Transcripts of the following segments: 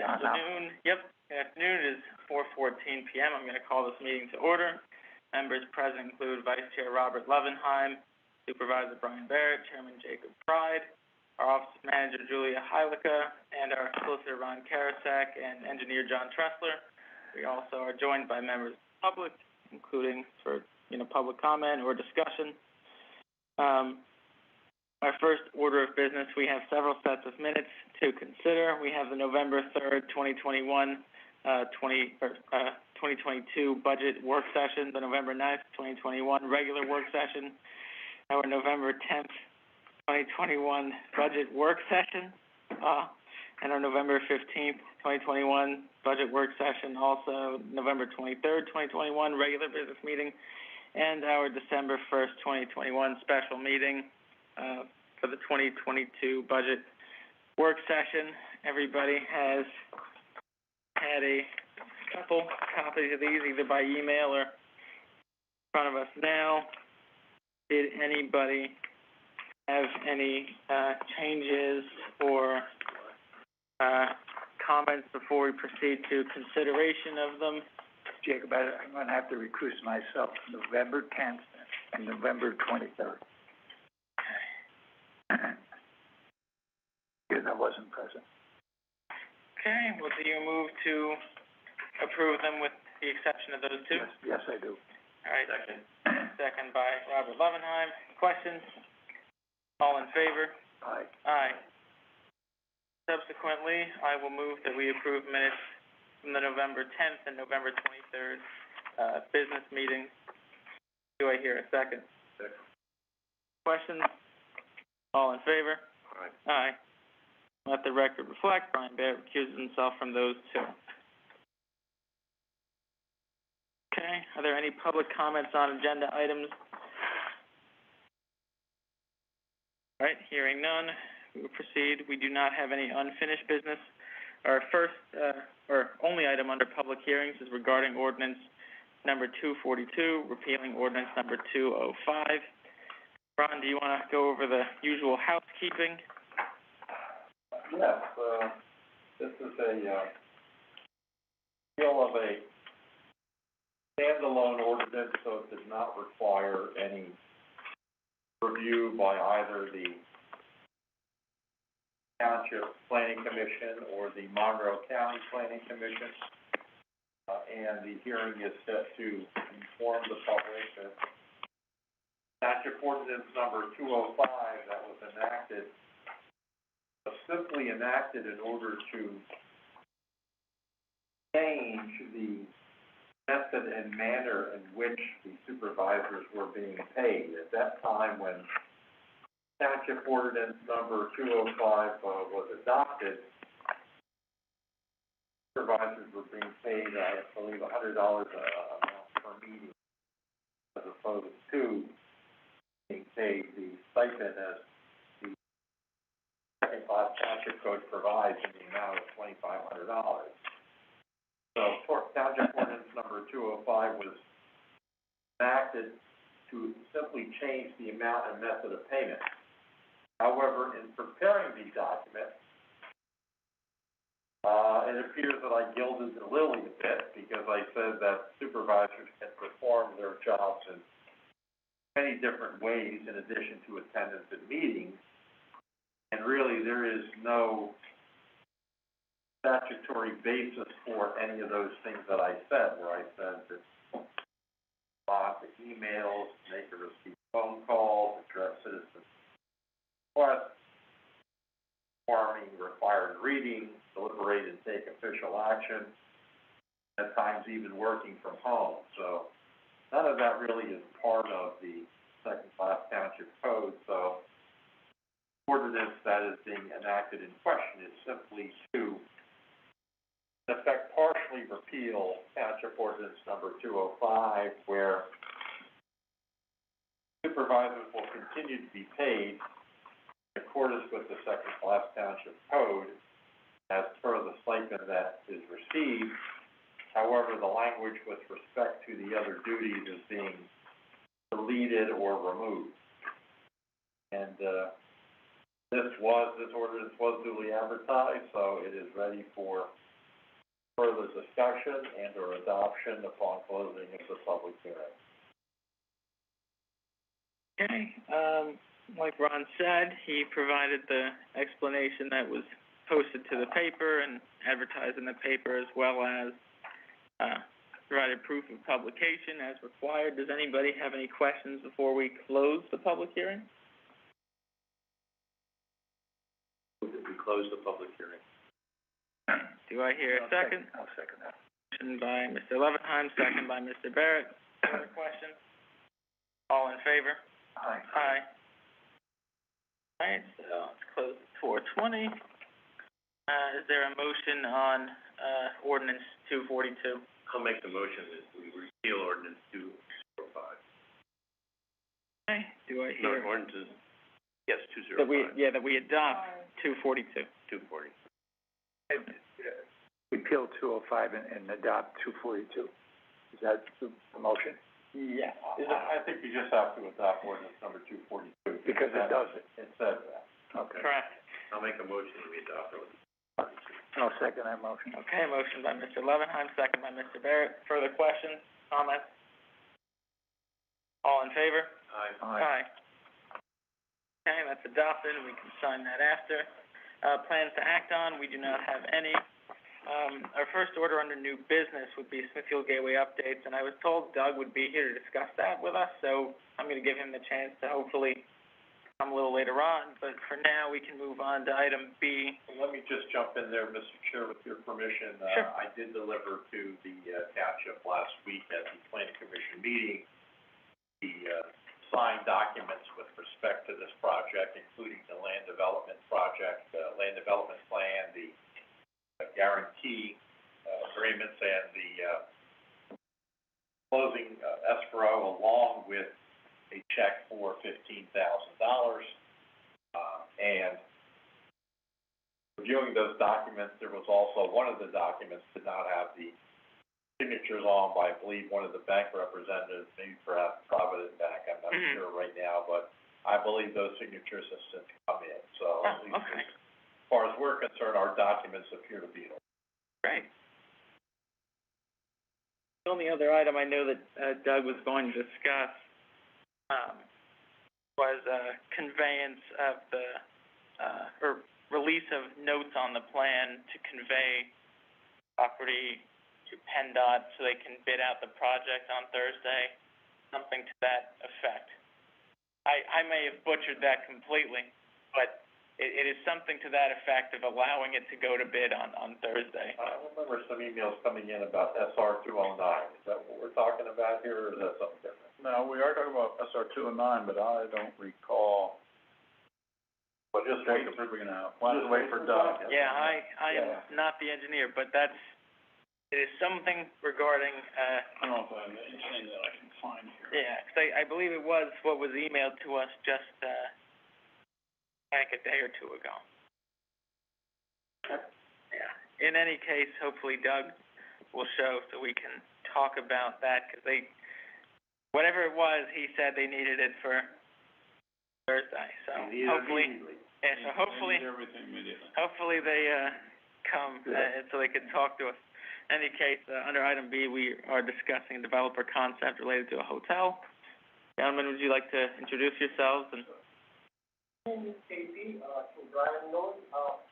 Good afternoon. Yep, good afternoon. It is 4:14 p.m. I'm going to call this meeting to order. Members present include Vice Chair Robert Levenheim, Supervisor Brian Barrett, Chairman Jacob Pride, our Office Manager Julia Heilica, and our Solicitor Ron Karasek and Engineer John Tressler. We also are joined by members of the public, including for public comment or discussion. Our first order of business, we have several sets of minutes to consider. We have the November 3rd, 2022 budget work session, the November 9th, 2021 regular work session, our November 10th, 2021 budget work session, and our November 15th, 2021 budget work session, also November 23rd, 2021 regular business meeting, and our December 1st, 2021 special meeting for the 2022 budget work session. Everybody has had a couple copies of these either by email or in front of us now. Did anybody have any changes or comments before we proceed to consideration of them? Jacob, I'm going to have to recuse myself November 10th and November 23rd. Because I wasn't present. Okay, well, do you move to approve them with the exception of those two? Yes, I do. All right. Second by Robert Levenheim. Questions? All in favor? Aye. Aye. Subsequently, I will move that we approve minutes from the November 10th and November 23rd business meetings. Do I hear a second? Second. Questions? All in favor? Aye. Aye. Let the record reflect, Brian Barrett recuses himself from those two. Okay, are there any public comments on agenda items? All right, hearing none, we will proceed. We do not have any unfinished business. Our first, or only item under public hearings is regarding ordinance number 242, repealing ordinance number 205. Ron, do you want to go over the usual housekeeping? Yes, this is a repeal of a standalone ordinance, so it does not require any review by either the Township Planning Commission or the Monroe County Planning Commission, and the hearing is set to inform the public that Township Ordinance number 205 that was enacted was simply enacted in order to change the method and manner in which the supervisors were being paid. At that time, when Township Ordinance number 205 was adopted, supervisors were being paid, I believe, $100 amount per meeting, as opposed to being paid the stipend as the second-class Township Code provides in the amount of $2,500. So, Township Ordinance number 205 was enacted to simply change the amount and method of payment. However, in preparing the document, it appears that I gilded the lily a bit because I said that supervisors can perform their jobs in many different ways in addition to attendance at meetings, and really there is no statutory basis for any of those things that I said, where I said that respond to emails, make or receive phone calls, address citizens' requests, performing required reading, deliberate and take official action, at times even working from home. So none of that really is part of the second-class Township Code. So the ordinance that is being enacted in question is simply to, in effect, partially repeal Township Ordinance number 205, where supervisors will continue to be paid in accordance with the second-class Township Code as per the stipend that is received. However, the language with respect to the other duties is being deleted or removed. And this ordinance was duly advertised, so it is ready for for discussion and or adoption upon closing of the public hearing. Okay, like Ron said, he provided the explanation that was posted to the paper and advertised in the paper, as well as, provided proof of publication as required. Does anybody have any questions before we close the public hearing? Move that we close the public hearing. Do I hear a second? I'll second that. Motion by Mr. Levenheim, second by Mr. Barrett. Other questions? All in favor? Aye. Aye. Alright, so let's close at 4:20. Is there a motion on, ordinance 242? I'll make the motion that we repeal ordinance 205. Okay, do I hear? ordinances, yes, 205. That we adopt 242. 240. Repeal 205 and adopt 242. Is that the motion? Yes. I think you just have to adopt ordinance number 242. Because it does it. It says that. Okay. Correct. I'll make a motion that we adopt ordinance. I'll second that motion. Okay, motion by Mr. Levenheim, second by Mr. Barrett. Further questions, comments? All in favor? Aye. Okay, that's adopted, and we can sign that after. Plans to act on, we do not have any. Our first order under new business would be Smithfield Gateway updates, and I was told Doug would be here to discuss that with us, so I'm gonna give him the chance to hopefully come a little later on, but for now, we can move on to item B. Let me just jump in there, Mr. Chair, with your permission. Sure. I did deliver to the, township last week at the planning commission meeting, the, signed documents with respect to this project, including the land development project, land development plan, the guarantee, agreements, and the, closing, escrow, along with a check for $15,000. And reviewing those documents, there was also, one of the documents did not have the signatures on by, I believe, one of the bank representatives, maybe perhaps Provident Bank, I'm not sure right now, but I believe those signatures have since come in, so at least Okay. as far as we're concerned, our documents appear to be in order. Great. The only other item I know that, Doug was going to discuss, was, conveyance of the, or release of notes on the plan to convey property to PennDOT so they can bid out the project on Thursday, something to that effect. I may have butchered that completely, but it is something to that effect of allowing it to go to bid on Thursday. I remember some emails coming in about SR 209, is that what we're talking about here, or is that something different? No, we are talking about SR 209, but I don't recall. Well, just wait, We're gonna, we'll have to wait for Doug. Yeah, I am not the engineer, but it is something regarding, I don't know if I have anything that I can find here. yeah, 'cause I believe it was what was emailed to us just, like a day or two ago. Yeah, in any case, hopefully Doug will show so we can talk about that, 'cause whatever it was, he said they needed it for Thursday, so hopefully, yeah, so hopefully. They need everything immediately. Hopefully they, come, so they can talk to us. In any case, under item B, we are discussing a developer concept related to a hotel. Gentlemen, would you like to introduce yourselves and? My name is Casey, to Brian knows,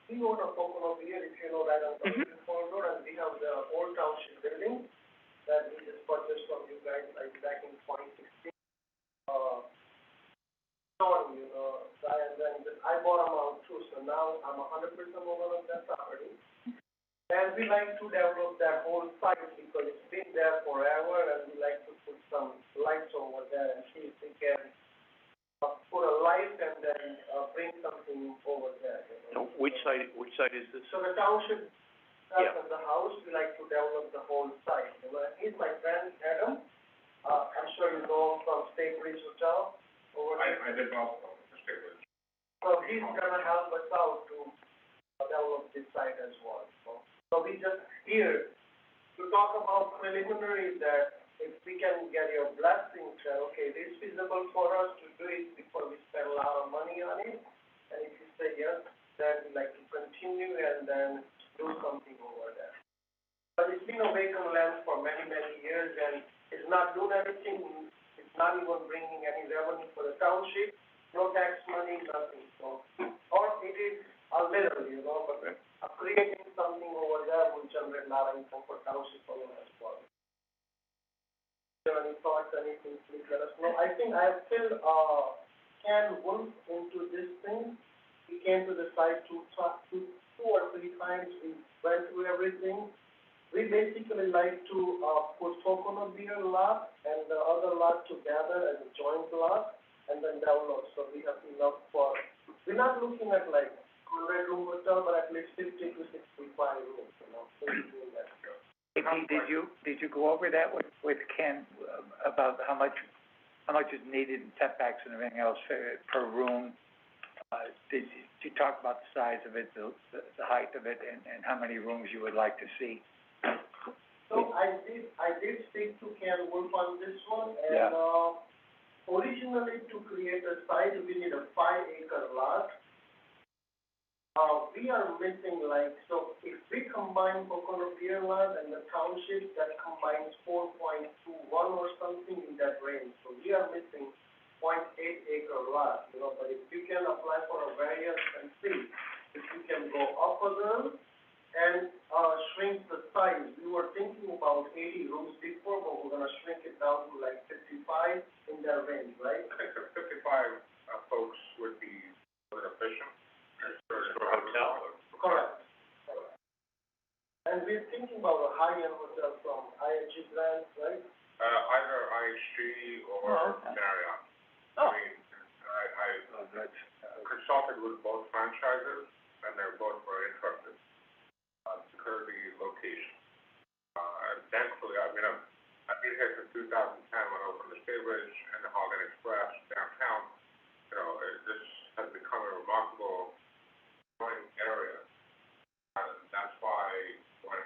we own a Pocono here, if you know that on Smithfield Road, and we have the old township building that we just purchased from you guys, like, back in 2016. And then I bought them out too, so now I'm 100% owner of that property. And we like to develop that whole site because it's been there forever, and we like to put some lights over there and see if we can put a light and then, bring something over there, you know. Which site is this? So the township, of the house, we like to develop the whole site, you know. He's my friend, Adam. I'm sure you know him from State Bridge Hotel over there. I did know from State Bridge. So he's gonna help us out to develop this site as well, so we just here to talk about preliminary that if we can get your blessing that, okay, this is feasible for us to do it before we spend a lot of money on it, and if you say yes, then we like to continue and then do something over there. But it's been a vacant land for many, many years, and it's not doing anything, it's not even bringing any revenue for the township, no tax money, nothing, so. Or it is a little, you know, but creating something over there will generate a lot of income for township for as well. Do you have any thoughts, anything, please let us know. I think I have filled, Ken Wolf into this thing. He came to the site to talk to 2 or 3 times, we went through everything. We basically like to, put coconut beer lot and the other lot together as a joint lot, and then develop, so we have enough for, we're not looking at like 100-room hotel, but at least 50 to 65 rooms, you know, so we're doing that. Hey, Pete, did you go over that with Ken, about how much is needed in setbacks and everything else per room? Did you talk about the size of it, the height of it, and how many rooms you would like to see? So I did speak to Ken Wolf on this one, and, Yeah. Originally to create a site, we need a 5-acre lot. We are missing like, so if we combine coconut beer lot and the township, that combines 4.21 or something in that range. So we are missing 0.8-acre lot, you know, but if we can apply for a variance and see if we can go up a little and, shrink the size. We were thinking about 80 rooms before, but we're gonna shrink it down to like 55 in that range, right? I think the 55, folks would be efficient. For a hotel? Correct. And we're thinking about a high-end hotel from IHG Brands, right? Either IHG or Marriott. Oh. I mean, I consulted with both franchises, and they're both very interested, because of the location. And thankfully, I mean, I've been here since 2010 when I opened the State Ridge and the Holiday Inn Express downtown. You know, this has become a remarkable area, and that's why when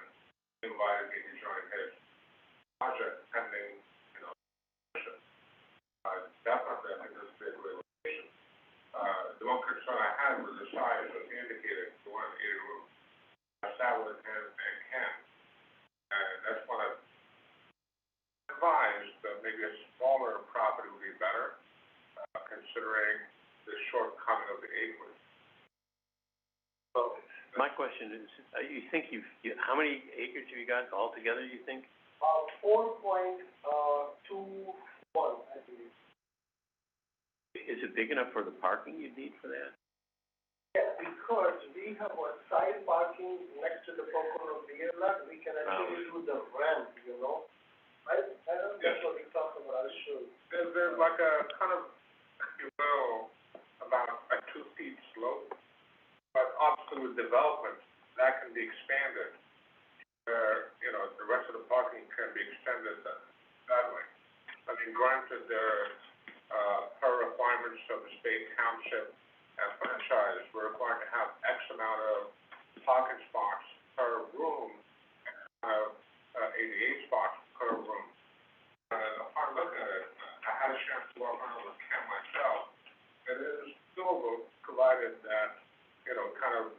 he invited me to join his project pending, you know, definitely I think this is a great location. The one concern I had was the size, as he indicated, the 180 rooms. I sat with him and Ken, and that's when I advised that maybe a smaller property would be better, considering the shortcoming of the acreage. Well, my question is, you think how many acres have you got altogether, you think? 4.21, I believe. Is it big enough for the parking you'd need for that? Yeah, because we have a side parking next to the coconut beer lot, we can actually do the ramp, you know? I don't know what we talked about, I'll show you. There's like a kind of, if you will, about a 2-feet slope. But obviously with development, that can be expanded, where, you know, the rest of the parking can be extended that way. I mean, granted, per requirements of the state, township, and franchise, we're required to have X amount of parking spots per room, 88 spots per room. Upon looking at it, I had a chance to walk around with Ken myself. It is doable, provided that, you know, kind of,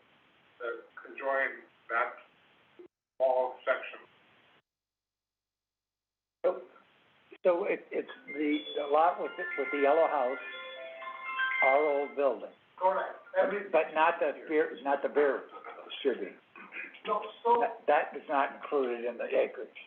conjoin that small section. So it's the lot with the yellow house, our old building. Correct. But not the beer distributing. No, so. That is not included in the acreage.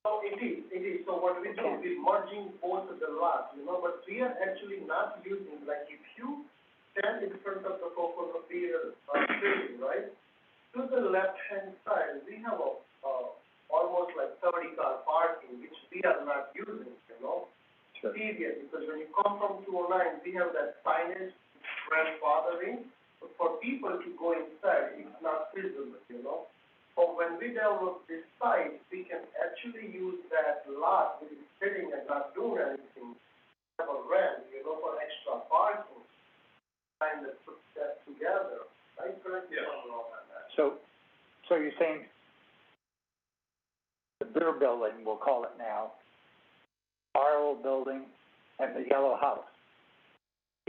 So it is, so what we do, we're merging both of the lots, you know, but we are actually not using, like, if you stand in front of the coconut beer, building, right? To the left-hand side, we have almost like 30-car parking, which we are not using, you know? Sure. Period, because when you come from 209, we have that signage grandfathering, but for people to go inside, it's not feasible, you know? So when we develop this site, we can actually use that lot, which is sitting and not doing anything, have a ramp, you know, for extra parking, kind of put that together, right? Correct? Yes. So you're saying the beer building, we'll call it now, our old building, and the yellow house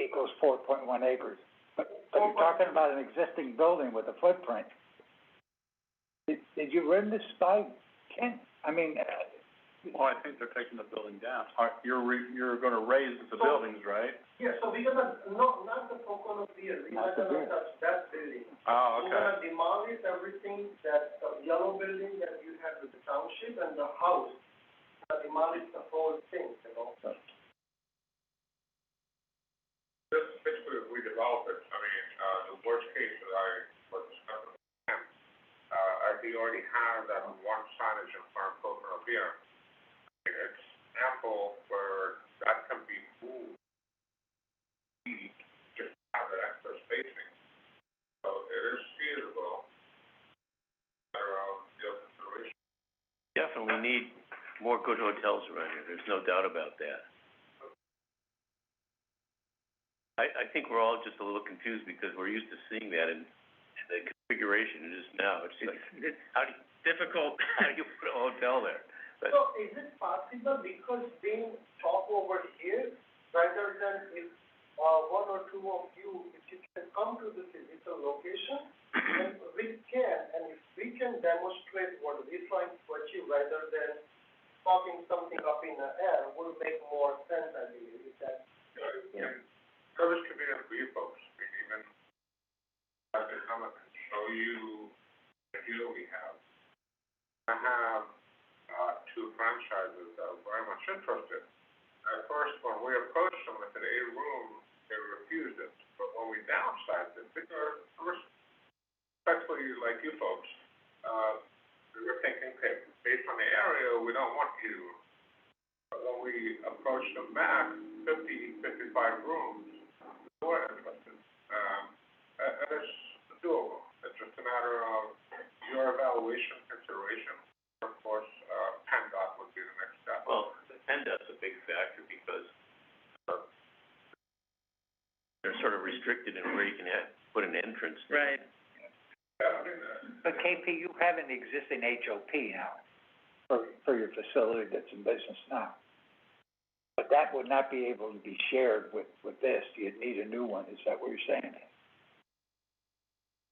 equals 4.1 acres. But you're talking about an existing building with a footprint. Did you run this by Ken, I mean, Well, I think they're taking the building down. You're gonna raise the buildings, right? Yeah, so we're gonna, no, not the Pocono Pier, we're Not not the gonna pier. touch that building. Oh, We're okay. gonna demolish everything, that, yellow building that you have with the township and the house. Demolish the whole thing, you know? Just basically, if we develop it, I mean, the worst case that I was discussing with him, he already has that one signage in front of Coconut Pier. It's ample where that can be moved, just have that extra spacing. So it is feasible, the consideration. Definitely need more good hotels around here, there's no doubt about that. I think we're all just a little confused because we're used to seeing that in the configuration it is now. It's like, It's difficult. how do you put a hotel there? But, So is it possible, because being top over here, rather than if, one or two of you, if you can come to the physical location, then we can, and if we can demonstrate what we're trying to achieve, rather than talking something up in the air, will make more sense, I believe, is that. yeah. Service convenient for you folks, I mean, even have to come and show you the deal we have. I have, two franchises that are very much interested. At first, when we approached them with an 8-room, they refused it, but when we downsized it, because respectfully, like you folks, we were thinking, okay, based on the area, we don't want you. But when we approached them back, 55 rooms, they were interested. And it's doable. It's just a matter of your evaluation consideration. Of course, PennDOT would be the next step. Well, PennDOT's a big factor because, they're sort of restricted in where you can put an entrance. Right. Yeah, I mean, but KP, you have an existing HOP now for your facility that's in business now. But that would not be able to be shared with this. You'd need a new one. Is that what you're saying?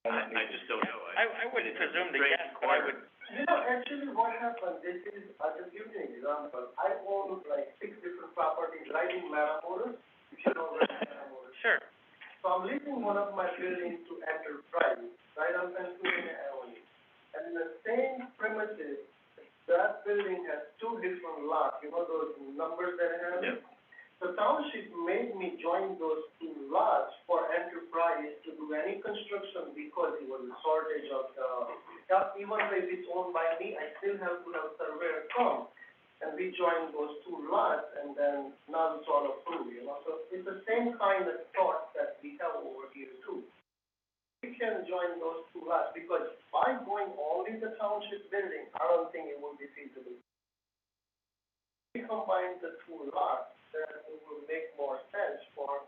I just don't know. I wouldn't presume to guess, but I would. You know, actually what happened, this is, I'll just give you an example. I own like 6 different properties right in Matamoros, if you know where Matamoros. Sure. So I'm leasing one of my buildings to Enterprise, right on Pennsylvania Avenue. And in the same premises, that building has 2 different lots, you know those numbers that I have? Yeah. The township made me join those 2 lots for Enterprise to do any construction because it was a shortage of even if it's owned by me, I still have to have surveyor come. And we joined those 2 lots, and then now it's all approved, you know, so it's the same kind of thought that we have over here too. We can join those 2 lots, because by going only the township building, I don't think it would be feasible. We combine the 2 lots, then it will make more sense for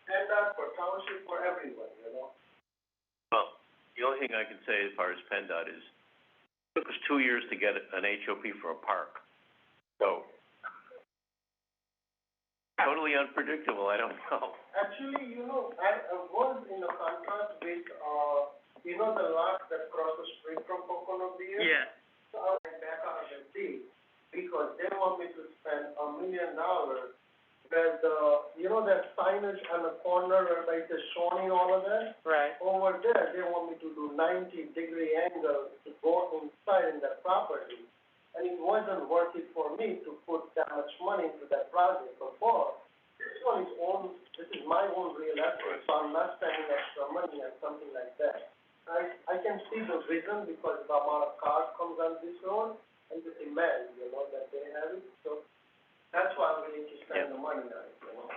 PennDOT, for township, for everyone, you know? Well, the only thing I can say as far as PennDOT is, it took us 2 years to get an HOP for a park. So, totally unpredictable, I don't know. Actually, you know, I was in a contract with, you know, the lot that cross the street from Pocono Pier? Yeah. So I went back out of the deal, because they want me to spend $1 million, where you know that signage on the corner where it says Shawnee, all of that? Right. Over there, they want me to do 90-degree angle to go inside in that property. And it wasn't worth it for me to put that much money into that project before. This one this is my own real estate, so I'm not spending extra money on something like that. I can see the vision because the amount of cars comes on this road and the demand, you know, that they have it, so that's why I'm willing to spend the money on it, you know.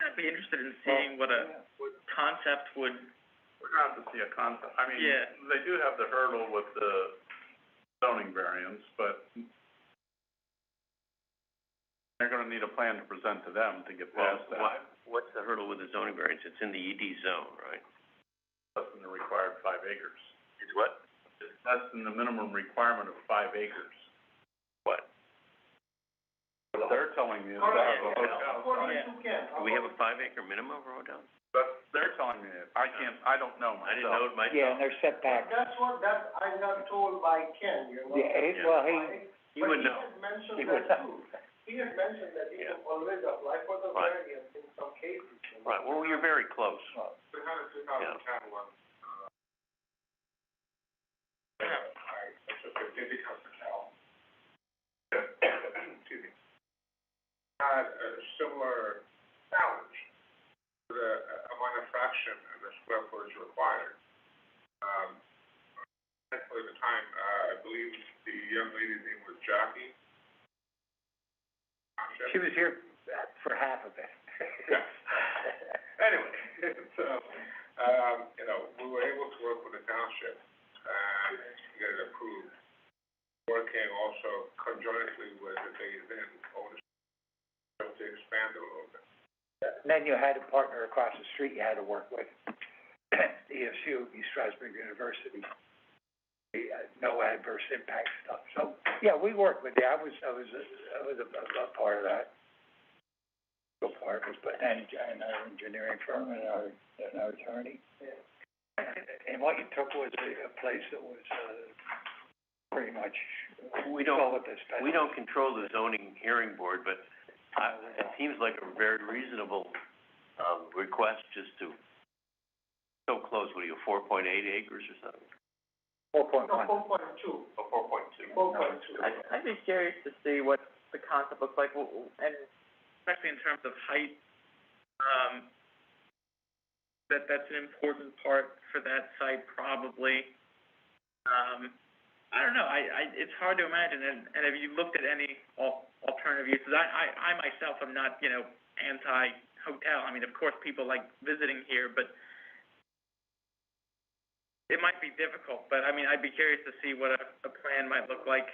I'd be interested in seeing what concept would. We're gonna have to see a concept. I mean, Yeah. they do have the hurdle with the zoning variance, but they're gonna need a plan to present to them to get past that. What's the hurdle with the zoning variance? It's in the ED zone, right? Less than the required 5 acres. It's what? It's less than the minimum requirement of 5 acres. What? What they're telling me is that Correct. the hotel. According to Ken. Do we have a 5-acre minimum for hotels? That's they're telling me it. I don't know myself. I didn't know it myself. Yeah, and they're setbacks. That's what, I got told by Ken, you know. Yeah, well, he would know. But he had mentioned He would that too. He had mentioned that you Yeah. can always apply for the Right. variance in some cases. You know. Right, well, you're very close. We had a 2010 one, I took a Digital Hotel. Excuse me. Had a similar challenge with a minor fraction of the square footage required. Thankfully at the time, I believe the young lady's name was Jackie. She was here for half of it. Yeah. Anyway, so, you know, we were able to work with the township and get it approved. Working also conjointly with the Days Inn ownership to expand it a little bit. And then you had a partner across the street you had to work with, ESU, East Stroudsburg University. No adverse impact stuff. So, yeah, we worked with you. I was a part of that. A part was, but, and our engineering firm and our attorney. And what you took was a place that was, pretty much, We don't, well with this. we don't control the zoning hearing board, but it seems like a very reasonable, request just to, so close, what are you, 4.8 acres or something? 4.1. No, 4.2. Oh, 4.2. 4.2. I'd be curious to see what the concept looks like, and especially in terms of height, that's an important part for that site probably. I don't know, it's hard to imagine, and if you looked at any alternative uses, I myself am not, you know, anti-hotel. I mean, of course, people like visiting here, but it might be difficult, but I mean, I'd be curious to see what a plan might look like.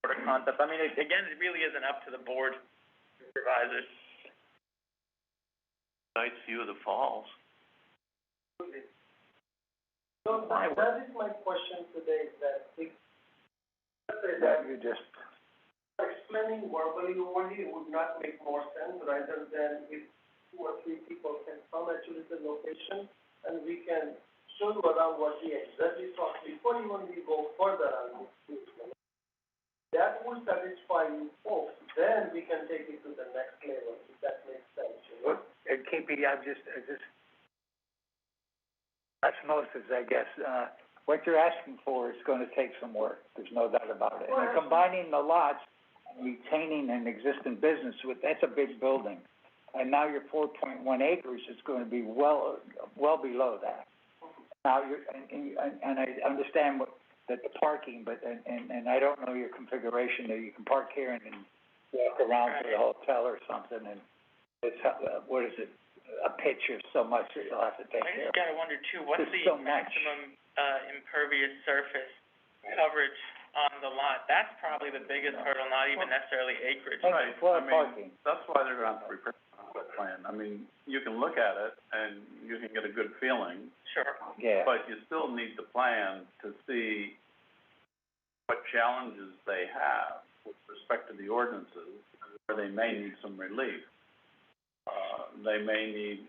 Sort of concept, I mean, again, it really isn't up to the board supervisors. Nice view of the falls. So that is my question today, that if, let's say that You just, explaining verbally only would not make more sense rather than if 2 or 3 people can come actually to the location and we can show you around what we exactly saw before even we go further on this. That will satisfy you folks, then we can take it to the next level, if that makes sense, you know? and KP, osmosis, I guess, what you're asking for is gonna take some work, there's no doubt about it. And you're combining the lots, retaining an existing business with, that's a big building. And now your 4.1 acres is gonna be well below that. Now, and I understand that the parking, but, and I don't know your configuration, that you can park here and then walk around to the hotel or something, and it's, what is it, a pitch of so much that you'll have to take I care just of. gotta wonder too, what's There's the so much. maximum, impervious surface coverage on the lot? That's probably the biggest hurdle, not even necessarily acreage. Right, Well, I mean, parking. that's why they're gonna have to prepare a plan. I mean, you can look at it and you can get a good feeling, Sure. Yeah. but you still need the plan to see what challenges they have with respect to the ordinances, where they may need some relief. They may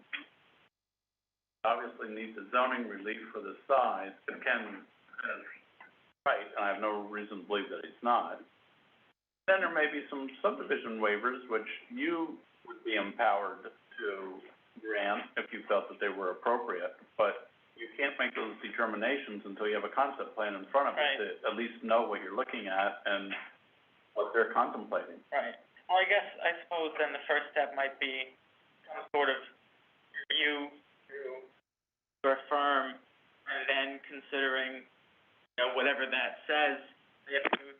obviously need the zoning relief for the size, but Ken is right, and I have no reason to believe that he's not. Then there may be some subdivision waivers, which you would be empowered to grant if you felt that they were appropriate, but you can't make those determinations until you have a concept plan in front of you to at least know what you're looking at and what they're contemplating. Right. Well, I suppose then the first step might be some sort of review through your firm, and then considering, you know, whatever that says, you have to move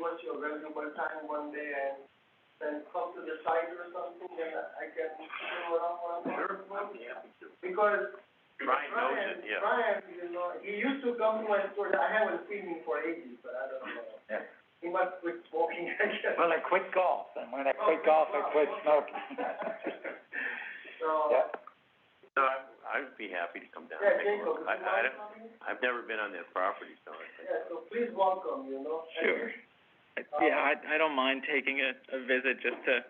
give us your valuable time one day and then come to the site or something, then I can show around what I'm talking about? Because Brian knows it, yeah. Brian, you know, he used to come to my store, I haven't seen him for ages, but I don't know. Yeah. He must quit smoking, I guess. Well, I quit golf, and when I quit golf, I quit smoking. So. Yeah. No, I'd be happy to come down Yeah, and take a Jacob, look. I've never been on that property, so I think. Yeah, so please welcome, you know. Sure. Yeah, I don't mind taking a visit just to,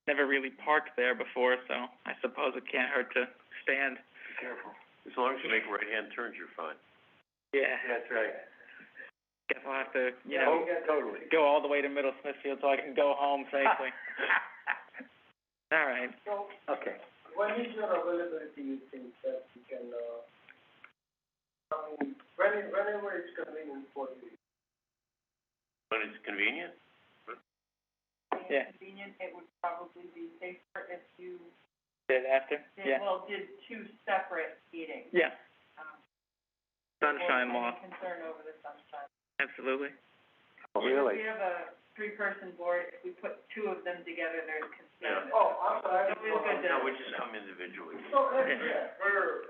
never really parked there before, so I suppose it can't hurt to stand. Be careful. As long as you make right-hand turns, you're fine. Yeah. That's right. Guess I'll have to, you Yeah, know, we get- Totally. go all the way to Middle Smithfield so I can go home safely. All right. So, Okay. when is your availability, you think, that you can, I mean, whenever it's convenient for you? When it's convenient? Yeah. Convenient, it would probably be safer if you Did after? Yeah. did two separate meetings. Yeah. Sunshine Or law. any concern over the sunshine. Absolutely. Oh, really? If we have a three-person board, if we put two of them together, there's concern. Oh, I'm sorry. So we look at No, we just come individually. So, Yeah. we're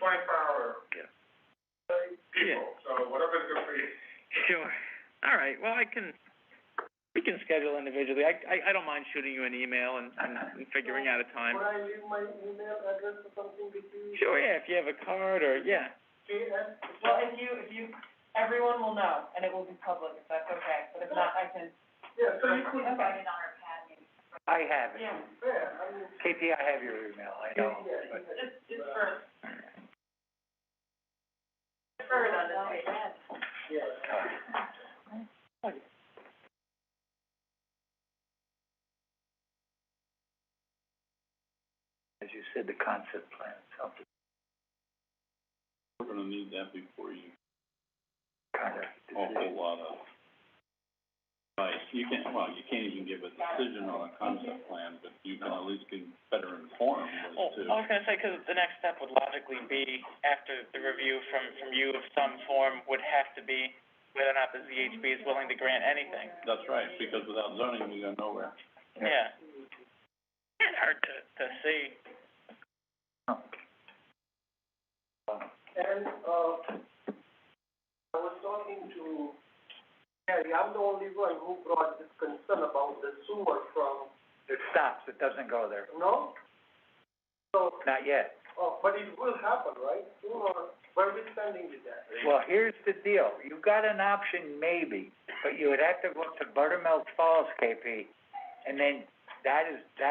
24-hour Yeah. people, so whatever's good for you. Sure. All right. Well, we can schedule individually. I don't mind shooting you an email and figuring out a time. Would I leave my email address or something with you? Sure, yeah, if you have a card or, yeah. Well, if you, everyone will know, and it will be public, if that's okay, but if not, I can. Yeah, so you could. Okay. I have it. Yeah, Yeah, I mean. KP, I have your email, I know. Yeah, just for, All right. for it on the page. Yeah. As you said, the concept plan, something We're gonna need that before you, kind of. awful lot of advice. You can't even give a decision on a concept plan, but you can at least be better informed Well, as to. I was gonna say, 'cause the next step would logically be, after the review from you of some form, would have to be whether or not the ZHB is willing to grant anything. That's right, because without zoning, we go nowhere. Yeah. It's hard to see. And, I was talking to Harry, I'm the only one who brought this concern about the sewer from, It stops, it doesn't go there, no? So, not yet. but it will happen, right? Sooner, where are we standing with that? Well, here's the deal, you've got an option maybe, but you would have to go up to Buttermilk Falls, KP, and then that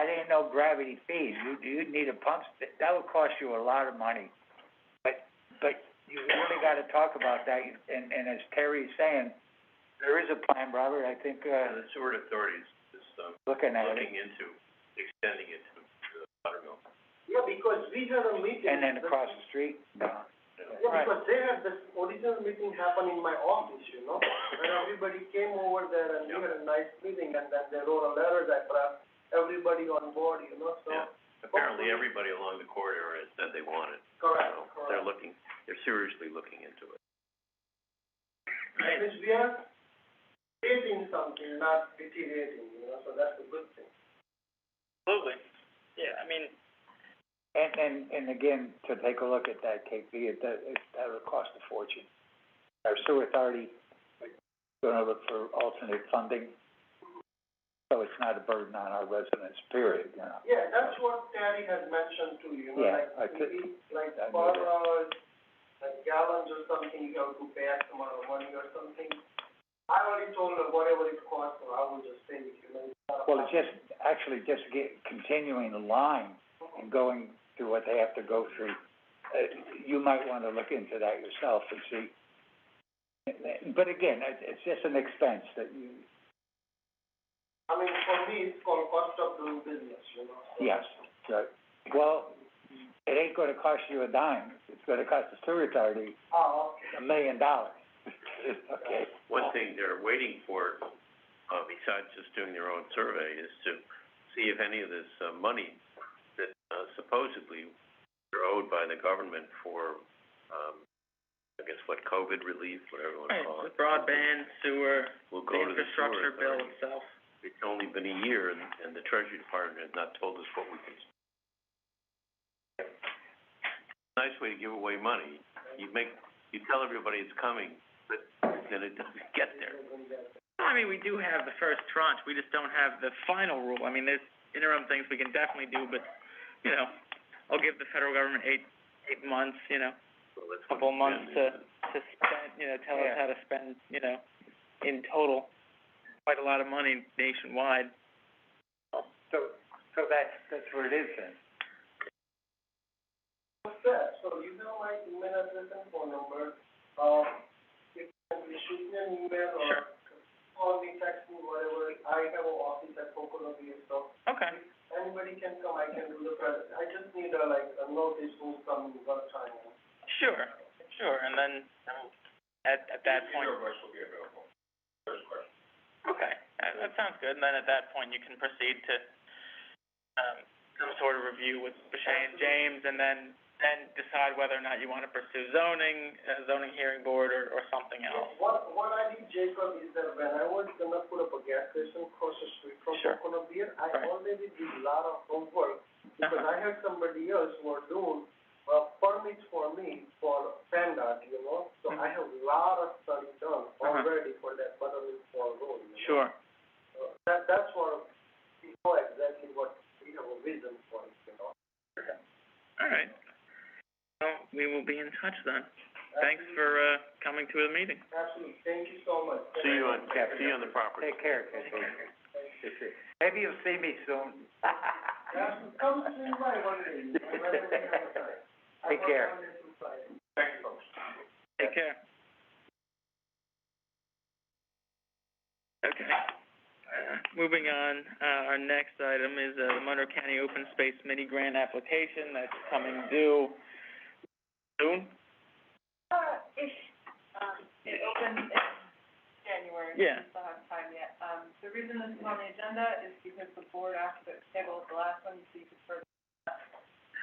ain't no gravity feed, you'd need a pump, that would cost you a lot of money. But you really gotta talk about that, and as Terry's saying, there is a plan, Robert, I think, The sewer authorities is, looking at it. looking into extending it to the buttermilk. Yeah, because we had a meeting. And then across the street, Yeah, Right. because they had this original meeting happen in my office, you know, and everybody came over there and we had a nice meeting, and then they wrote a letter that brought everybody on board, you know, so. Yeah. Apparently, everybody along the corridor has said they want it. Correct, So they're seriously looking into it. That means we are creating something, not deteriorating, you know, so that's a good thing. Absolutely. Yeah, I mean, and again, to take a look at that, KP, that would cost a fortune. Our sewer authority, gonna look for alternate funding, so it's not a burden on our residents, period, you know. Yeah, that's what Terry has mentioned too, you know, Yeah, like, I could- maybe, like, I for, know like gallons or something, you have to pay X amount of money or something. I already told her whatever it costs, so I will just pay it, you know. It's not a Well, it's just continuing the line and going through what they have to go through. You might wanna look into that yourself and see. But again, it's just an expense that you, I mean, for me, it's called cost of doing business, you know, so. yes, right. Well, it ain't gonna cost you a dime, it's gonna cost the sewer authority Oh, okay. $1 million. Okay. One thing they're waiting for, besides just doing their own survey, is to see if any of this, money that, supposedly are owed by the government for, guess what, COVID relief, whatever you wanna Right, call the it. broadband, sewer, We'll the go to the sewer infrastructure bill authority. itself. It's only been a year, and the Treasury Department has not told us what we can. Nice way to give away money. You tell everybody it's coming, but then it doesn't get there. I mean, we do have the first tranche, we just don't have the final rule. I mean, there's interim things we can definitely do, but, you know, I'll give the federal government eight months, you know, So that's couple months to spend, you know, tell us how to spend, you know, in total, quite a lot of money nationwide. So that's where it is then. What's that? So you know my email address and phone number, if you shoot me an email or Sure. call me, text me, whatever, I have an office at Pocono Beach, so Okay. anybody can come, I can do the present. I just need a notice who's coming, what time. Sure, and then, at that point. Either of us will be available. First question. Okay, that sounds good, and then at that point, you can proceed to, some sort of review with Boucher and James, and then decide whether or not you wanna pursue zoning hearing board, or something else. What I did, Jacob, is that when I was gonna put up a gas station across the street from Sure. Pocono Beer, I Right. already did a lot of homework, because Uh-huh. I had somebody else who were doing, permits for me for PennDOT, you know? So I have a lot of study done already for that Buttermilk Fall Road, you know? Sure. So that's what, we know exactly what, we have a vision for it, you know? All right. Well, we will be in touch then. Thanks for, coming to the meeting. Absolutely, thank you so much. See you on the property. Take care, Maybe you'll see me soon. Yeah, come swing by one day, whenever you have time. Take care. Thank you, folks. Take care. Okay. Moving on, our next item is, the Monroe County Open Space Mini Grant application that's coming due soon. It opens in January. Yeah. We still have time yet. The reason this is on the agenda is because the board asked to table the last one, so you could further.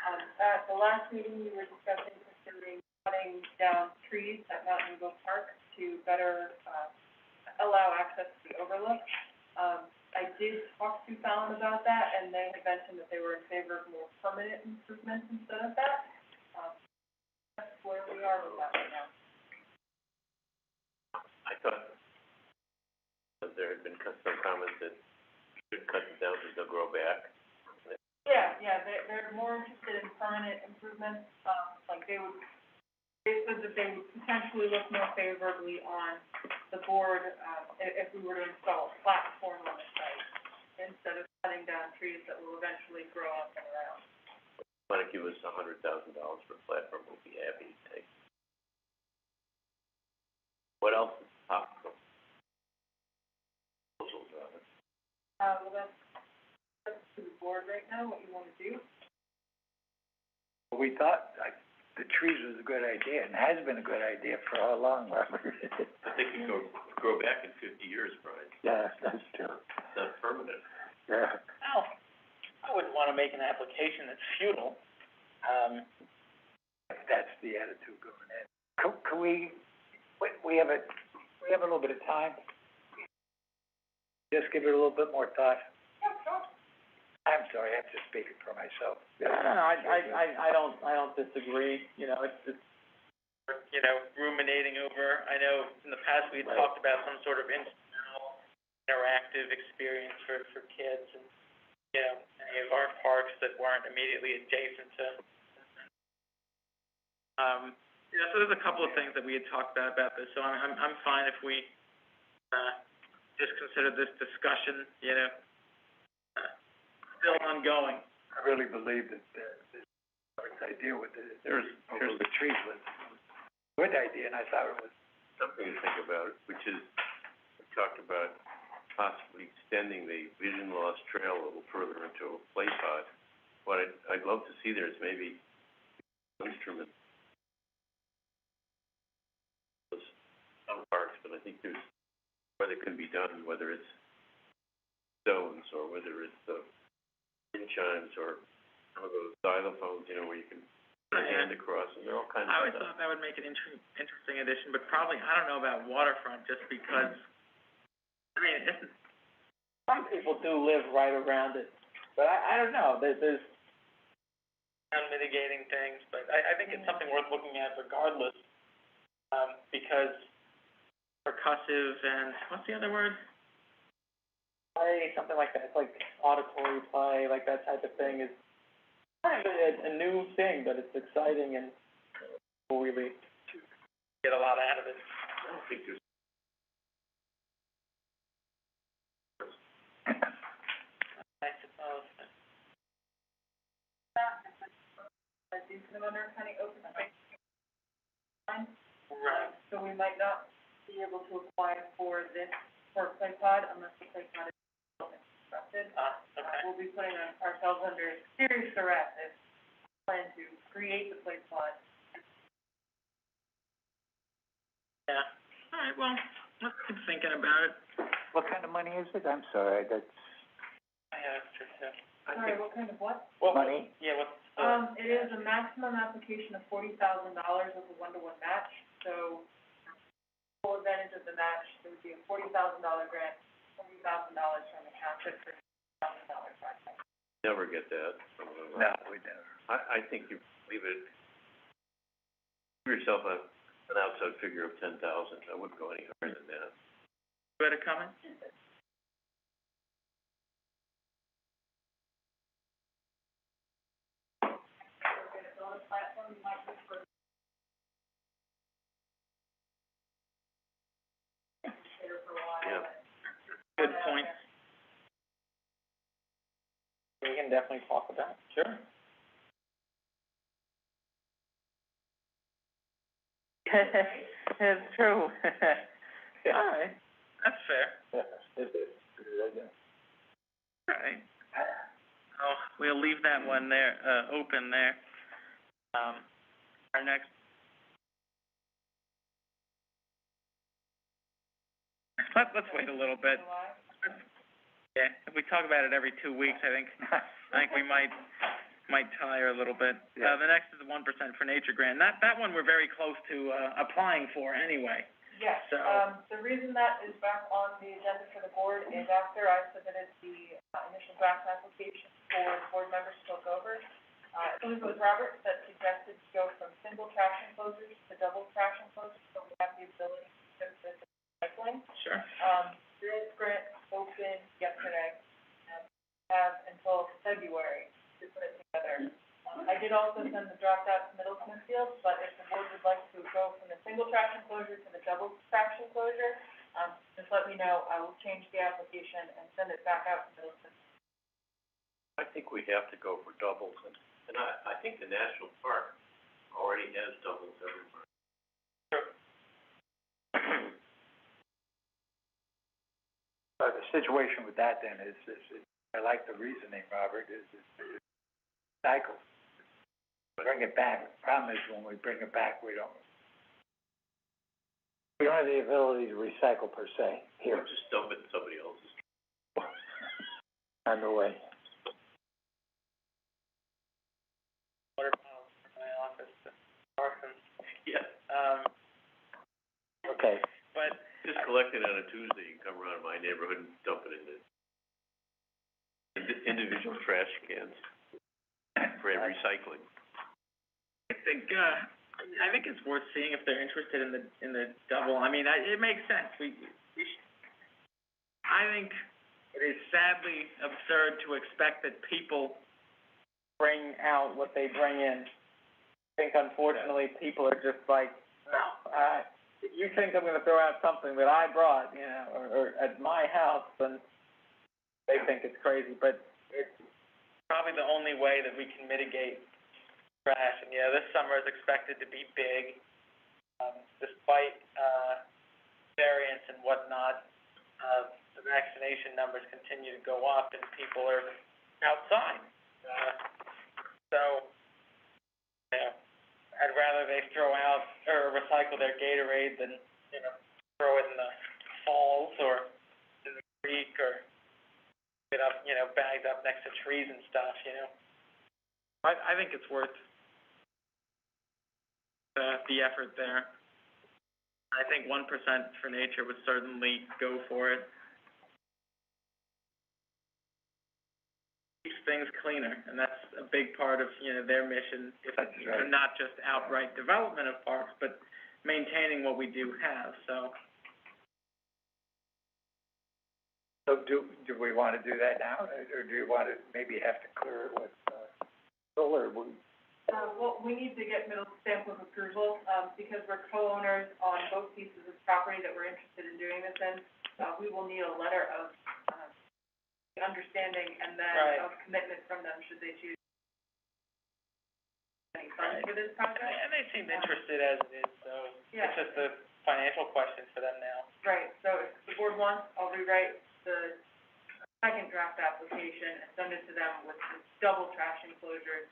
At the last meeting, we were discussing considering cutting down trees at Mountain Eagle Park to better, allow access to the overlook. I did talk to Fallon about that, and they had mentioned that they were in favor of more permanent improvements instead of that. That's where we are with that right now. I thought that there had been some comments that you should cut it down because they'll grow back. Yeah, they're more interested in permanent improvements, like they said that they would potentially look more favorably on the board, if we were to install a platform on the site, instead of cutting down trees that will eventually grow up and around. Want to give us $100,000 for a platform, we'll be happy to take. What else is possible? Proposals, rather. Well, that's to the board right now, what you wanna do. We thought, the trees was a good idea, and has been a good idea for how long, Robert? I think it can grow back in 50 years, Brian. Yeah, that's true. It's not permanent. Yeah. Well, I wouldn't wanna make an application that's futile. That's the attitude going in. Can we have a little bit of time? Just give it a little bit more thought. I'm sorry, I'm just speaking for myself. No, I don't disagree, you know, it's, you know, ruminating over, I know in the past we had talked about some sort of instrumental, interactive experience for kids, and, you know, any of our parks that weren't immediately adjacent to. Yeah, so there's a couple of things that we had talked about this, so I'm fine if we, just consider this discussion, you know, still ongoing. I really believe that, this idea with the trees was a good idea, and I thought it was. Something to think about, which is, we talked about possibly extending the vision loss trail a little further into a play pod. What I'd love to see there is maybe instruments. Some parks, but I think there's, where it can be done, whether it's stones or whether it's wind chimes or some of those xylophones, you know, where you can and across, and there are all kinds I of always stuff. thought that would make an interesting addition, but probably, I don't know about waterfront, just because, I mean, some people do live right around it, but I don't know, there's mitigating things, but I think it's something worth looking at regardless, because percussive and, what's the other word? Play, something like that, it's like auditory play, like that type of thing is kind of a new thing, but it's exciting and we'll really get a lot out of it. I don't think there's I suppose. Do some under county open space. Right. So we might not be able to apply for this, for play pod unless the play pod is constructed. Okay. We'll be putting ourselves under serious duress if we plan to create the play pod. Yeah. All right, well, let's keep thinking about it. What kind of money is it? I'm sorry, that's Yeah, that's true too. Sorry, what kind of what? money? Yeah, what's It is a maximum application of $40,000 with a 1-to-1 match, so full advantage of the match, there would be a $40,000 grant, $40,000 from the township for $1,000 project. never get that. No, we never. I think you leave it, give yourself an outside figure of 10,000. I wouldn't go any higher than that. You had a comment? Yeah. Good point. We can definitely talk about it. Sure. It's true. All right, that's fair. All right. Oh, we'll leave that one there, open there. Our next. Let's wait a little bit. Yeah, if we talk about it every 2 weeks, I think we might tire a little bit. Yeah. The next is the 1% for Nature Grant. That one we're very close to, applying for anyway. Yes, So- the reason that is back on the agenda for the board is after I submitted the, initial draft application for the board members to look over. I believe it was Robert that suggested to go from single traction closures to double traction closures, so we have the ability to fix this recycling. Sure. This grant opened yesterday, and have until February to put it together. I did also send the draft out to Middle Smithfield, but if the board would like to go from the single traction closure to the double traction closure, just let me know. I will change the application and send it back out to Middle Smithfield. I think we have to go for doubles, and I think the national park already has doubles everywhere. The situation with that then is I like the reasoning, Robert, is cycle. Bring it back. The problem is when we bring it back, we don't have the ability to recycle per se here Or just dump it in somebody else's. on the way. Water bottles from my office to Parsons. Yeah. Okay. But Just collect it on a Tuesday, you can come around my neighborhood and dump it in the individual trash cans for recycling. I think it's worth seeing if they're interested in the double. I mean, it makes sense. I think it is sadly absurd to expect that people bring out what they bring in. I think unfortunately people are just like, no, you think I'm gonna throw out something that I brought, you know, or at my house, and they think it's crazy, but it's probably the only way that we can mitigate trash. And yeah, this summer is expected to be big, despite, variants and whatnot. The vaccination numbers continue to go up and people are outside. So, yeah, I'd rather they throw out or recycle their Gatorade than, you know, throw it in the falls or in the creek or get up, you know, bagged up next to trees and stuff, you know. I think it's worth the effort there. I think 1% for nature would certainly go for it. Keeps things cleaner, and that's a big part of, their mission. That's right. Not just outright development of parks, but maintaining what we do have, so. So do we wanna do that now, or do you wanna maybe have to clear it with, solar? Well, we need to get middle stamp of approval, because we're co-owners on both pieces of property that we're interested in doing this in. We will need a letter of, understanding and then Right. of commitment from them should they choose any funds for this project. And they seemed interested as it is, so Yeah. it's just a financial question for them now. Right, so if the board wants, I'll rewrite the second draft application and send it to them with the double trash enclosures.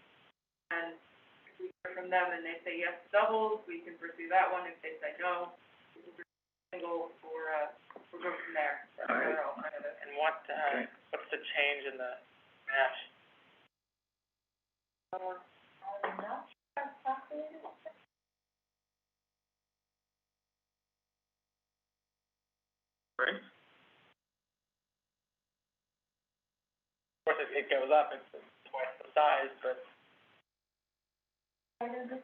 And if we hear from them and they say yes to doubles, we can pursue that one. If they say no, we can pursue single or, we'll go from there. That's All right. another alternative. And what's the change in the match? I'm not sure I've calculated it. Right? Of course, it goes up, it's twice the size, but. Okay.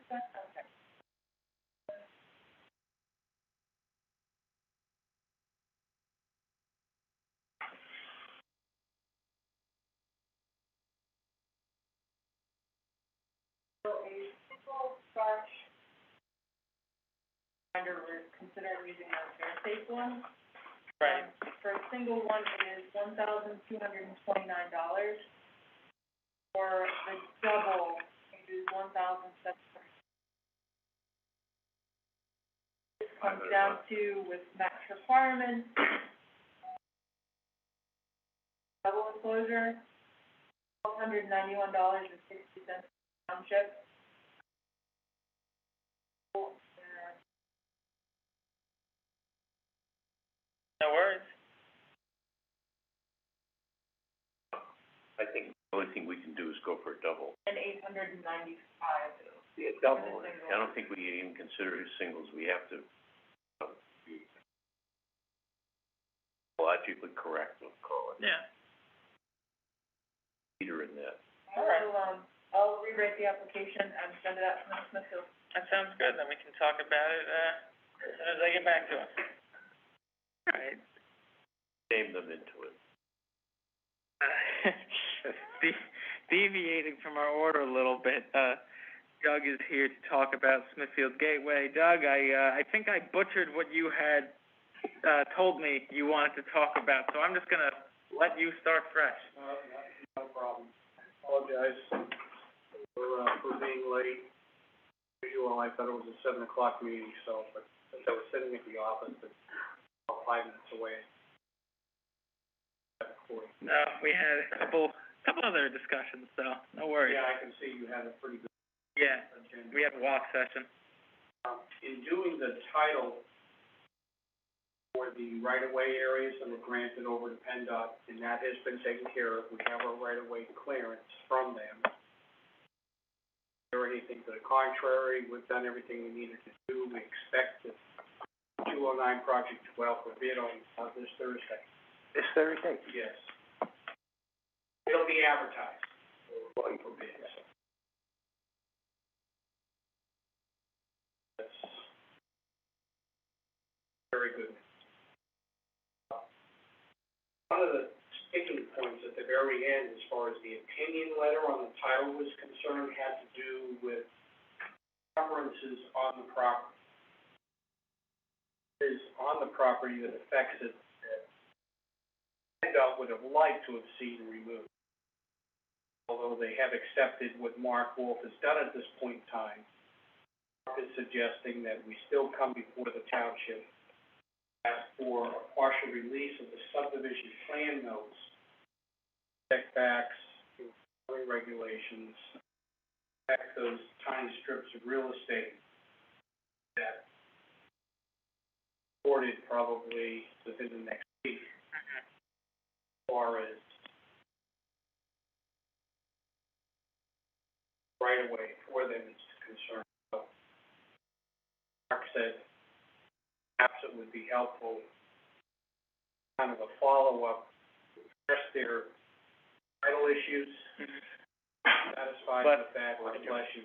So a single trash grinder, we're considering using a fair-safe one. Right. For a single one, it is $1,229. For the double, it is $1,700. This comes down to with match requirements, double enclosure, $191.60 township. No worries. I think the only thing we can do is go for a double. And $895. Be a double. I don't think we even consider it singles, we have to, be logically correct, we'll call it. Yeah. Leader in that. I'll rewrite the application and send it out to Smithfield. That sounds good, then we can talk about it, as soon as I get back to us. All right. Name them into it. Deviating from our order a little bit, Doug is here to talk about Smithfield Gateway. Doug, I think I butchered what you had, told me you wanted to talk about, so I'm just gonna let you start fresh. No problem. Apologize for being late. Usual, I thought it was a 7 o'clock meeting, so, but since I was sitting at the office, it's about 5 minutes away. No, we had a couple other discussions, so no worries. Yeah, I can see you had a pretty good Yeah, agenda. we had a walk session. In doing the title for the right-of-way areas that were granted over to PennDOT, and that has been taken care of, we have our right-of-way clearance from them. Or anything to the contrary, we've done everything we needed to do, we expect the 209 project to go out for bid on, this Thursday. This Thursday? Yes. It'll be advertised, for bids. That's very good. One of the sticking points at the very end, as far as the opinion letter on the title was concerned, had to do with encumbrances on the property. Is on the property that affects it, that PennDOT would have liked to have seen removed. Although they have accepted what Mark Wolf has done at this point in time, Mark is suggesting that we still come before the township, ask for a partial release of the subdivision plan notes, setbacks, zoning regulations, back those tiny strips of real estate that reported probably within the next week, as far as right away for them is concerned. So said, perhaps it would be helpful, kind of a follow-up, address their title issues, satisfied with that, God bless you.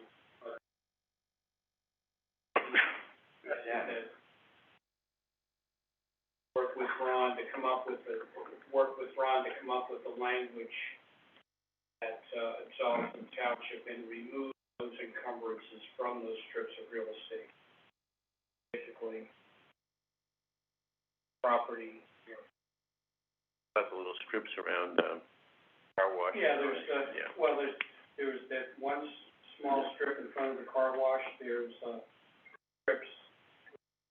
Work with Ron to come up with the language that, absolves the township and remove those encumbrances from those strips of real estate. Basically, property. About the little strips around, car wash. Yeah, there's that one small strip in front of the car wash, there's, strips,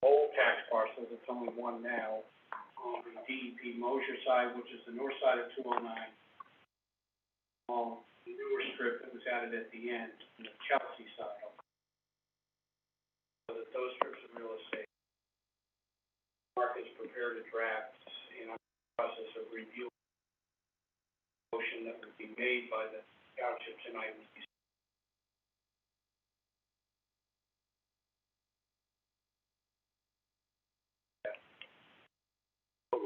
old tax parcels, it's only one now, on the DEP Mosher side, which is the north side of 209. The newer strip that was added at the end, on the Chelsea side. So that those strips of real estate, Mark has prepared a draft, in the process of review motion that would be made by the township tonight.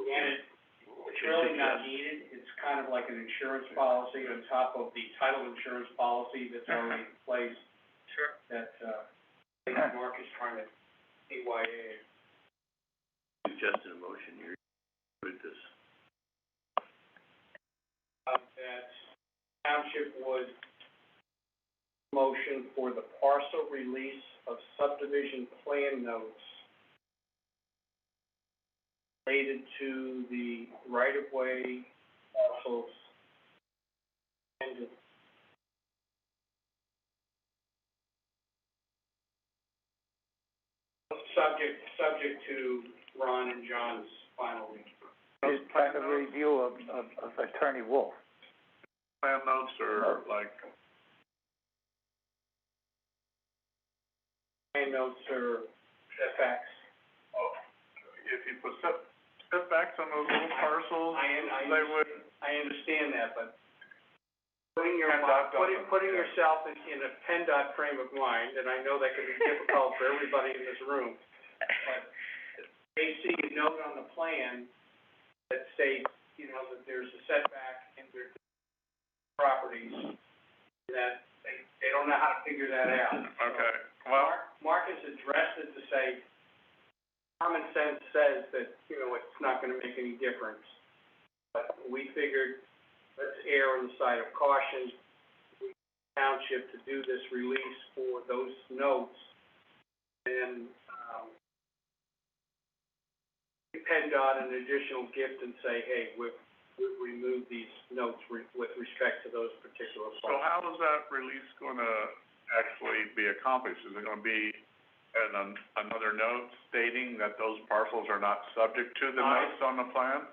And it's really not needed, it's kind of like an insurance policy on top of the title insurance policy that's already in place. Sure. That, Mark is trying to AYA. Suggested a motion here with this. That township would motion for the partial release of subdivision plan notes related to the right-of-way parcels and subject to Ron and John's final review. His final review of Attorney Wolf. Plan notes are like, Plan notes are FX. if you put setbacks on those little parcels, they would. I understand that, but putting PennDOT yourself in a PennDOT frame of mind, and I know that can be difficult for everybody in this room, but they see a note on the plan that states, that there's a setback in their properties, that they don't know how to figure that out. Okay, well. Mark has addressed it to say, common sense says that, it's not gonna make any difference. But we figured, let's err on the side of caution, township to do this release for those notes, and, PennDOT an additional gift and say, hey, we've removed these notes with respect to those particular parcels. So how is that release gonna actually be accomplished? Is it gonna be another note stating that those parcels are not subject to the notes on the plan?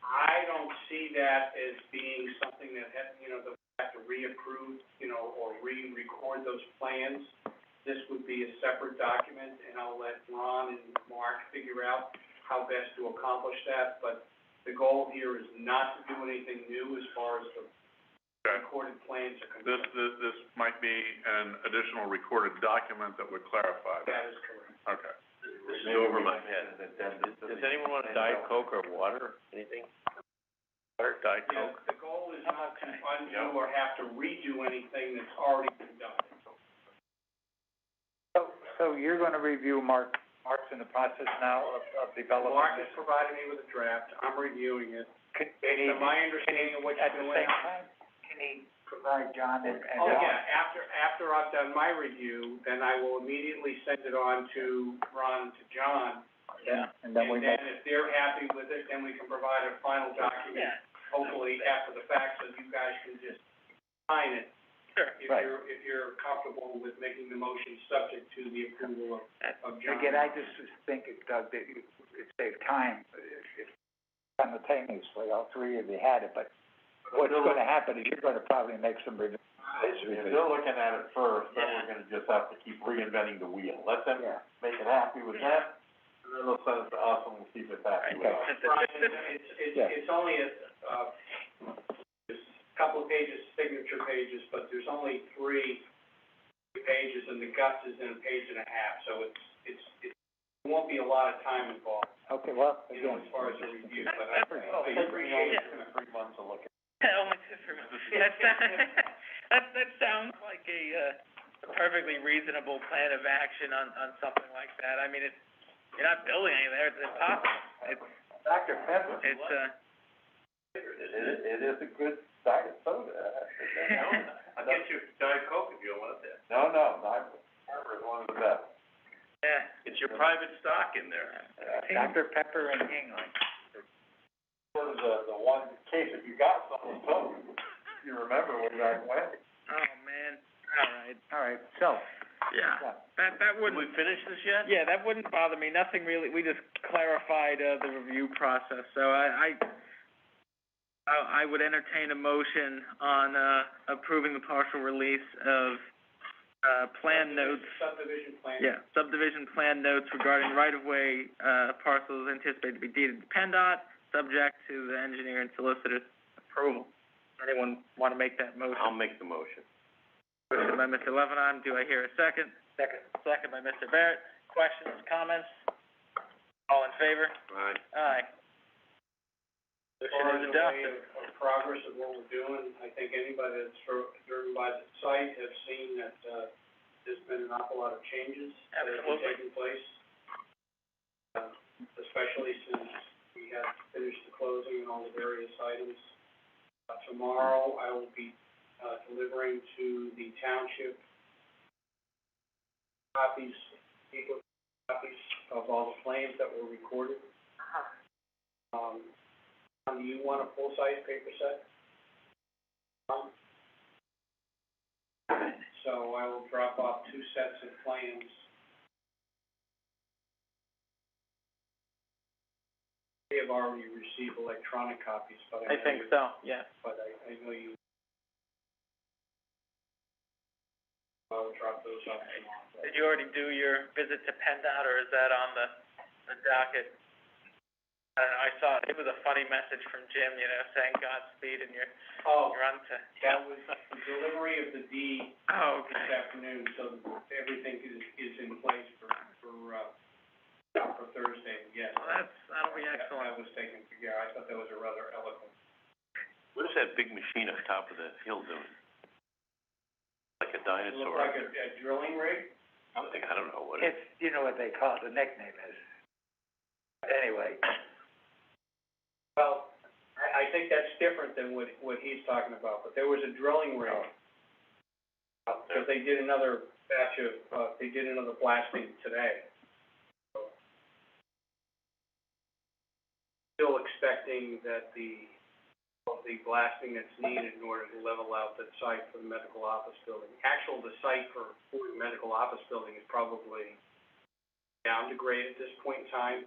I don't see that as being something that that we have to reapprove, or re-record those plans. This would be a separate document, and I'll let Ron and Mark figure out how best to accomplish that, but the goal here is not to do anything new as far as the recorded plans are concerned. This might be an additional recorded document that would clarify that. That is correct. Okay. This is over my head. Does anyone want a Diet Coke or water, anything? Water, Diet Coke? The goal is not to undo or have to redo anything that's already been done. So you're gonna review Mark's in the process now of developing Mark this? has provided me with a draft, I'm reviewing it. Can my understanding of what at you're the doing. same time, can he provide John and Oh, Ron? yeah, after I've done my review, then I will immediately send it on to Ron and to John. Yeah, and then we make, if they're happy with it, then we can provide a final document, hopefully after the fact, so you guys can just sign it. Sure. If you're comfortable with making the motion subject to the approval of John. again, I just was thinking, Doug, that it saved time if simultaneously, all three of you had it, but what's gonna happen is you're gonna probably make some revisions. If they're looking at it first, then we're gonna just have to keep reinventing the wheel. Let them make it happy with that, and then they'll send it to us and we'll keep it happy with us. Brian, it's only a couple of pages, signature pages, but there's only 3 pages, and the guts is in a page and a half, so it's won't be a lot of time involved, Okay, well, you know, again. as far as the review, but I appreciate it. Yeah. 3 months to look at. Only 2, 3 months. Yeah, that sounds like a perfectly reasonable plan of action on something like that. I mean, you're not building anything there, it's impossible. Dr. Pepper. It's, It is a good diet soda, I'll get you Diet Coke if you don't want that. No, Dr. Pepper is one of the best. yeah. It's your private stock in there. Dr. Pepper and Yingling. Was, the one case that you got someone told you remember when I went. Oh, man. All right, so, Yeah. yeah. That Did wouldn't. we finish this yet? Yeah, that wouldn't bother me, nothing really, we just clarified, the review process, so I would entertain a motion on, approving the partial release of, plan notes. Subdivision plan. Yeah, subdivision plan notes regarding right-of-way, parcels anticipated to be deeded to PennDOT, subject to the engineer and solicitor's approval. Anyone wanna make that motion? I'll make the motion. Motion by Mr. Lebanon, do I hear a second? Second. Second by Mr. Barrett. Questions, comments? All in favor? Aye. Aye. As Motion far is as the way adopted. of progress of what we're doing, I think anybody that's driven by the site has seen that, there's been an awful lot of changes that have been Absolutely. taking place. Especially since we have finished the closing and all the various items. Tomorrow, I will be, delivering to the township copies of all the plans that were recorded. Do you want a full-size paper set? So I will drop off 2 sets of plans. They have already received electronic copies, but I I think so, yeah. But I know you. I will drop those off tomorrow. Did you already do your visit to PennDOT, or is that on the docket? I don't know, I saw, it was a funny message from Jim, you know, saying Godspeed in your run to. That was the delivery of the deed Oh, this okay. afternoon, so everything is in place for Thursday, yes. Well, that'll be That excellent. was taken together. I thought that was a rather eloquent. What is that big machine on top of the hill doing? Like a It dinosaur? looked like a drilling rig. I don't know what it is. It's, you know what they call it, the nickname is. Anyway. Well, I think that's different than what he's talking about, but there was a drilling rig. Because they did another batch of, they did another blasting today. So, still expecting that the blasting that's needed in order to level out the site for the medical office building. The site for the medical office building is probably down to grade at this point in time.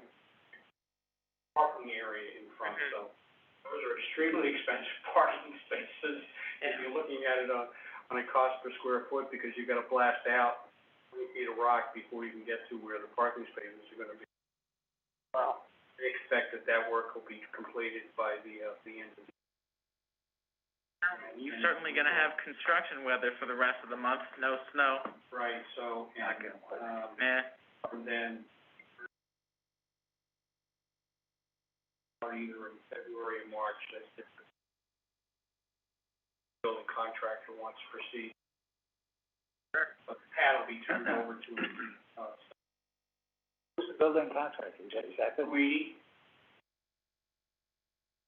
Parking area in front, so those are extremely expensive parking spaces. If you're looking at it on a cost per square foot, because you gotta blast out 20 feet of rock before you can get to where the parking spaces are gonna be. Well, they expect that work will be completed by the end of the year. You're certainly gonna have construction weather for the rest of the month, no snow. Right, so, Yeah. and then or either in February or March, that's different. Building contractor wants to proceed. But the pad will be turned over to, Who's the building contractor? Is that the? Greedy.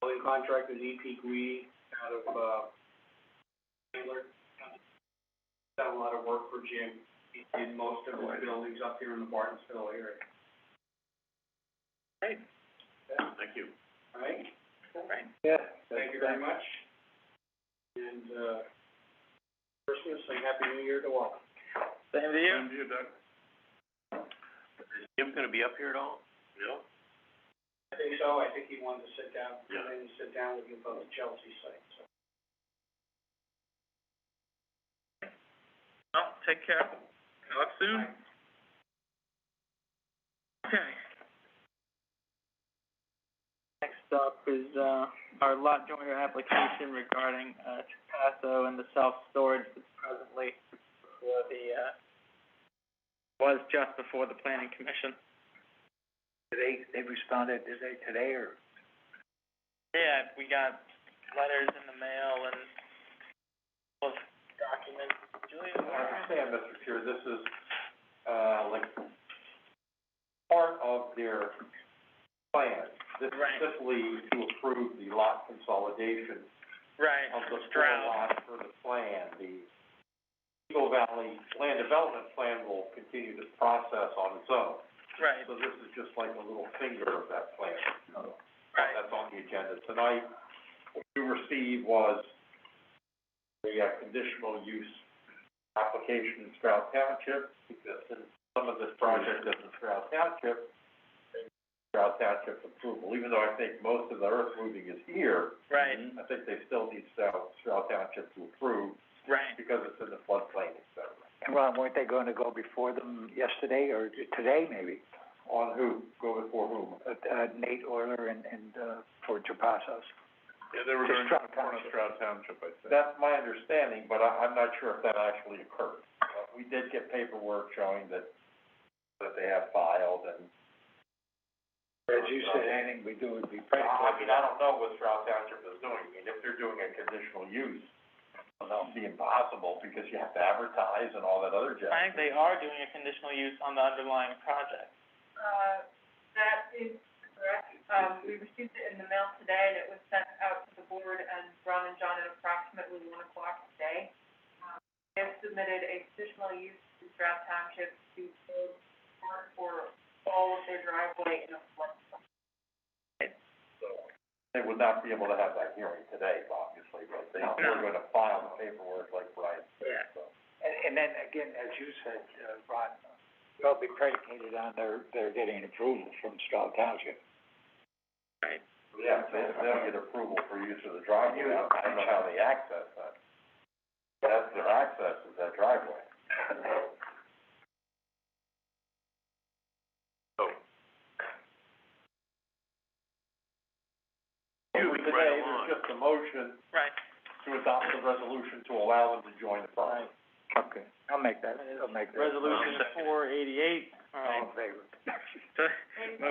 Building contractor is EP Greedy out of, Taylor. Done a lot of work for Jim. He did most of his buildings up here in the Bartonsville area. Great. Thank you. All right? Right. Yeah. Thank you very much. And, Christmas and Happy New Year to all. Same to you. Same to you, Doug. Is Jim gonna be up here at all? No? I think so. I think he wanted to sit down, Yeah. and sit down with you about the Chelsea site, so. Well, take care. Talk soon. Okay. Next up is, our lot joiner application regarding, Trapasso and the self-storage that's presently before the, was just before the planning commission. they responded, did they, today, or? Yeah, we got letters in the mail and both documents. Julia? I understand, Mr. Chair, this is, like, part of their plan. This is Right. simply to approve the lot consolidation Right, of the four Stroud. lots for the plan. The Eagle Valley Land Development Plan will continue this process on its own. Right, So this is just like a little finger of that plan. right, That's on the agenda tonight. What you received was the conditional use application in Stroud Township, because since some of this project is in Stroud Township, Stroud Township approval, even though I think most of the earth moving is here, right, I think they still need Stroud Township to approve, right. because it's in the floodplain, et cetera. And Ron, weren't they going to go before them yesterday, or today, maybe? On who? Go before whom? Nate Euler and, for Trapassos. Yeah, they were To going Stroud in front of Township. Stroud Township, I think. That's my understanding, but I'm not sure if that actually occurred. We did get paperwork showing that they have filed, and As you said, anything we do would be I predicated. mean, I don't know what Stroud Township is doing. I mean, if they're doing a conditional use, it'll be impossible, because you have to advertise and all that other jazz. I think they are doing a conditional use on the underlying project. That is correct. We received it in the mail today, and it was sent out to the board and Ron and John at approximately 1 o'clock today. They have submitted a conditional use to Stroud Township to build part for all of their driveway in a floodplain. They would not be able to have that hearing today, obviously, but they are going to file the paperwork like Brian said, Yeah. so. And then, again, as you said, Ron, it'll be predicated on their getting approval from Stroud Township. Right. Yeah, they'll get approval for use of the driveway. I don't know how they access that. That's their access, is that driveway. Moving Today, right along. there's just a motion Right. to adopt the resolution to allow them to join the project. Okay, I'll make that. Resolution 488, all All right. in favor?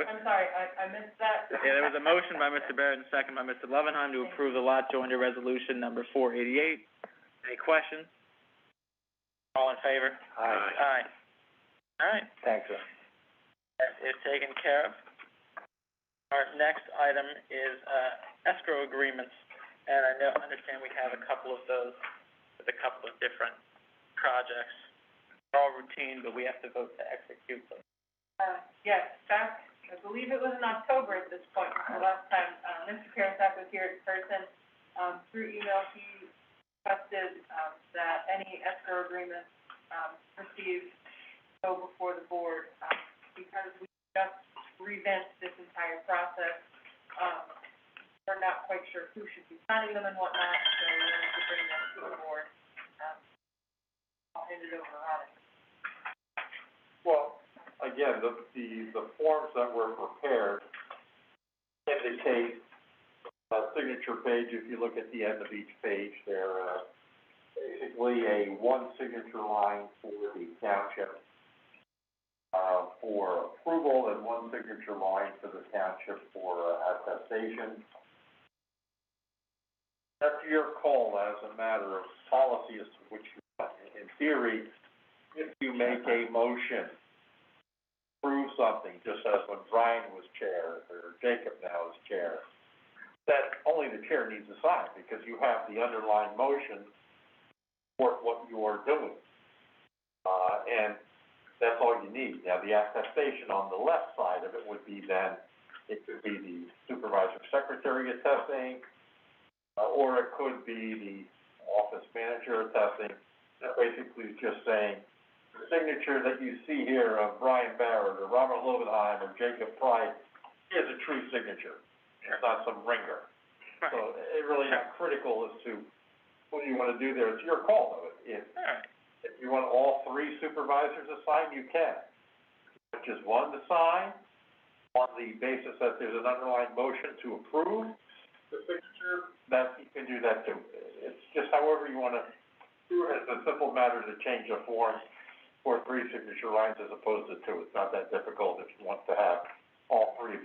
I'm sorry, I missed that. Yeah, there was a motion by Mr. Barrett and second by Mr. Levenheim to approve the lot joinder resolution number 488. Any questions? All in favor? Aye. Aye. All right, Thanks, Ron. that is taken care of. Our next item is, escrow agreements, and I understand we have a couple of those with a couple of different projects. They're all routine, but we have to vote to execute them. Yes, back, I believe it was in October at this point, the last time, Mr. Karasak was here in person. Through email, he requested, that any escrow agreements, received go before the board, because we just revamped this entire process. We're not quite sure who should be signing them and whatnot, so we wanted to bring them to the board. I'll hand it over to Ron. Well, again, the forms that were prepared indicate a signature page. If you look at the end of each page, they're, basically a one signature line for the township, for approval, and one signature line for the township for attestation. That's your call as a matter of policy as to which you want. In theory, if you make a motion, prove something, just as when Brian was chair, or Jacob now is chair, that only the chair needs to sign, because you have the underlying motion for what you are doing. And that's all you need. Now, the attestation on the left side of it would be then, it could be the supervisor secretary attesting, or it could be the office manager attesting. That basically is just saying, the signature that you see here of Brian Barrett, or Robert Lovenheim, or Jacob Price is a true signature. It's not some ringer. Right. So it really not critical as to what you want to do there. It's your call, though. All right. If you want all three supervisors to sign, you can. Just one to sign, on the basis that there's an underlying motion to approve the signature, that you can do that too. It's just however you want to do it. It's a simple matter to change the form for three signature lines as opposed to two. It's not that difficult if you want to have all three of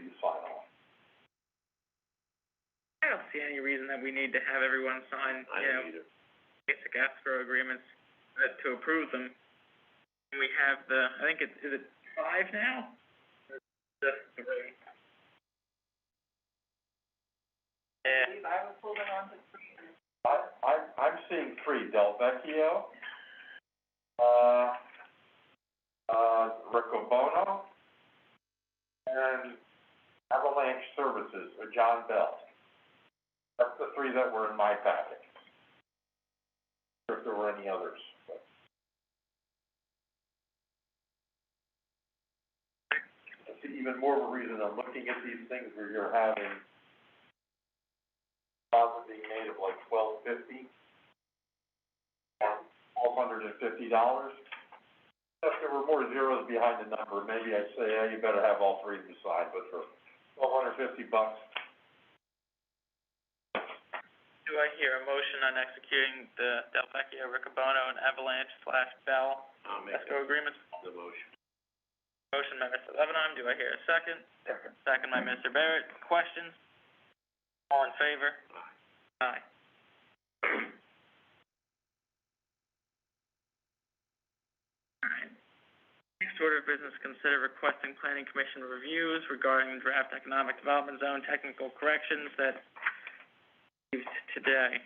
any reason that we need to have everyone sign, I don't either. basic escrow agreements, to approve them. And we have I think is it 5 now? Or just 3? Yeah. I was holding on to 3. I'm seeing 3, Del Vecchio, Riccobono, and Avalanche Services, or John Bell. That's the 3 that were in my packet. If there were any others. That's even more of a reason I'm looking at these things where you're having deposit being made of like $1,250 and $1,250. If there were more zeros behind the number, maybe I'd say, yeah, you better have all 3 of them signed, but for $1,250. Do I hear a motion on executing the Del Vecchio, Riccobono, and Avalanche / Bell I'll make escrow agreements? the motion. Motion by Mr. Lebanon, do I hear a second? Second. Second by Mr. Barrett. Questions? All in favor? Aye. Alright. Next order of business, consider requesting planning commission reviews regarding draft economic development zone technical corrections that received today.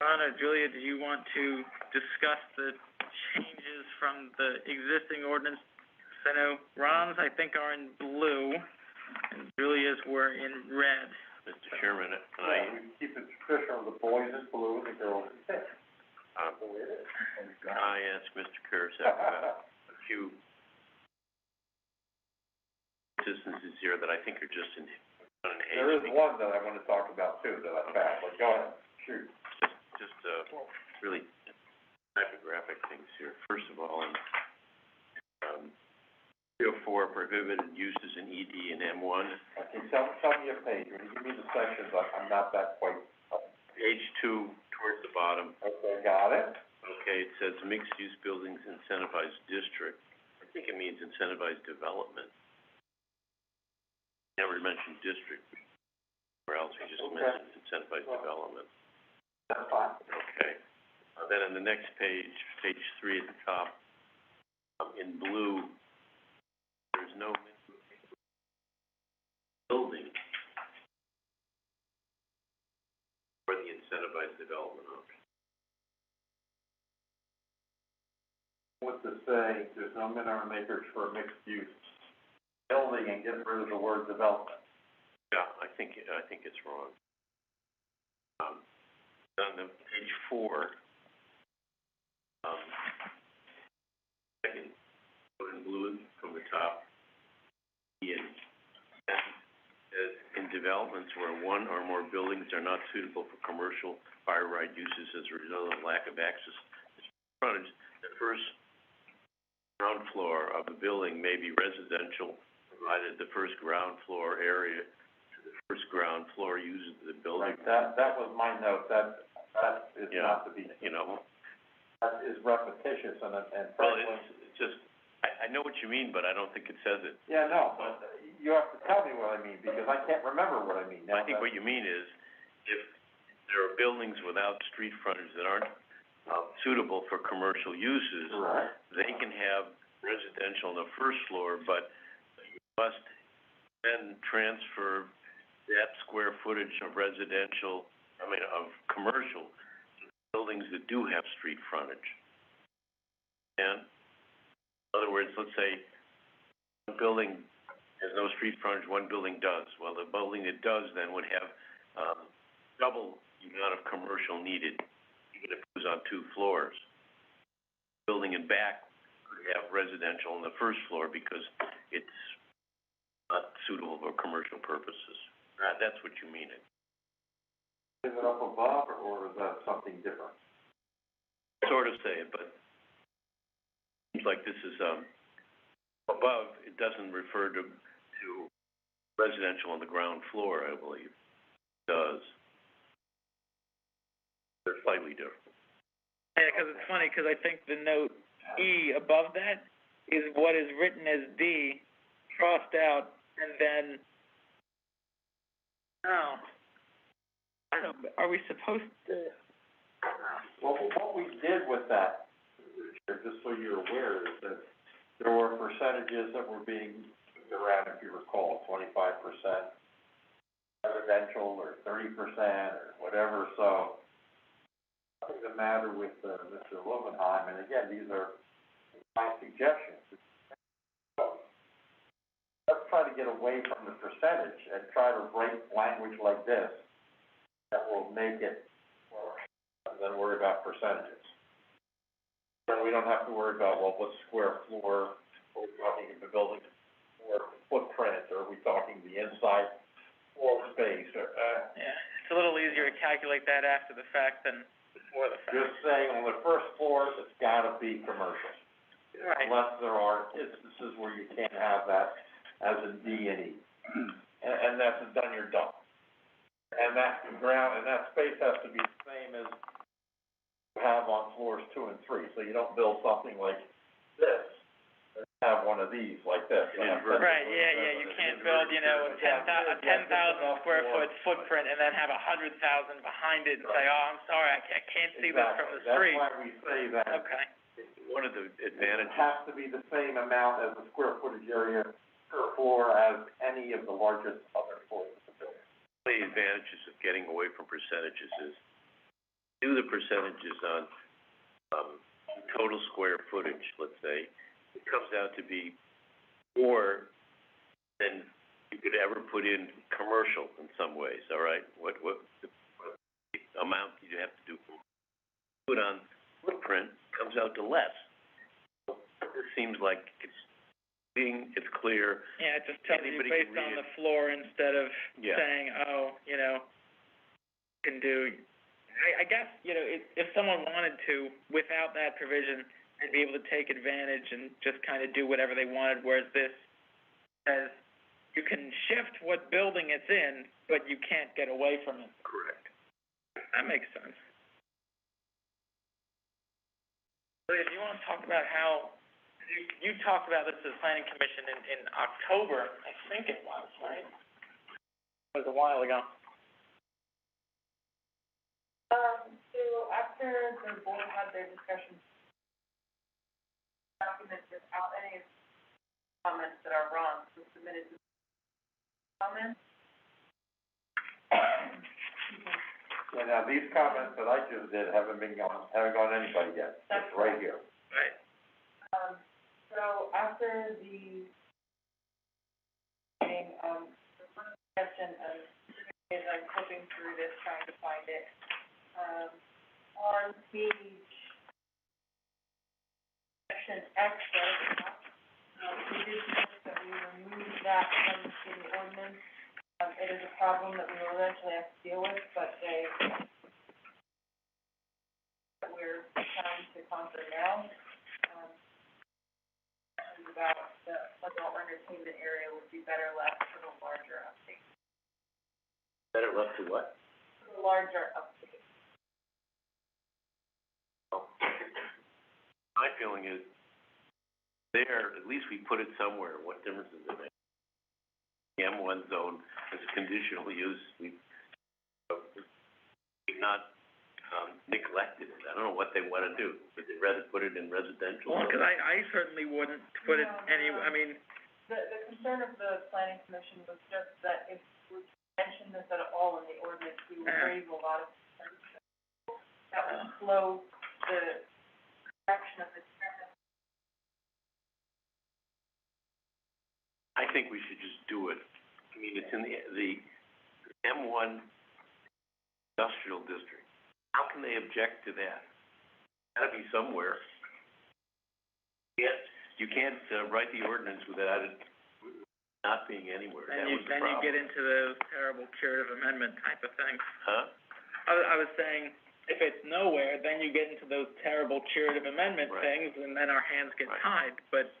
Ron or Julia, do you want to discuss the changes from the existing ordinance? I know Ron's, I think, are in blue, and Julia's were in red. Mr. Chairman, Yeah, we keep it traditional, the boys in blue and the girls in pink. Can I ask Mr. Kursek about a few instances here that I think are just There is one that I want to talk about too, that I found, but go ahead, shoot. just really typographic things here. First of all, in 304, prohibited uses in ED and M1. Okay, tell me a page, when you give me the sections, I'm not that quite. Page 2, towards the bottom. Okay, got it. Okay, it says mixed-use buildings incentivized district. I think it means incentivized development. Never mentioned district, or else we just mentioned incentivized development. That's fine. Okay. Then on the next page, page 3 at the top, in blue, there's no building for the incentivized development option. What's to say, there's no minimum acreage for a mixed use building and get rid of the word development. Yeah, I think it's wrong. On the page 4, second, in blue from the top, as in developments where one or more buildings are not suitable for commercial by right uses as a result of lack of access to frontage, the first ground floor of a building may be residential, provided the first ground floor area to the first ground floor uses the building. Right, that was my note, that is not to be, You know, that is repetitious and well, frankly. it's just, I know what you mean, but I don't think it says it. Yeah, no, but you have to tell me what I mean, because I can't remember what I mean now. I think what you mean is, if there are buildings without street frontage that aren't suitable for commercial uses, Right. they can have residential on the first floor, but you must then transfer that square footage of residential, of commercial, to buildings that do have street frontage. And, in other words, let's say one building has no street frontage, one building does. Well, the building that does then would have, double the amount of commercial needed, even if it was on 2 floors. Building in back could have residential on the first floor because it's not suitable for commercial purposes. That's what you mean it. Is it up above, or is that something different? Sort of say it, but it seems like this is, above, it doesn't refer to residential on the ground floor, I believe. It does. They're slightly different. Yeah, 'cause it's funny, 'cause I think the note E above that is what is written as D, crossed out, and then, I don't know, are we supposed to? Well, what we did with that, just so you're aware, is that there were percentages that were being moved around, if you recall, 25% residential or 30% or whatever, so nothing the matter with, Mr. Lovenheim, and again, these are my suggestions. So, let's try to get away from the percentage and try to write language like this that will make it work, and then worry about percentages. Then we don't have to worry about, well, what's square floor, are we talking the building or footprint, or are we talking the inside floor space, or, Yeah, it's a little easier to calculate that after the fact than before the fact. just saying on the first floor, it's gotta be commercial. Right. Unless there are instances where you can't have that as a D and E. And that's done, you're done. And that ground, and that space has to be the same as you have on floors 2 and 3, so you don't build something like this, and have one of these like this. Right, yeah, you can't build, you know, a 10,000 square foot footprint and then have 100,000 behind it and say, oh, I'm sorry, I can't see this from the street. That's why we say that. Okay. One of the It advantages, has to be the same amount as the square footage area per floor as any of the largest other floors of the building. one of the advantages of getting away from percentages is, do the percentages on, total square footage, let's say, it comes out to be more than you could ever put in commercial in some ways, all right? What the amount you have to do, put on footprint comes out to less. It seems like it's clear. Yeah, it just tells you Anybody based can read on it. the floor instead of Yeah. saying, oh, you know, can do, I guess, you know, if someone wanted to, without that provision, they'd be able to take advantage and just kind of do whatever they wanted, whereas this says you can shift what building it's in, but you can't get away from it. Correct. That makes sense. Leah, do you want to talk about how, you talked about this to the planning commission in October, I think it was, right? It was a while ago. So after the board had their discussion, document without any comments that are wrong, was submitted to comments. Yeah, now, these comments that I just did haven't gone to anybody yet. That's It's right here. Right. So after the meeting, the one question, is I'm flipping through this, trying to find it. On page, section X, we did notice that we removed that from the city ordinance. It is a problem that we will eventually have to deal with, but that we're trying to conquer now. About the adult entertainment area would be better left for the larger update. Better left to what? The larger update. My feeling is, there, at least we put it somewhere, what difference does it make? The M1 zone is conditional use, we've not, neglected it, I don't know what they wanna do, would they rather put it in residential? Well, 'cause I certainly wouldn't put it any, I mean, The concern of the planning commission was just that if we mention this at all in the ordinance, we would raise a lot of concerns. That would slow the action of the town. I think we should just do it. I mean, it's in the M1 industrial district. How can they object to that? Gotta be somewhere. You can't write the ordinance without it not being anywhere. That was the problem. then you get into those terrible curative amendment type of things. Huh? I was saying, if it's nowhere, then you get into those terrible curative amendment Right. things, and then our hands get Right. tied, but,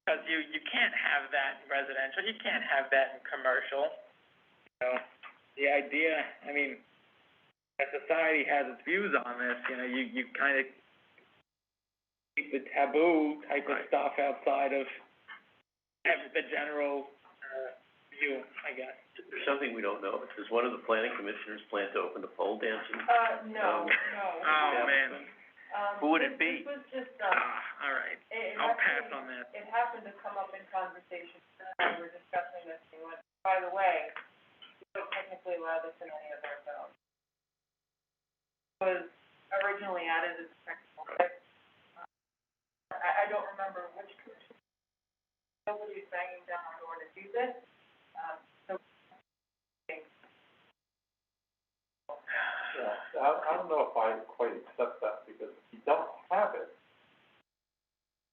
because you can't have that in residential, you can't have that in commercial. So, the idea, I mean, as society has its views on this, you know, you kind of keep the taboo type of Right. stuff outside of the general, review, I guess. There's something we don't know. Does one of the planning commissioners plan to open the pole dancing? No. Oh, man. Who would it be? This was just, All right, it I'll pass actually- on that. It happened to come up in conversation, we were discussing this, and went, by the way, we don't technically allow this in any of our zones. It was originally added as a technical fix. I don't remember which commission, nobody's banging down our door to do this, so. Yeah, I don't know if I quite accept that, because if you don't have it,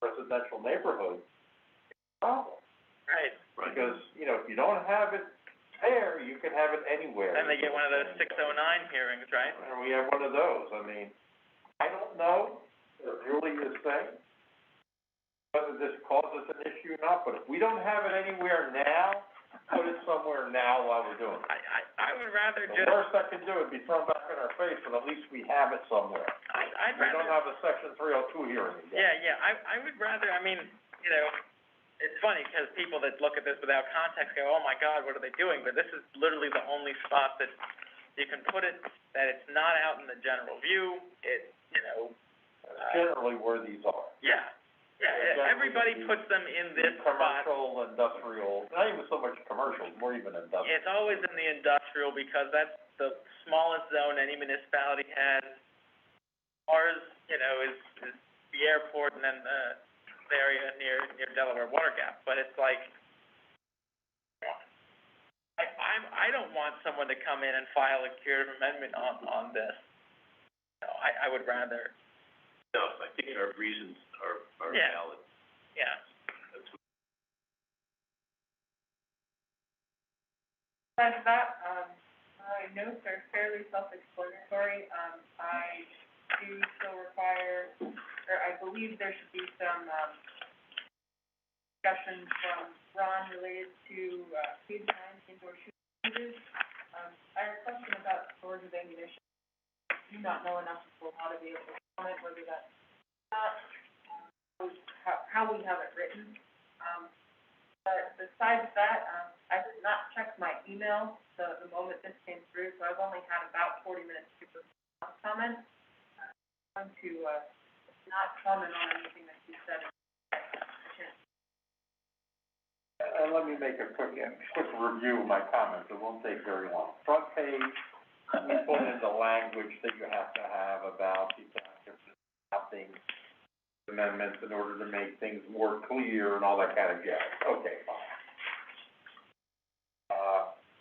residential neighborhood, it's a problem. Right. Because, you know, if you don't have it there, you can have it anywhere. Then they get one of those 609 hearings, right? And we have one of those. I mean, I don't know if Julie is saying whether this causes an issue or not, but if we don't have it anywhere now, put it somewhere now while we're doing it. I would rather The just, worst that can do would be thrown back in our face, but at least we have it somewhere. I'd We don't rather, have a section 302 hearing again. yeah, I would rather, I mean, you know, it's funny, because people that look at this without context go, oh my God, what are they doing? But this is literally the only spot that you can put it, that it's not out in the general view, it, you know. Generally where these are. Yeah, everybody puts them in this spot. Commercial, industrial, not even so much commercial, more even industrial. It's always in the industrial, because that's the smallest zone any municipality has. Ours, you know, is the airport and then the area near Delaware Water Gap, but it's like, I don't want someone to come in and file a curative amendment on this. No, I would rather. No, I think our reasons are Yeah. valid. Yeah. That's what Besides that, my notes are fairly self-explanatory. I do still require, or I believe there should be some, discussion from Ron related to, page 9, indoor shooting ranges. I have a question about storage of ammunition. I do not know enough about how to be able to comment whether that's not, how we have it written. But besides that, I did not check my email the moment this came through, so I've only had about 40 minutes to comment. I'm going to, not comment on anything that you said. And let me make a quick review of my comments, it won't take very long. Front page, we put in the language that you have to have about the adopting amendments in order to make things more clear and all that kind of jazz. Okay, fine.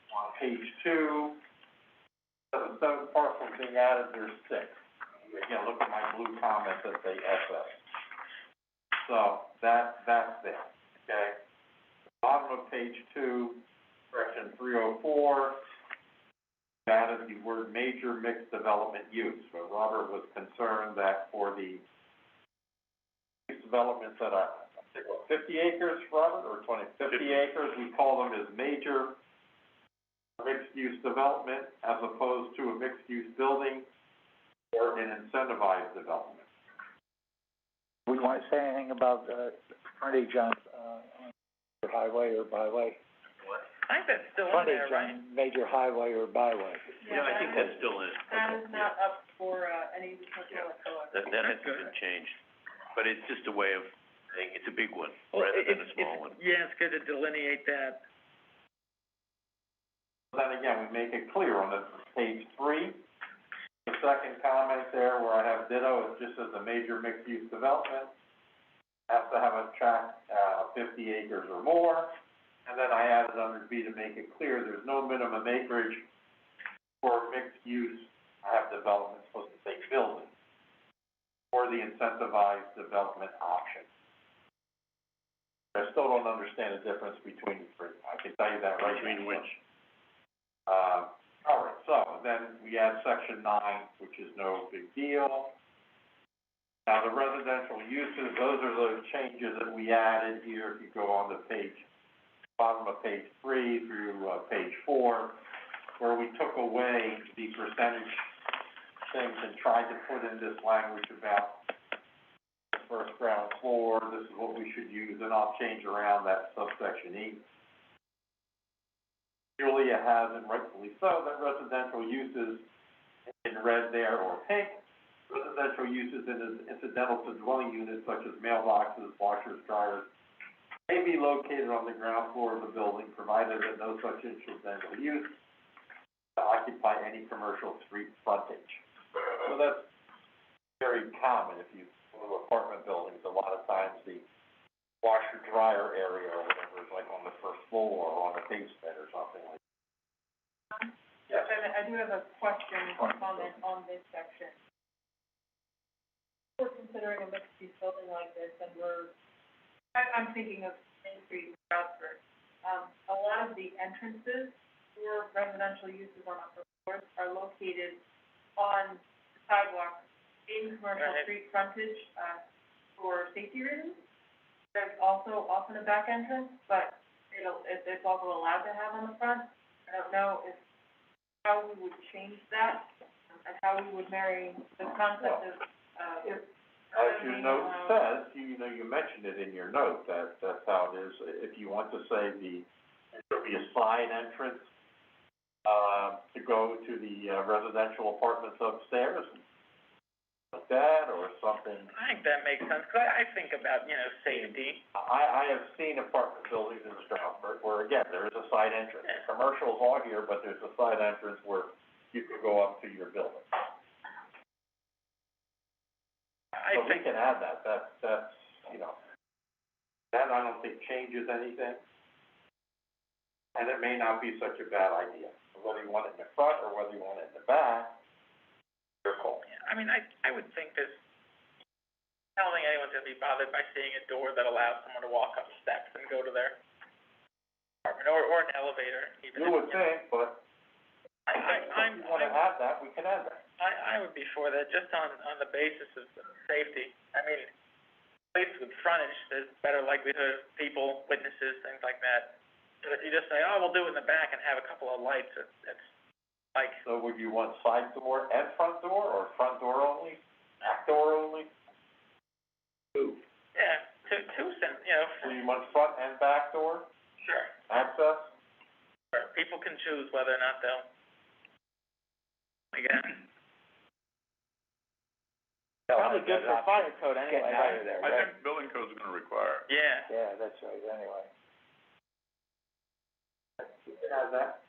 On page 2, the 7 parcels being added, there's 6. Again, look at my blue comments that say SS. So, that's there, okay? Bottom of page 2, section 304, added the word major mixed development use. So Robert was concerned that for the mixed developments that are, 50 acres, Robert, or 50 acres, we call them as major mixed-use development as opposed to a mixed-use building or an incentivized development. We want to say anything about, frontage on highway or byway? What? I think that's still in there, right? Frontage on major highway or byway. Yeah, I think that's still in. That is not up for, any discussion whatsoever. That hasn't been changed, but it's just a way of saying it's a big one Well, rather than a small one. Yeah, it's good to delineate that. Then again, we make it clear on the page 3, the second comment there where I have ditto, it just says a major mixed-use development has to have a tract, 50 acres or more, and then I added under B to make it clear, there's no minimum acreage for mixed use, I have development, supposed to say building, or the incentivized development option. I still don't understand the difference between the 3, I can tell you that right now. Between which? All right, so then we add section 9, which is no big deal. Now, the residential uses, those are those changes that we added here, if you go on the page, bottom of page 3 through, page 4, where we took away the percentage things and tried to put in this language about first ground floor, this is what we should use, and I'll change around that subsection E. has, and rightfully so, that residential uses in red there or pink, residential uses incidental to dwelling units such as mailboxes, washers, dryers, may be located on the ground floor of the building, provided that no such incidental use to occupy any commercial street frontage. So that's very common if you go to apartment buildings. A lot of times the washer dryer area or whatever is like on the first floor or on a basement or something like that. Yes. And I do have a question, comment on this section. We're considering a mixed-use building like this, and I'm thinking of Main Street in Stroudsburg. A lot of the entrances for residential uses on upper floors are located on sidewalks in commercial street frontage, for safety reasons. There's also often a back entrance, but it's also allowed to have on the front. I don't know how we would change that, and how we would marry the concept of, as your note says, you mentioned it in your note, that's how it is. If you want to say there'll be a side entrance, to go to the, residential apartments upstairs, like that, or something. I think that makes sense, 'cause I think about, safety. I have seen apartment buildings in Stroudsburg where, again, there is a side entrance. Yeah. The commercial's all here, but there's a side entrance where you can go up to your building. So we can add that, that's, that I don't think changes anything. And it may not be such a bad idea, whether you want it in the front or whether you want it in the back, your call. Yeah, I mean, I would think this, I don't think anyone's gonna be bothered by seeing a door that allows someone to walk up steps and go to their apartment, or an elevator, even. You would think, but if you wanna add that, we can add that. I would be for that, just on the basis of safety. I mean, places with frontage, there's better likelihood of people, witnesses, things like that. But if you just say, oh, we'll do it in the back and have a couple of lights, it's like. So would you want side door and front door, or front door only, back door only? Yeah, two cents, So you want front and back door, Sure. access? Sure. People can choose whether or not they'll, again. Probably good for fire code anyway. I think building code's gonna require it. Yeah. Yeah, that's right, anyway. You can add that.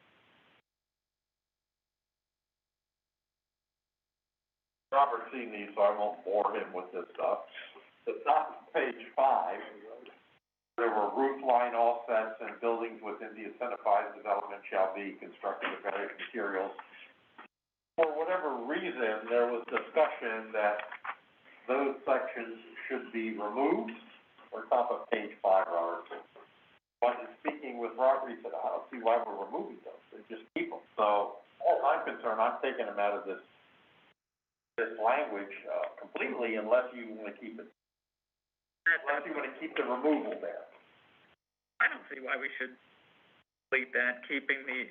Robert's seen these, so I won't bore him with this stuff. The top of page 5, there were roof line offsets and buildings within the incentivized development shall be constructed of various materials. For whatever reason, there was discussion that those sections should be removed, or top of page 5, Robert. But in speaking with Robert, he said, I don't see why we're removing those, they just keep them. So, as I'm concerned, I'm taking them out of this language, completely, unless you wanna keep it, unless you wanna keep the removal there. I don't see why we should delete that, keeping the,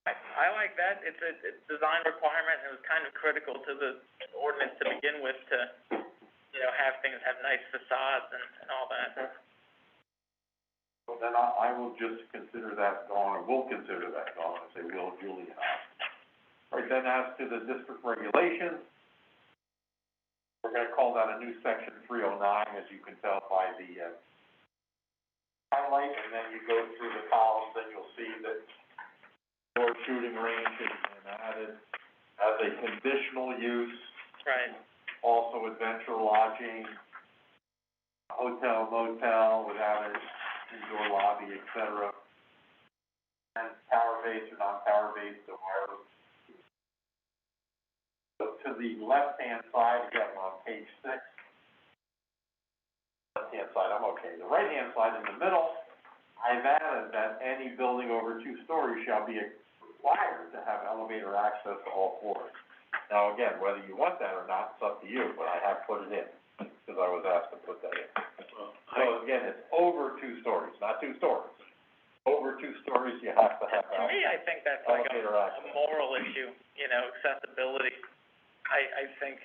I like that, it's a design requirement, and it was kind of critical to the ordinance to begin with, to, have things have nice facades and all that. So then I will just consider that gone, or will consider that gone, and say, will, Julie. All right, then as to the district regulations, we're gonna call that a new section 309, as you can tell by the, highlight, and then you go through the columns, and you'll see that indoor shooting range has been added as a conditional use. Right. Also adventure lodging, hotel, motel without an indoor lobby, et cetera. And power-based or non-power-based, or wireless. So to the left-hand side, again, we're on page 6. Left-hand side, I'm okay. The right-hand side in the middle, I've added that any building over 2 stories shall be required to have elevator access to all floors. Now, again, whether you want that or not, it's up to you, but I have put it in, because I was asked to put that in. So again, it's over 2 stories, not 2 stories. Over 2 stories, you have to have To me, I think that's like elevator a access. moral issue, accessibility. I think,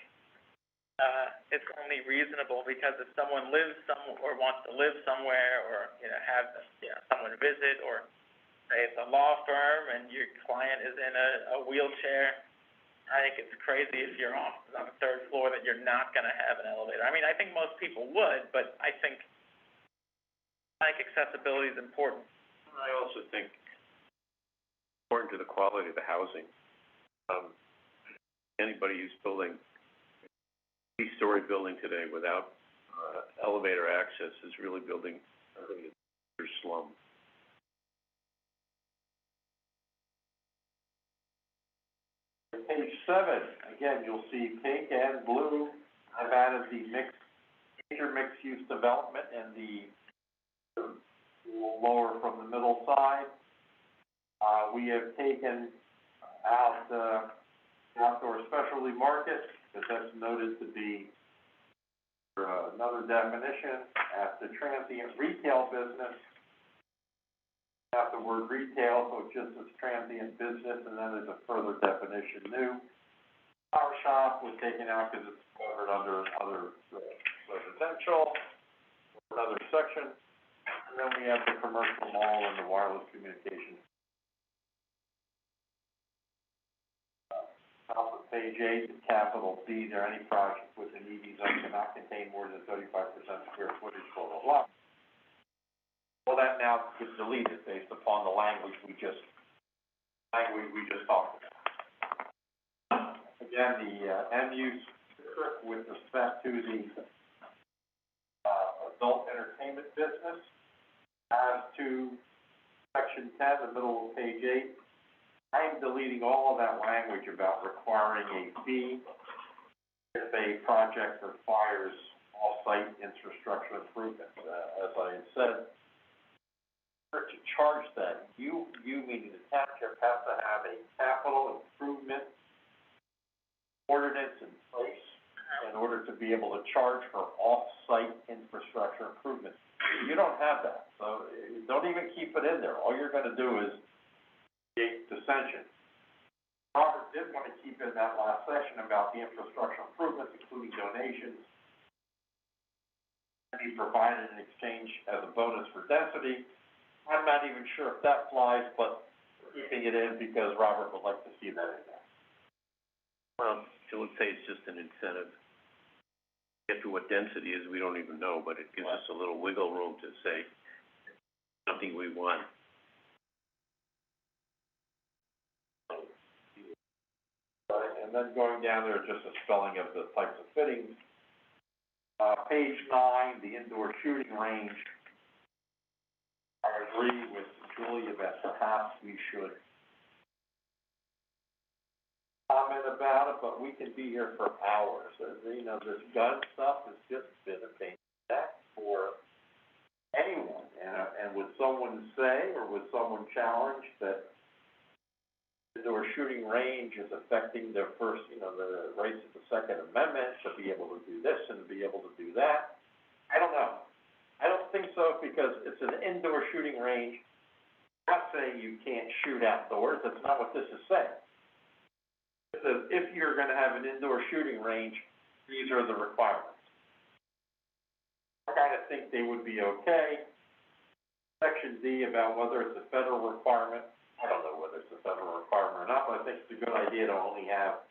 it's only reasonable, because if someone lives or wants to live somewhere, or, have, someone visit, or say it's a law firm and your client is in a wheelchair, I think it's crazy if your office is on the third floor that you're not gonna have an elevator. I mean, I think most people would, but I think accessibility is important. I also think important to the quality of the housing. Anybody who's building a three-story building today without, elevator access is really building, a slum. Page 7, again, you'll see pink and blue. I've added the major mixed-use development and the lower from the middle side. We have taken out, outdoor specialty market, because that's noted to be another definition. At the transient retail business, have the word retail, so it just says transient business, and then there's a further definition new. Flower shop was taken out because it's covered under other residential, another section. And then we have the commercial mall and the wireless communications. On page 8, capital B, there any project with an EV zone cannot contain more than 35% square footage, blah, blah, blah. Well, that now gets deleted based upon the language we just talked about. Again, the end-use with respect to the adult entertainment business, as to section 10, the middle of page 8, I am deleting all of that language about requiring a fee if a project requires off-site infrastructure improvements. As I had said, to charge that, you meaning the township has to have a capital improvement ordinance in place in order to be able to charge for off-site infrastructure improvements. You don't have that, so don't even keep it in there. All you're gonna do is create dissension. Robert did want to keep in that last section about the infrastructure improvements, including donations, to be provided in exchange as a bonus for density. I'm not even sure if that flies, but keeping it in because Robert would like to see that in there. So let's say it's just an incentive. Get to what density is, we don't even know, but it gives us a little wiggle room to say something we want. And then going down there, just a spelling of the types of fittings. Page 9, the indoor shooting range. I agree with Julia that perhaps we should comment about it, but we can be here for hours. As you know, this gun stuff has just been a pain in the neck for anyone. And would someone say, or would someone challenge that indoor shooting range is affecting their first, the rights of the Second Amendment to be able to do this and to be able to do that? I don't know. I don't think so, because it's an indoor shooting range. I'm not saying you can't shoot outdoors. That's not what this is saying. It says if you're going to have an indoor shooting range, these are the requirements. I kind of think they would be okay. Section D about whether it's a federal requirement. I don't know whether it's a federal requirement or not, but I think it's a good idea to only have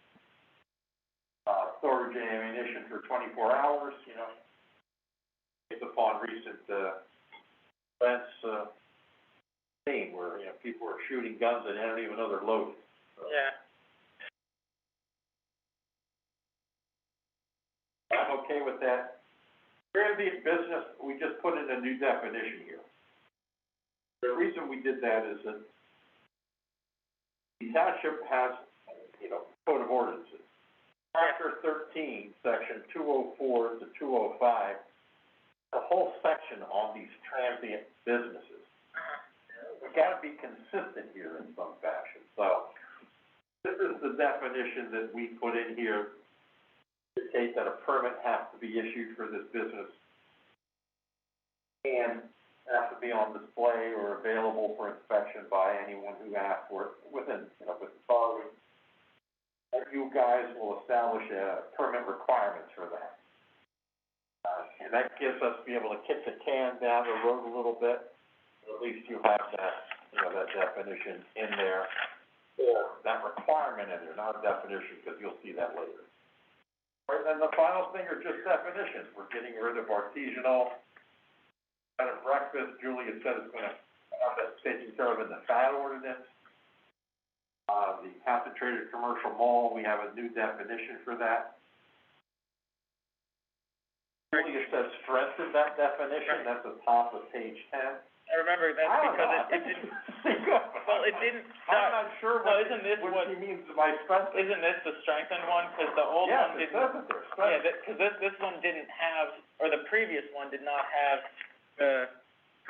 storage and ammunition for 24 hours, based upon recent events where, people are shooting guns and they don't even know they're loaded. So. Yeah. I'm okay with that. Transient business, we just put in a new definition here. The reason we did that is that the township has, code of ordinances. Chapter 13, section 204 to 205, the whole section on these transient businesses. We've got to be consistent here in some fashion. So this is the definition that we put in here to indicate that a permit has to be issued for this business and has to be on display or available for inspection by anyone who asks for it within, with the following. And you guys will establish permit requirements for that. And that gives us to be able to kick the can down the road a little bit. At least you have that, of that definition in there, that requirement in there, not a definition, because you'll see that later. Right, and the final thing are just definitions. We're getting rid of artisanal, bed and breakfast. Julie had said it's gonna have that taken care of in the FAD ordinance. The concentrated commercial mall, we have a new definition for that. Julie had said strengthen that definition, that's the top of page 10. I remember that's because it didn't, well, it didn't, I'm not sure no, isn't this what she means by strengthen. isn't this the strengthened one? Cause the old one Yes, it didn't. says it there, Yeah, strengthen. cause this one didn't have, or the previous one did not have the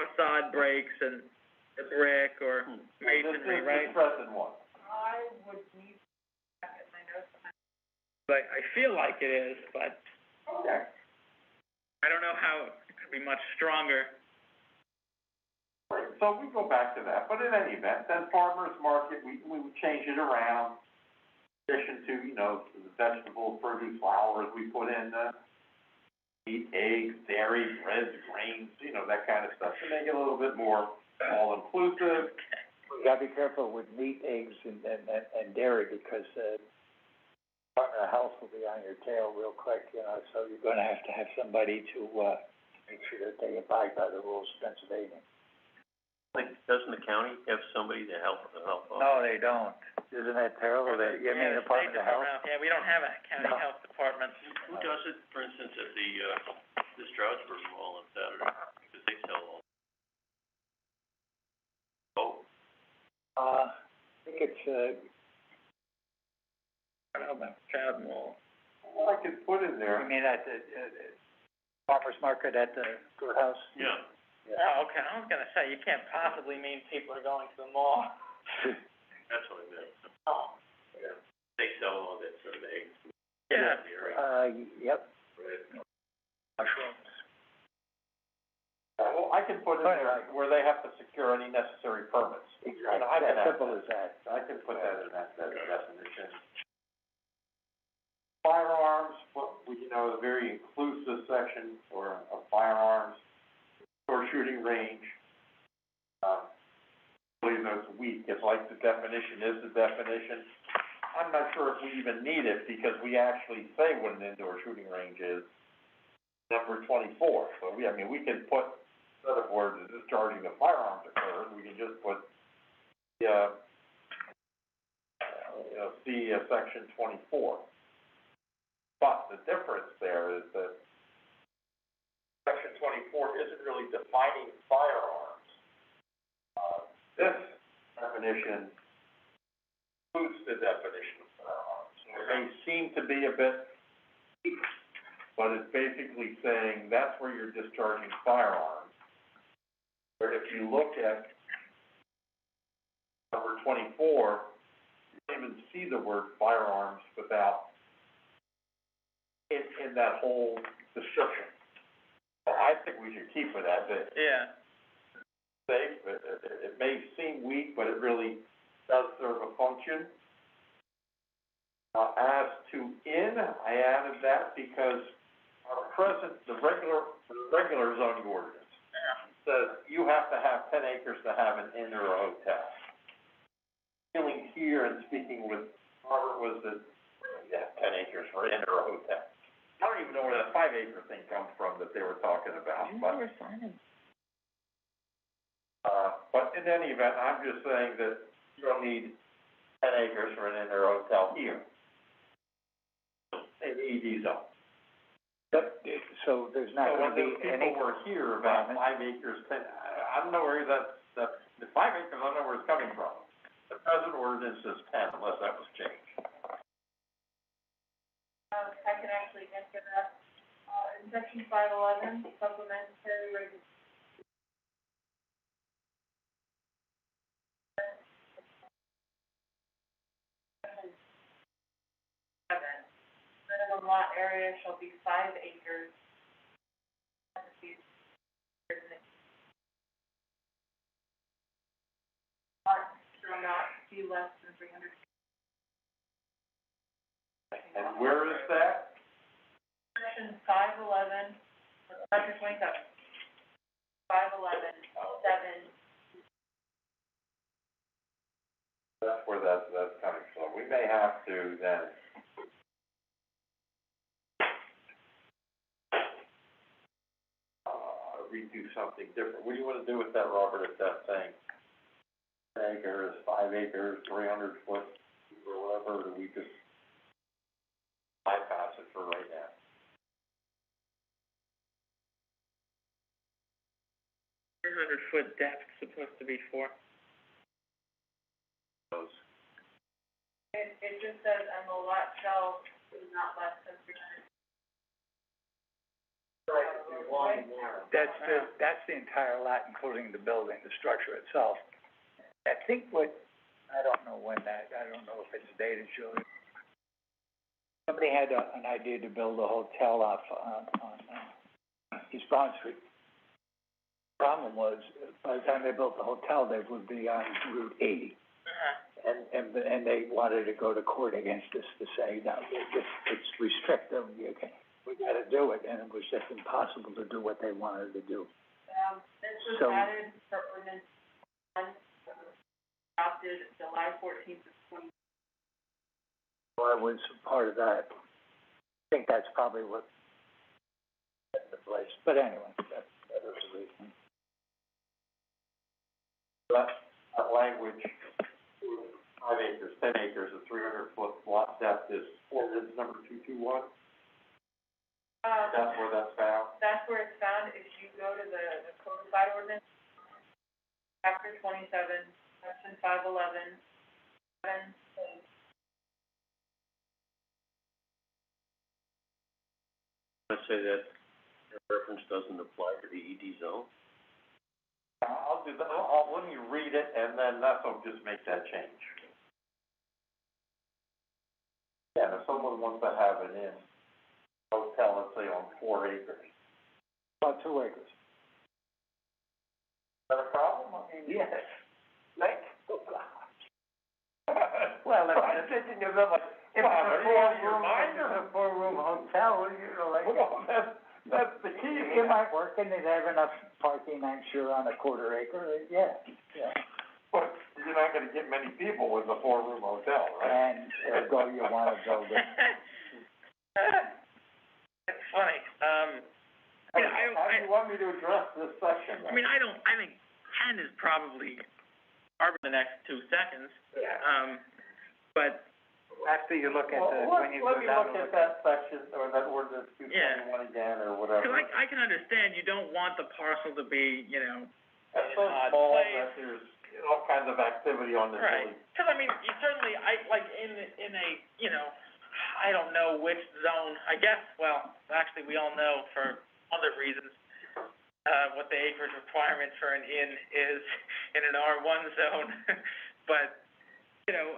facade breaks and the brick or masonry, right? This is the strengthened one. I would need to check at my notes. But I feel like it is, but Okay. I don't know how it could be much stronger. Right, so we go back to that, but in any event, then farmer's market, we would change it around. In addition to, you know, the vegetable, produce, flowers, we put in, meat, eggs, dairy, breads, grains, you know, that kind of stuff, to make it a little bit more all-inclusive. You gotta be careful with meat, eggs, and dairy, because, Department of Health will be on your tail real quick, you know, so you're gonna have somebody to, make sure that they abide by the rules of Pennsylvania. Like, doesn't the county have somebody to help out? No, they don't. Isn't that terrible? You mean Department of Health? Yeah, we don't have a county No. health department. Who does it, for instance, at the, the Stroudsburg Mall on Saturday, because they sell all. Oh, I think it's, I don't know about Chad Mall. Well, I could put in there. you mean at the, farmer's market at the courthouse? yeah, Oh, okay, I was gonna say, you can't possibly mean people are going to the mall. that's what I meant. Oh. Yeah. They sell all that sort of eggs. Yeah. Dairy, Yep. bread. Mushrooms. Well, I can put in there where they have to secure any necessary permits. Exactly, I can as add simple as that. I can put that in that definition. Firearms, you know, a very inclusive section for, of firearms, or shooting range. Believe it's weak, it's like the definition is the definition. I'm not sure if we even need it, because we actually say what an indoor shooting range is, number 24. So we can put, in other words, discharging of firearms occurs, we can just put, see, section 24. But the difference there is that section 24 isn't really defining firearms. This definition includes the definition of firearms. It may seem to be a bit weak, but it's basically saying that's where you're discharging firearms. Where if you look at number 24, you don't even see the word firearms without in that whole description. Well, I think we should keep it as it. Yeah. Safe, it may seem weak, but it really does serve a function. As to in, I added that because our present, the regular zoning ordinance says you have to have 10 acres to have an inn or a hotel. Feeling here and speaking with Robert was that, 10 acres for an inn or a hotel. I don't even know where that 5 acre thing comes from that they were talking about, but. But in any event, I'm just saying that you don't need 10 acres for an inn or a hotel here. In the ED zone. So there's not gonna be So when any. people were here about 5 acres, 10, I don't know where the 5 acres, I don't know where it's coming from. The present ordinance is 10, unless that was changed. I can actually answer that. In section 511, supplementary regulations. Minimum lot area shall be 5 acres. Lot shall not be less than 300. And where is that? Section 511, chapter 27. 511, 7. that's coming, so we may have to then redo something different. What do you wanna do with that, Robert, if that thing, 10 acres, 5 acres, 300 foot, or whatever, do we just bypass it for right now? 300-foot depth supposed to be for. Those. It just says, and the lot shall be not less than 300. That's the entire lot, including the building, the structure itself. I think I don't know if it's dated, Julie. Somebody had an idea to build a hotel off on East Bond Street. Problem was, by the time they built the hotel, they would be on Route 80. And they wanted to go to court against us to say, no, it's restrictive, we gotta do it, and it was just impossible to do what they wanted to do. This was added for ordinance 1, adopted July 14th of 20. So I was part of that. I think that's probably what set the place, but anyway, that is the reason. That language, 5 acres, 10 acres, a 300 foot lot depth is ordinance number 221? That's where that's found? That's where it's found. If you go to the codified ordinance, chapter 27, section 511, 7. Let's say that the reference doesn't apply to the ED zone. I'll do that, let me read it, and then that'll just make that change. Yeah, if someone wants to have an inn, hotel, let's say on 4 acres. About 2 acres. Is that a problem? I mean, Yes. like, Well, if I'm thinking of it like, if it's a 4-room hotel, well, that's the key. it might work, and they'd have enough parking, I'm sure, on a 1/4 acre, yeah. But you're not gonna get many people with a 4-room hotel, right? And ergo, you wanna build it. It's funny, How do you want me to address this section? I think 10 is probably the next 2 seconds, but. After you look at Let me look at that section, or that ordinance 221 again, or whatever. Cause I can understand you don't want the parcel to be, It's so odd small place. that there's all kinds of activity on this. Right, cause you certainly, in a, I don't know which zone, I guess, well, actually, we all know for other reasons, what the acreage requirement for an inn is in an R1 zone, but,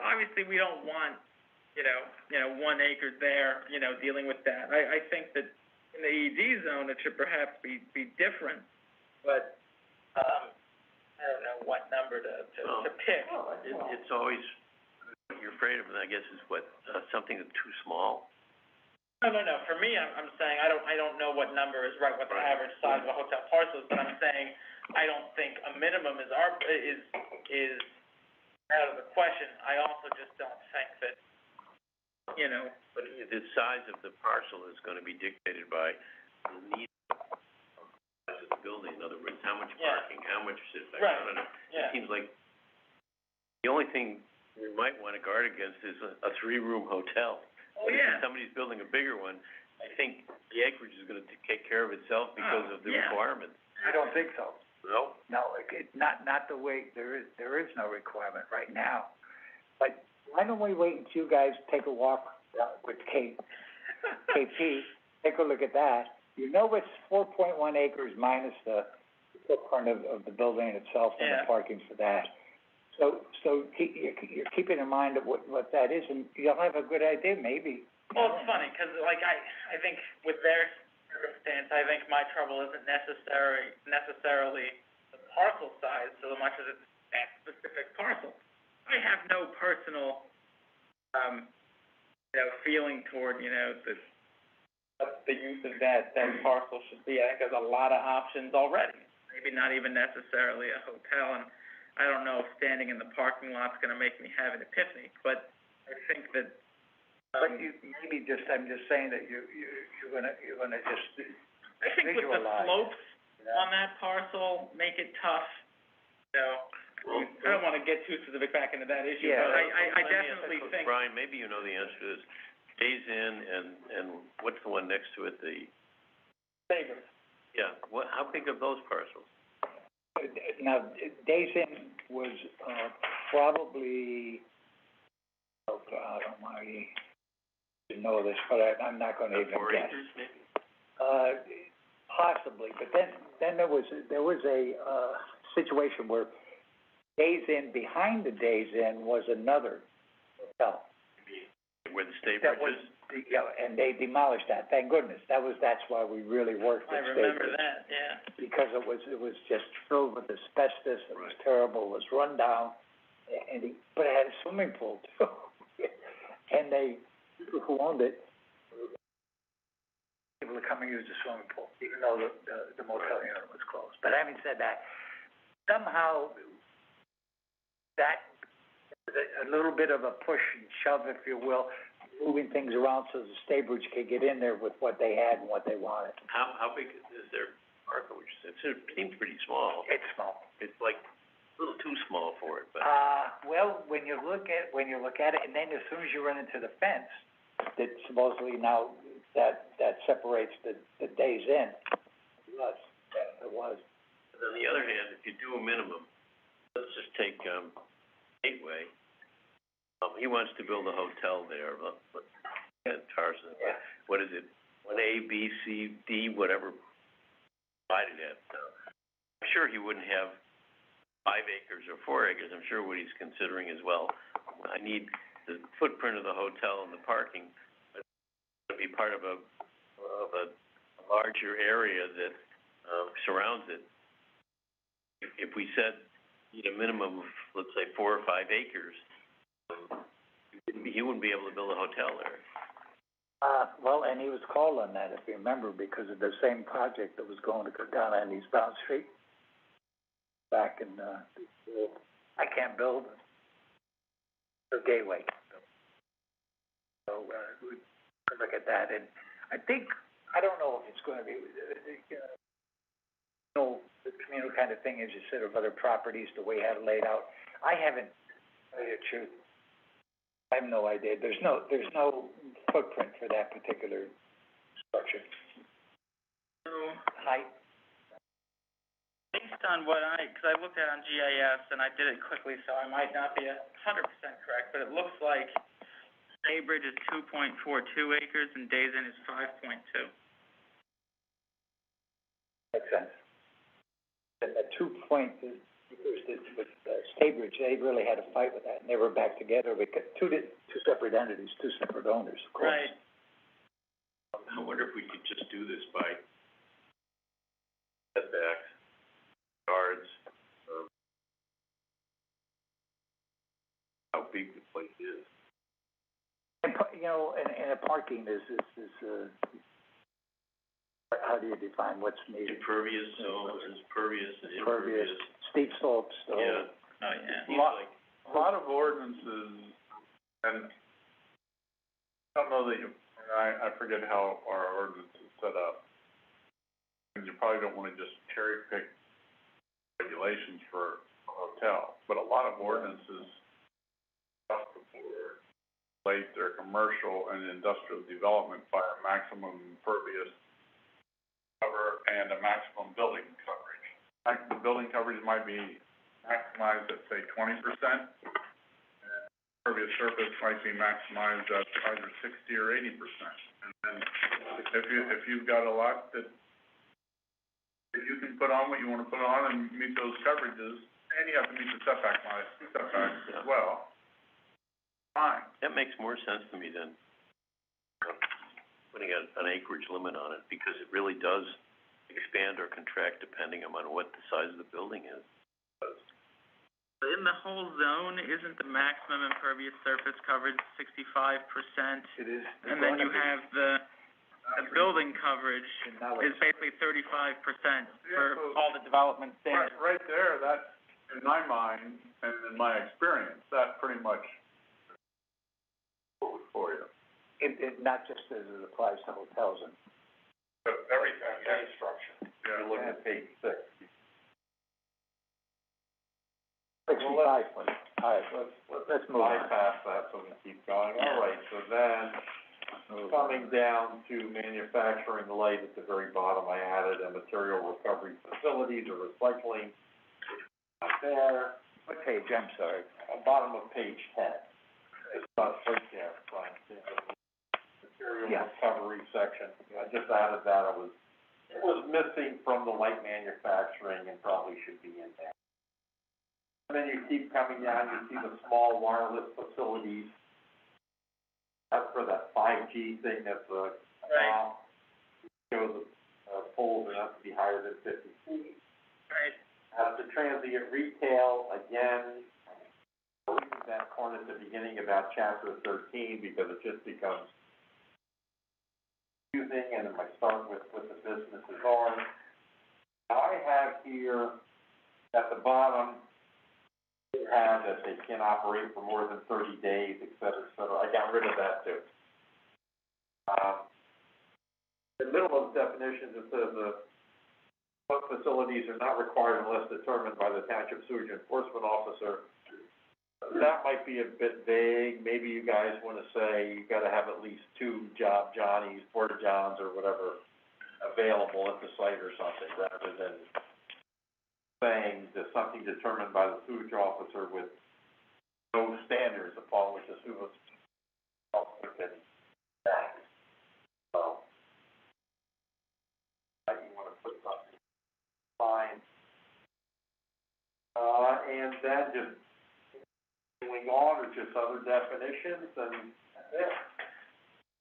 obviously, we don't want, 1 acre there, dealing with that. I think that in the ED zone, it should perhaps be different, but, I don't know what number to pick. Well, It's always, what you're afraid of, I guess, is something that's too small. No, for me, I'm saying, I don't know what number is right, what the average size of a hotel parcel is, but I'm saying, I don't think a minimum is out of the question. I also just don't think that, But the size of the parcel is gonna be dictated by the need of the building, in other words, how much parking, how much setback. Right. I don't know. It seems like the only thing we might wanna guard against is a 3-room hotel. Oh, But yeah. if somebody's building a bigger one, I think the acreage is gonna take care of itself because of the requirements. I don't think so. No? No, not the way, there is no requirement right now. But why don't we wait until you guys take a walk with KP, take a look at that. It's 4.1 acres minus the footprint of the building itself and the parking for that. So you're keeping in mind of what that is, and you'll have a good idea, maybe. Well, it's funny, 'cause I think with their circumstance, I think my trouble isn't necessarily the parcel size so much as it's that specific parcel. I have no personal, feeling toward, what the use of that parcel should be. I think there's a lot of options already, maybe not even necessarily a hotel, and I don't know if standing in the parking lot's gonna make me have an epiphany, but I think that, But you, maybe just, I'm just saying that you're gonna just I think with the visualize. slopes on that parcel, make it tough, you know. Well, I don't wanna get too specific back into that issue, Yeah. but I let me ask definitely you, think. Brian, maybe you know the answer to this. Days Inn and what's the one next to it, the, Favors. yeah, how big are those parcels? Now, Days Inn was, probably, oh God, I should know this, but I'm not gonna even guess. 4 acres, maybe? Possibly, but then there was a, situation where Days Inn, behind the Days Inn was another hotel. Where the Staybridge That was, is? yeah, and they demolished that, thank goodness, that's why we really worked I with remember Staybridge. that, yeah. Because it was just filled with asbestos, it was terrible, it was run down, but it had a swimming pool too. And people who owned it, were able to come and use the swimming pool, even though the motel unit was closed. But having said that, somehow, that, a little bit of a push and shove, if you will, moving things around so the Staybridge could get in there with what they had and what they wanted. How big is their parking, which it seems pretty small. It's small. It's like a little too small for it, but. Well, when you look at it, and then as soon as you run into the fence, that supposedly now, that separates the Days Inn, it was. But on the other hand, if you do a minimum, let's just take, Gateway. He wants to build a hotel there, and Tarzan, Yeah. what is it? 1A, B, C, D, whatever, divided at. I'm sure he wouldn't have 5 acres or 4 acres. I'm sure what he's considering is, well, I need the footprint of the hotel and the parking, but to be part of a larger area that, surrounds it. If we said, you need a minimum of, let's say, 4 or 5 acres, he wouldn't be able to build a hotel there. Well, and he was called on that, if you remember, because of the same project that was going to go down on Eastbound Street. Back in, I can't build a gateway. So, we could look at that, and I think, I don't know if it's gonna be, the communal kind of thing is, you said, of other properties, the way you have it laid out. I haven't, to tell you the truth, I have no idea. There's no footprint for that particular structure. So, Height, based on what because I looked at it on GIS and I did it quickly, so I might not be 100% correct, but it looks like Staybridge is 2.42 acres and Days Inn is 5.2. makes sense. And the 2 point, with Staybridge, they really had a fight with that, and they were back together, because two separate entities, two separate owners, of course. Right. I wonder if we could just do this by setbacks, yards, how big the place is. And, and parking is, how do you define what's needed? Impervious zone, pervious and Impervious, impervious. steep slopes, so. Yeah. Oh, yeah. Seems like, A lot of ordinances, and I don't know that I forget how our ordinance is set up. And you probably don't wanna just cherry pick regulations for a hotel, but a lot of ordinances across the board relate their commercial and industrial development by a maximum impervious cover and a maximum building coverage. The building coverage might be maximized at, say, 20%. Impervious surface might be maximized at either 60 or 80%. And then if you've got a lot that you can put on what you wanna put on and meet those coverages, and you have to meet the setbacks as well, fine. that makes more sense to me than putting an acreage limit on it, because it really does expand or contract depending on what the size of the building is. In the whole zone, isn't the maximum impervious surface coverage 65%? It is. And then you have the building coverage Now is basically 35% for all the developments there. Right there, that in my mind and in my experience, that pretty much for you. Not just as it applies to hotels and. But everything, any structure. Yeah. You look at page 6. 65 foot. All right, let's move on. Bypass that, so we can keep going. All right, so then, coming down to manufacturing light at the very bottom, I added a material recovery facilities or recycling. Not there. What page, I'm sorry? Bottom of page 10. It's about right there, Brian. Material recovery section. I just added that. It was missing from the light manufacturing and probably should be in there. And then you keep coming down, you see the small wireless facilities. That's for that 5G thing that's, shows the poles are not to be higher than 50 feet. Right. The transient retail, again, I'll leave that point at the beginning about chapter 13 because it just becomes confusing, and then I start with what the businesses are. Now I have here at the bottom, you have that they can operate for more than 30 days, et cetera, et cetera. I got rid of that too. In the middle of the definitions, it says what facilities are not required unless determined by the township sewage enforcement officer. That might be a bit vague. Maybe you guys want to say you got to have at least 2 Job Johnnies, Porta Johns, or whatever available at the site or something, rather than saying that something determined by the sewage officer with no standards upon which the sewage officer can act. So, you want to put something fine. And then just going on, or just other definitions, and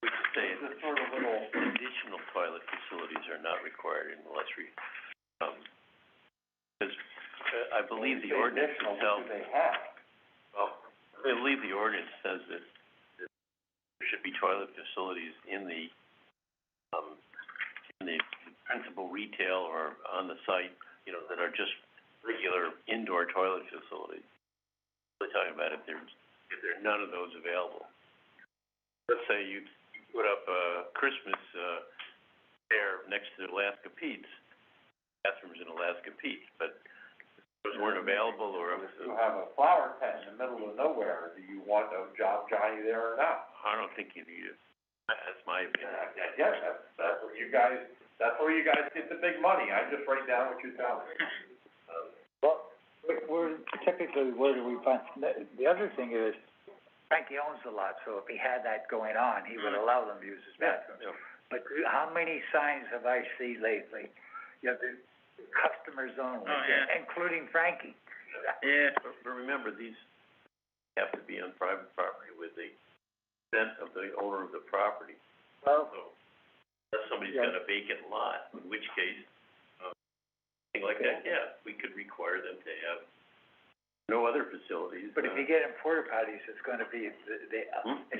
We could say just sort of little. additional toilet facilities are not required unless because I believe the ordinance itself. What do they have? Well, I believe the ordinance says that there should be toilet facilities in the principal retail or on the site, that are just regular indoor toilet facilities. We're talking about if there are none of those available. Let's say you put up a Christmas fair next to Alaska Pete's, bathrooms in Alaska Pete's, but those weren't available, or If you have a flower tent in the middle of nowhere, do you want a Job Johnny there or not? I don't think you need it. That's my opinion. I guess that's where you guys get the big money. I just write down what you tell me. Well, we're typically, where do we find, the other thing is, Frankie owns the lot, so if he had that going on, he would allow them to use his bathroom. Yeah. But how many signs have I seen lately? You have the customers only, including Frankie. Yeah. But remember, these have to be on private property with the consent of the owner of the property. Well, So, unless somebody's got a vacant lot, in which case, something like that, we could require them to have no other facilities. but if you get in porta potties, it's gonna be, is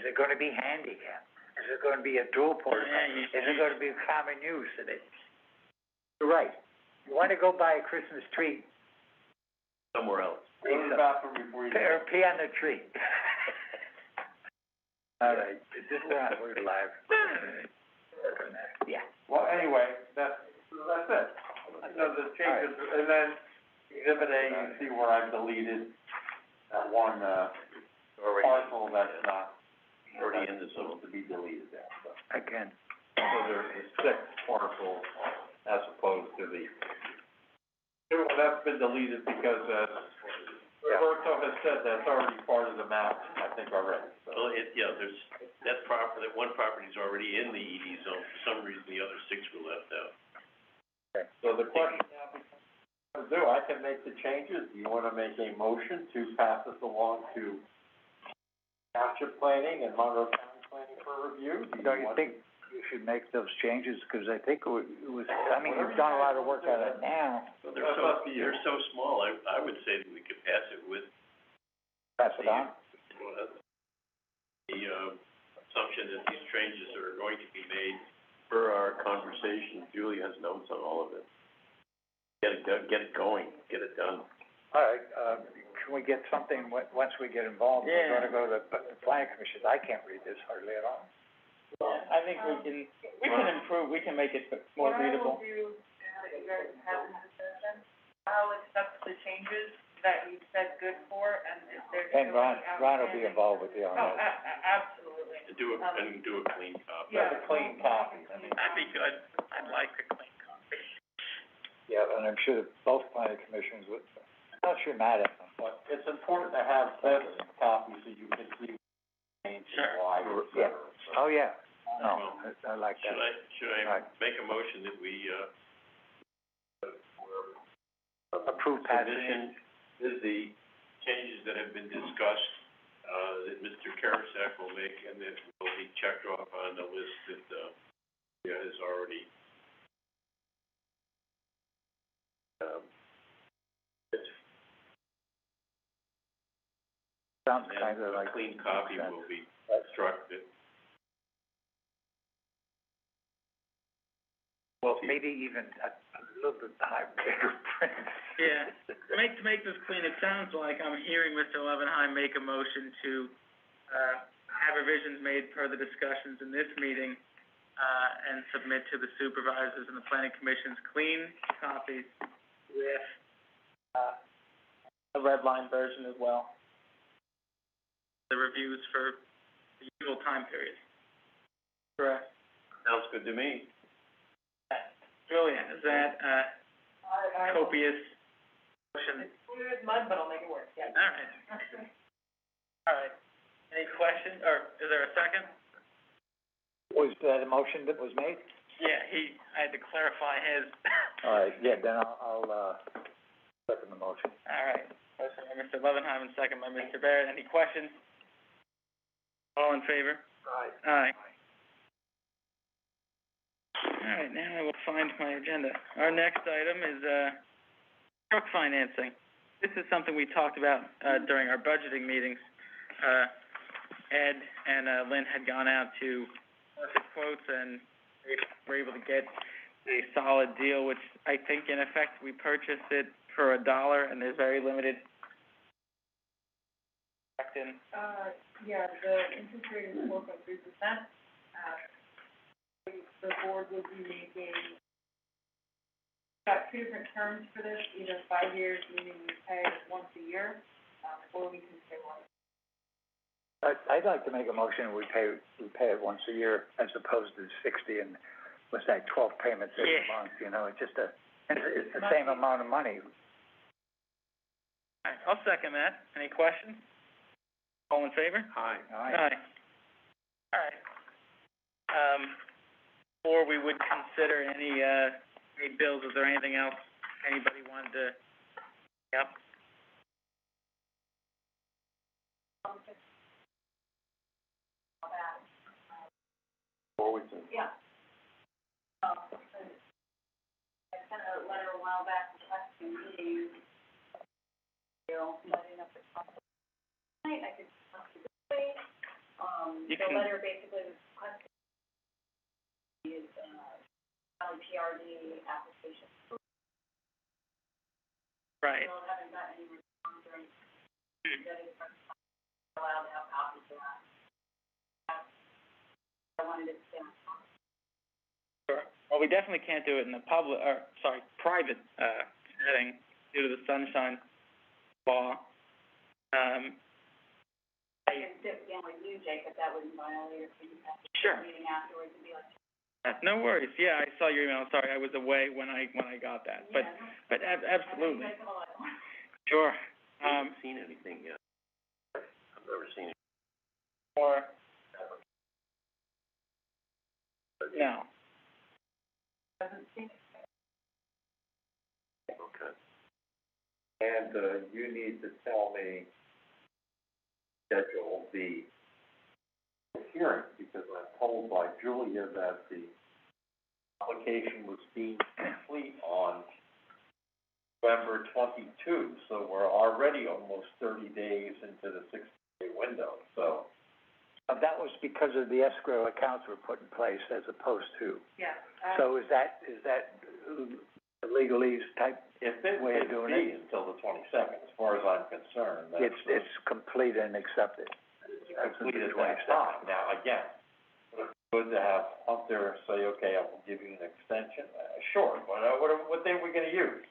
it gonna be handicap? Is it gonna be a dual porta potty? Is it gonna be common use? You're right. You wanna go buy a Christmas tree, Somewhere else. Go to the bathroom before you. or pee on the tree. All right, we're live. Yeah. Well, anyway, that's it. The changes, and then exhibit A, you see where I've deleted that one, parcel that's not Already in the zone. supposed to be deleted there, so. Again. So there's 6 parcels as opposed to the, that's been deleted because, Roberto has said that's already part of the map, I think already, so. Well, that one property's already in the ED zone. For some reason, the other 6 were left out. So the question now becomes, I can make the changes, do you wanna make a motion to pass this along to township planning and Monroe County planning for review? Don't you think you should make those changes, because I think it was, I mean, you've done a lot of work on it now. They're so small, I would say that we could pass it with Pass it on. the assumption that these changes are going to be made per our conversation. Julie has notes on all of it. Get it going, get it done. All right, can we get something, once we get involved, we're Yeah. gonna go to the planning commission, I can't read this hardly at all. I think we can improve, we can make it more readable. What I will do, now that you guys have the discussion, I'll accept the changes that you said good for, and if there's still And Ron will be outstanding- involved with you on Oh, that. absolutely. To do a, and do a clean copy. Yeah. The clean copy, I mean. That'd be good. I'd like a clean copy. Yeah, and I'm sure that both planning commissions would, I'm not sure mad at them. But it's important to have this copy so you can see change Sure. why, et cetera. Oh, yeah, no, I like that. Should I Right. make a motion that we, Approve passing. submission is the changes that have been discussed, that Mr. Karasek will make, and that will be checked off on the list that, has already, Sounds and kind of like. a clean copy will be constructed. Well, maybe even a little bit high, bigger print. Yeah, to make this clean, it sounds like I'm hearing Mr. Levenheim make a motion to, have revisions made per the discussions in this meeting, and submit to the supervisors and the planning commission's clean copies with, a red line version as well. The reviews for the usual time period. Correct. Sounds good to me. Brilliant, is that, I will, copious motion? it's clear as mud, but I'll make it work, yeah. All right. Any questions, or is there a second? Was that a motion that was made? Yeah, I had to clarify his. All right, yeah, then I'll second the motion. All right, motion by Mr. Levenheim and second by Mr. Barrett. Any questions? All in favor? Aye. All right, now I will find my agenda. Our next item is, truck financing. This is something we talked about, during our budgeting meetings. Ed and, Lynn had gone out to market quotes and they were able to get a solid deal, which I think in effect we purchased it for $1 and there's very limited. Yeah, the interest rate is 4.3%. The board would be making, got two different terms for this, either 5 years, meaning we pay once a year, or we can pay once. I'd like to make a motion, we pay it once a year as opposed to 60 and, what's that, 12 payments every Yeah. month, you know, it's just it's the same amount of money. All right, I'll second that. Any questions? All in favor? Aye. Aye. All right. Before we would consider any bills, is there anything else anybody wanted to, yep? Before we can, Yeah. I sent a letter a while back requesting meetings, setting up the tonight, I could talk to the way, You the can- letter basically was requesting is, PRD application. Right. Still haven't gotten any response or anything, that is allowed to have copies of that. I wanted to stay on top. Sure. Well, we definitely can't do it in the private, setting due to the sunshine law. I can sit down with you, Jake, if that wouldn't violate it, so you have to Sure. meeting afterwards and be like. No worries. Yeah, I saw your email. Sorry, I was away when I got that. But, absolutely. Sure. I haven't seen anything yet. I've never seen it. Or, no. Okay. and, you need to tell me, schedule the hearing, because I'm told by Julia that the application was deemed complete on November 22, so we're already almost 30 days into the 60-day window, so. That was because of the escrow accounts were put in place as opposed to, Yeah. so is that legalese type If it way of can doing be until the 22nd, as far as I'm concerned, that's. It's complete and accepted. Completed that time. Now, again, it's good to have Hunter say, okay, I will give you an extension, sure, but, what day are we gonna use?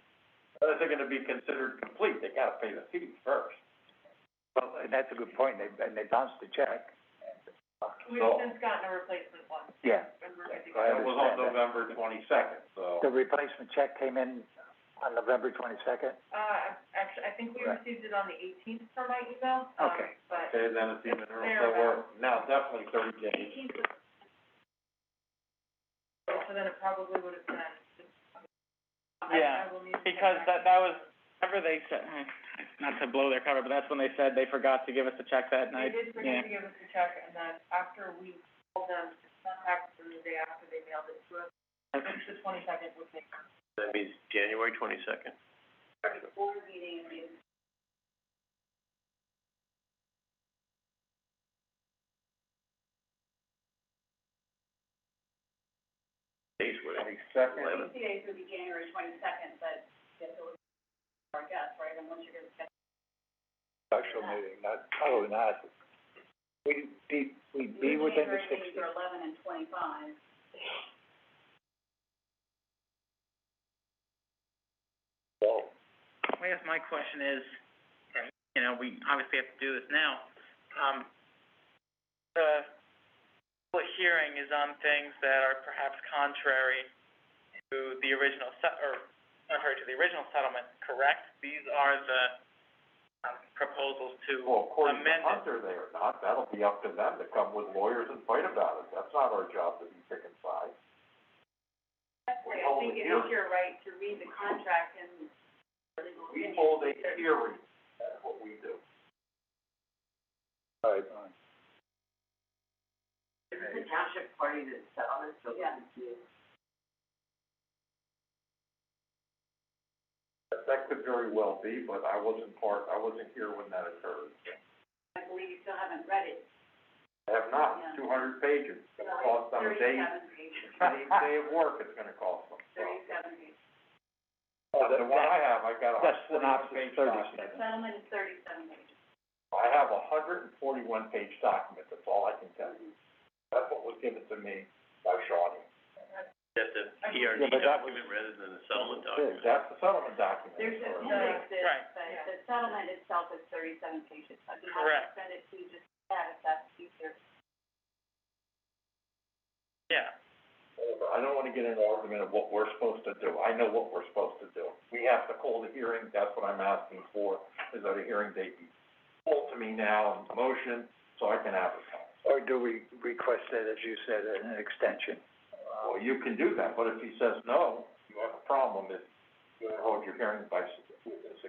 If they're gonna be considered complete, they gotta pay the fee first. Well, and that's a good point, they bounced the check. We've since gotten a replacement one, Yeah, and we're ready to I That was on understand that. November 22nd, so. The replacement check came in on November 22nd? Actually, I think we Right. received it on the 18th from my email, Okay. but Okay, then it's even, It's so there, we're, now definitely 30 days. 18th was, so then it probably would have been, Yeah, I will need to. because that was, remember they said, not to blow their cover, but that's when they said they forgot to give us a check that night. They did forget to give us the check, and then after we told them to contact them the day after they mailed it to us, which the 22nd would make. That means January 22nd. Board meeting in Days were it? 22nd. 11th. days would be January 22nd, but yes, it was our guess, right, and once you're gonna get. Special meeting, not, other than that, we'd be within the 60. 11 and 25. So, I guess my question is, you know, we obviously have to do this now. The public hearing is on things that are perhaps contrary to the original contrary to the original settlement, correct? These are the, proposals to Well, according to amend it. Hunter, they are not, that'll be up to them to come with lawyers and fight about it, that's not our job to be picking sides. I think it is your right to read the contract and. We hold a hearing, that's what we do. all right, Is the township party to the settlement? Yeah. That could very well be, but I wasn't here when that occurred. I believe you still haven't read it. I have not, Yeah. 200 pages, it's gonna cost them a day, 37 pages. day of work, it's gonna cost them. 37 pages. The one I have, I got a that's synopsis, 41-page 37. document. The settlement is 37 pages. I have 141-page document, that's all I can tell you. That's what was given to me by Shawnee. That's a PRD Yeah, but that was- document rather than a settlement document. That's the settlement document. There's a, Right. the settlement itself is 37 pages. I'd be happy to Correct. send it to you just that, if that's easier. Yeah. I don't wanna get in an argument of what we're supposed to do, I know what we're supposed to do. We have to call the hearing, that's what I'm asking for, is that a hearing date be called to me now, in motion, so I can advertise. or do we request that, as you said, an extension? Well, you can do that, but if he says no, you have a problem, if you hold your hearing by 6.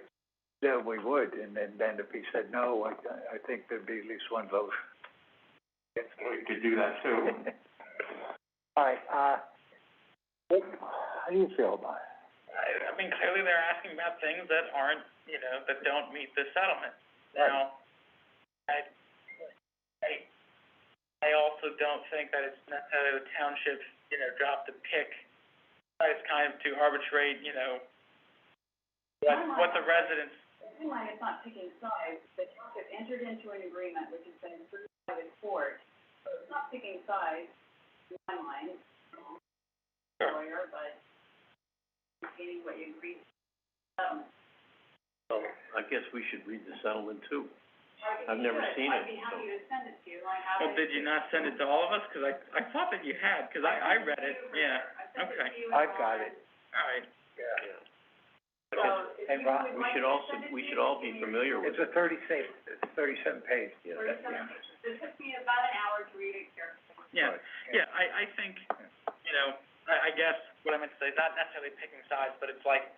Yeah, we would, and then if he said no, I think there'd be at least one vote. Well, you could do that too. All right, how do you feel about it? I mean, clearly they're asking about things that aren't, you know, that don't meet the settlement. Right. Now, I also don't think that it's necessarily the township's, you know, job to pick, it's kind of to arbitrate, you know, what the residents. In my mind, it's not picking sides. The township entered into an agreement which has been approved by the court. So it's not picking sides, in my mind. Lawyer, but getting what you agreed. Well, I guess we should read the settlement too. I've never seen it, I'd be happy so. to send it to you. I have Well, it. did you not send it to all of us? 'Cause I thought that you had, 'cause I read it, yeah, I sent it okay, to you. I've got it. all right. Yeah. So if And you Ron, would We like should to also, send it to we me, should all give be me- familiar with It's a 37 page. Yeah. 37 pages. It took me about an hour to read it here. Yeah, yeah, I think, you know, I guess what I meant to say is not necessarily picking sides, but it's like,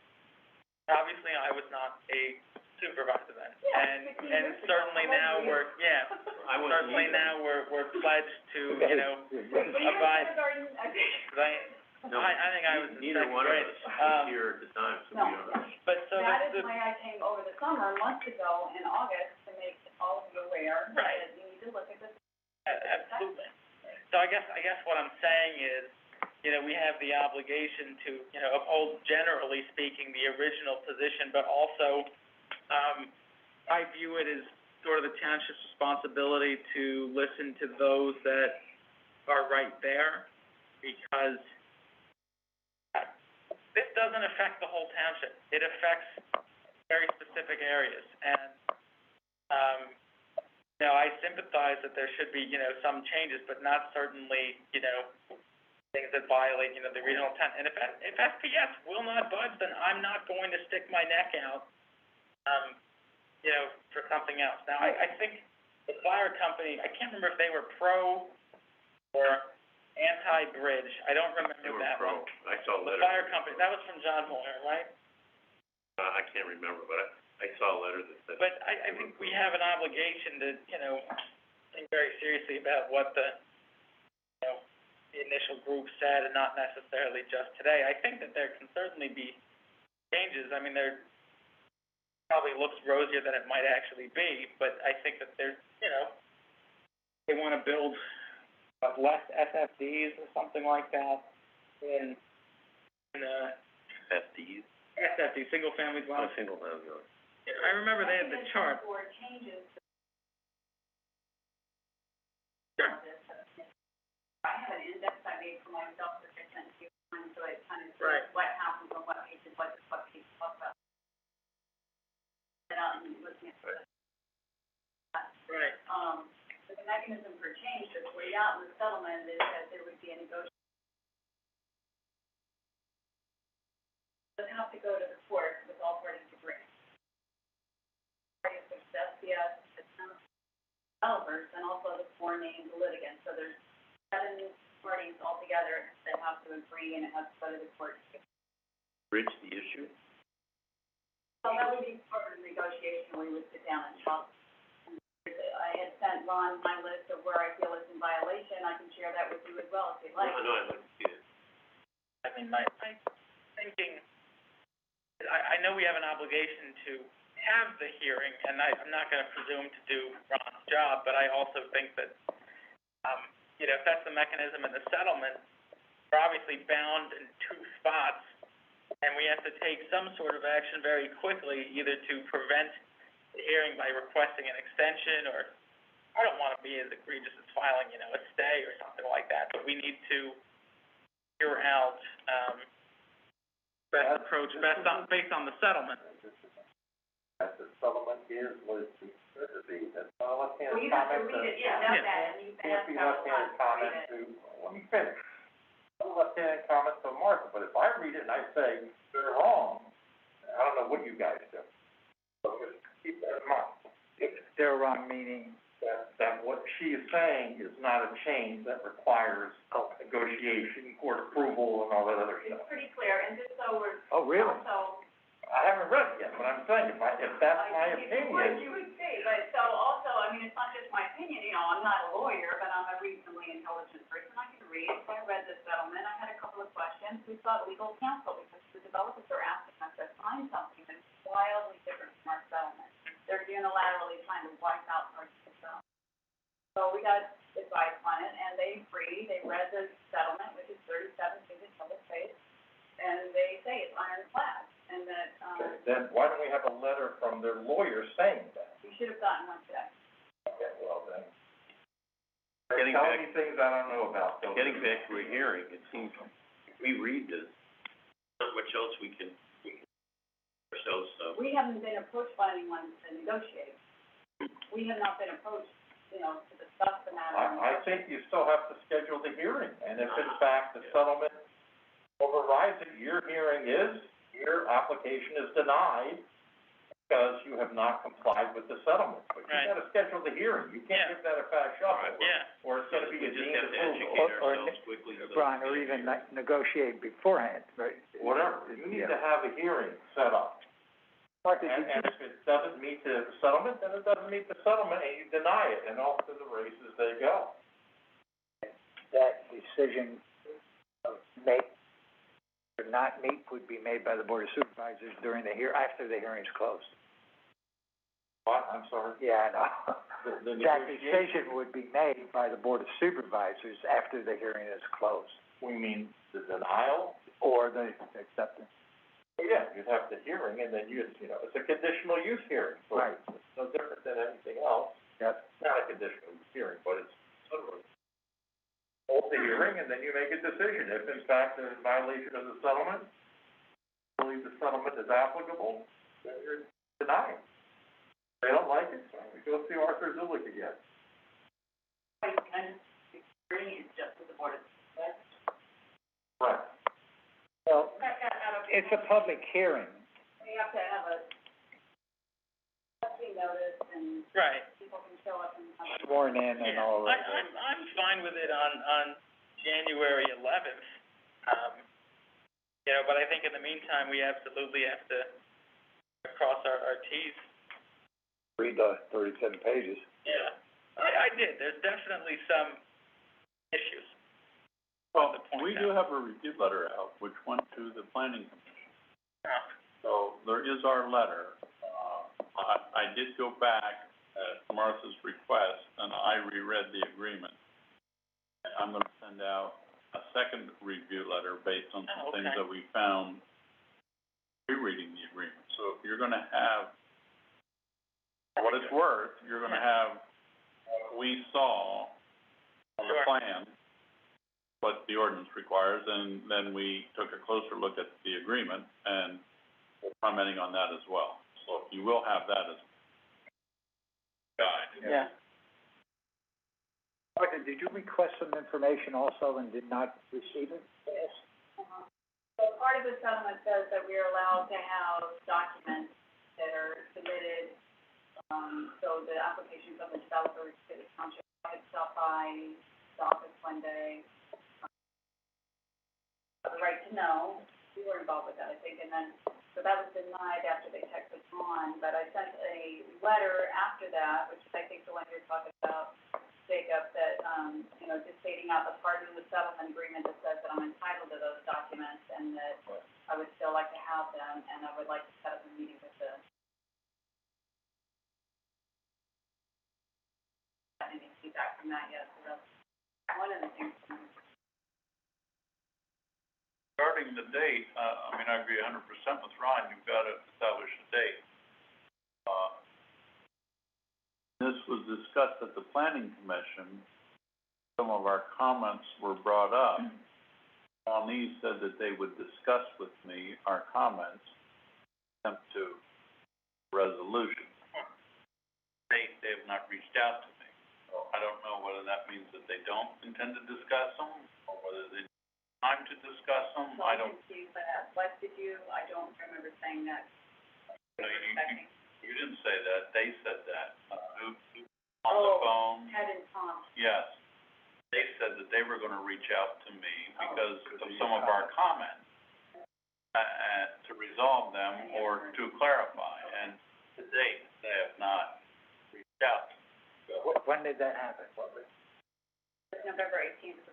obviously I was not a supervisor then. Yeah, And 15 years ago. certainly now we're, yeah, I wasn't certainly either. now we're pledged to, you know, But you were abide, kindergarten, I think. 'cause I think I was in Neither second one of grade. us was here at the time, so we No, don't know. no. But so That the, is why I came over the summer, months ago, in August, to make all of you aware Right. that you need to look at this. absolutely. So I guess what I'm saying is, we have the obligation to, uphold, generally speaking, the original position, but also, I view it as sort of the township's responsibility to listen to those that are right there, because this doesn't affect the whole township. It affects very specific areas, and, I sympathize that there should be, some changes, but not certainly, things that violate, the regional intent. And if SPS will not budge, then I'm not going to stick my neck out, for something else. Now, I think the fire company, I can't remember if they were pro or anti-bridge. I don't remember that one. They were pro. I saw a letter. The fire company, that was from John Moyer, right? I can't remember, but I saw a letter that said. But I think we have an obligation to, think very seriously about what the initial group said, and not necessarily just today. I think that there can certainly be changes. I mean, there probably looks rosier than it might actually be, but I think that there's, they wanna build less SFDs or something like that in FDs? SFD, single family dwelling. Single family. I remember they had the chart. Or changes. Sure. I have an index I made for myself that I sent to you, so it kind of Right. shows what happens on what pages, what pages, what about. And looking at the. Right. But the mechanism for change that's laid out in the settlement is that there would be a negotiation. Doesn't have to go to the court with all parties agreeing. Parties of SPS, the town developers, and also the four named litigants, so there's 7 parties altogether that have to agree, and it has to go to the court. Bridge the issue? So that would be part of the negotiation, we would sit down and talk. I had sent Ron my list of where I feel it's in violation, I can share that with you as well if you'd like. No, I'd like to see it. I mean, my thinking, I know we have an obligation to have the hearing, and I'm not gonna presume to do Ron's job, but I also think that, if that's the mechanism in the settlement, we're obviously bound in 2 spots, and we have to take some sort of action very quickly, either to prevent the hearing by requesting an extension, or, I don't wanna be as egregious as filing, a stay or something like that, but we need to figure out, best approach, based on the settlement. That the settlement is listed, that's not a left-hand Well, you have to comment. read it, yeah, know that, and you Can't ask be how left-hand to comment read it. to, let me finish. A left-hand comment to Martha, but if I read it and I say, they're wrong, I don't know what you guys do. So just keep that in mind. If they're wrong, meaning, That what she is saying is not a change that requires negotiation, court approval, and all that other stuff. It's pretty clear, and just so we're. oh, really? Also, I haven't read it yet, but I'm saying, if that's my opinion. You would say, but so also, I mean, it's not just my opinion, I'm not a lawyer, but I'm a reasonably intelligent person, I can read, so I read the settlement, I had a couple of questions, we sought legal counsel, because the developers are asking us to sign something that's wildly different from our settlement. They're unilaterally trying to wipe out our system. So we got advice on it, and they agreed, they read the settlement, which is 37 pages public face, and they say it's ironclad, and that, Okay, then why don't we have a letter from their lawyer saying that? you should have gotten one today. Okay, well then. Getting Telling back- me things I don't know about, so. Getting back to a hearing, it seems, if we read this, not much else we can ourselves, We haven't been approached by anyone to negotiate. We have not been approached, to discuss the matter. I think you still have to schedule the hearing, and if in fact the settlement overrides it, your hearing is, your application is denied because you have not complied with the settlement. But you Right. gotta schedule the hearing, you can't give that a fast shuffle. Yeah. Or it's gonna be we a just deemed have to approval. educate Or ourselves quickly. so that Ron, we or can even hear. negotiate beforehand, right? Whatever, you need to have a hearing set up. Martha, And if it doesn't meet the settlement, then it doesn't meet the settlement, and you deny it, and off to the races they go. that decision of make or not meet would be made by the Board of Supervisors during after the hearing's closed. What, I'm sorry? Yeah, I know. The That negotiation, decision would be made by the Board of Supervisors after the hearing is closed. We mean the denial, or the acceptance. yeah, you'd have the hearing, and then it's a conditional use hearing, so Right. it's no different than anything else. Yep. It's not a conditional use hearing, but it's sort of hold the hearing, and then you make a decision. If in fact there's a violation of the settlement, believe the settlement is applicable, then you're denying. If they don't like it, well, we go see Arthur Zulik again. Right. Well, it's a public hearing. We have to have a testing notice and Right. people can show up and have a. Sworn in and all that. I'm fine with it on January 11th. But I think in the meantime, we absolutely have to cross our Ts. Read the 37 pages. Yeah, I did. There's definitely some issues. Well, we do have a review letter out, which went to the planning commission. So there is our letter. I did go back at Martha's request, and I reread the agreement. I'm gonna send out a second review letter based on some things that we found rereading the agreement. So if you're gonna have, for what it's worth, you're gonna have what we saw on the plan, what the ordinance requires, and then we took a closer look at the agreement, and we're commenting on that as well. So you will have that as a guide. Yeah. Arthur, did you request some information also and did not receive it? Yes. So part of the settlement says that we are allowed to have documents that are submitted, so the application from the developer to the township, I could stop by the office one day. The right to know, we were involved with that, I think, and then, so that was denied after they checked it on, but I sent a letter after that, which I think the one you're talking about, Jacob, that, just stating out the part of the settlement agreement that says that I'm entitled to those documents and that I would still like to have them, and I would like to set up a meeting with the. I didn't get feedback from that yet, so that's one of the things. Regarding the date, I agree 100% with Ron, you've got to establish a date. This was discussed at the planning commission, some of our comments were brought up. Pawnee said that they would discuss with me our comments, attempt to resolution. They have not reached out to me, so I don't know whether that means that they don't intend to discuss them, or whether they time to discuss them, I don't. What did you, I don't remember saying that. No, you didn't say that, they said that, on the phone. Ted and Tom. Yes, they said that they were gonna reach out to me because of some of our comments, to resolve them or to clarify, and to date, they have not reached out. When did that happen? November 18th.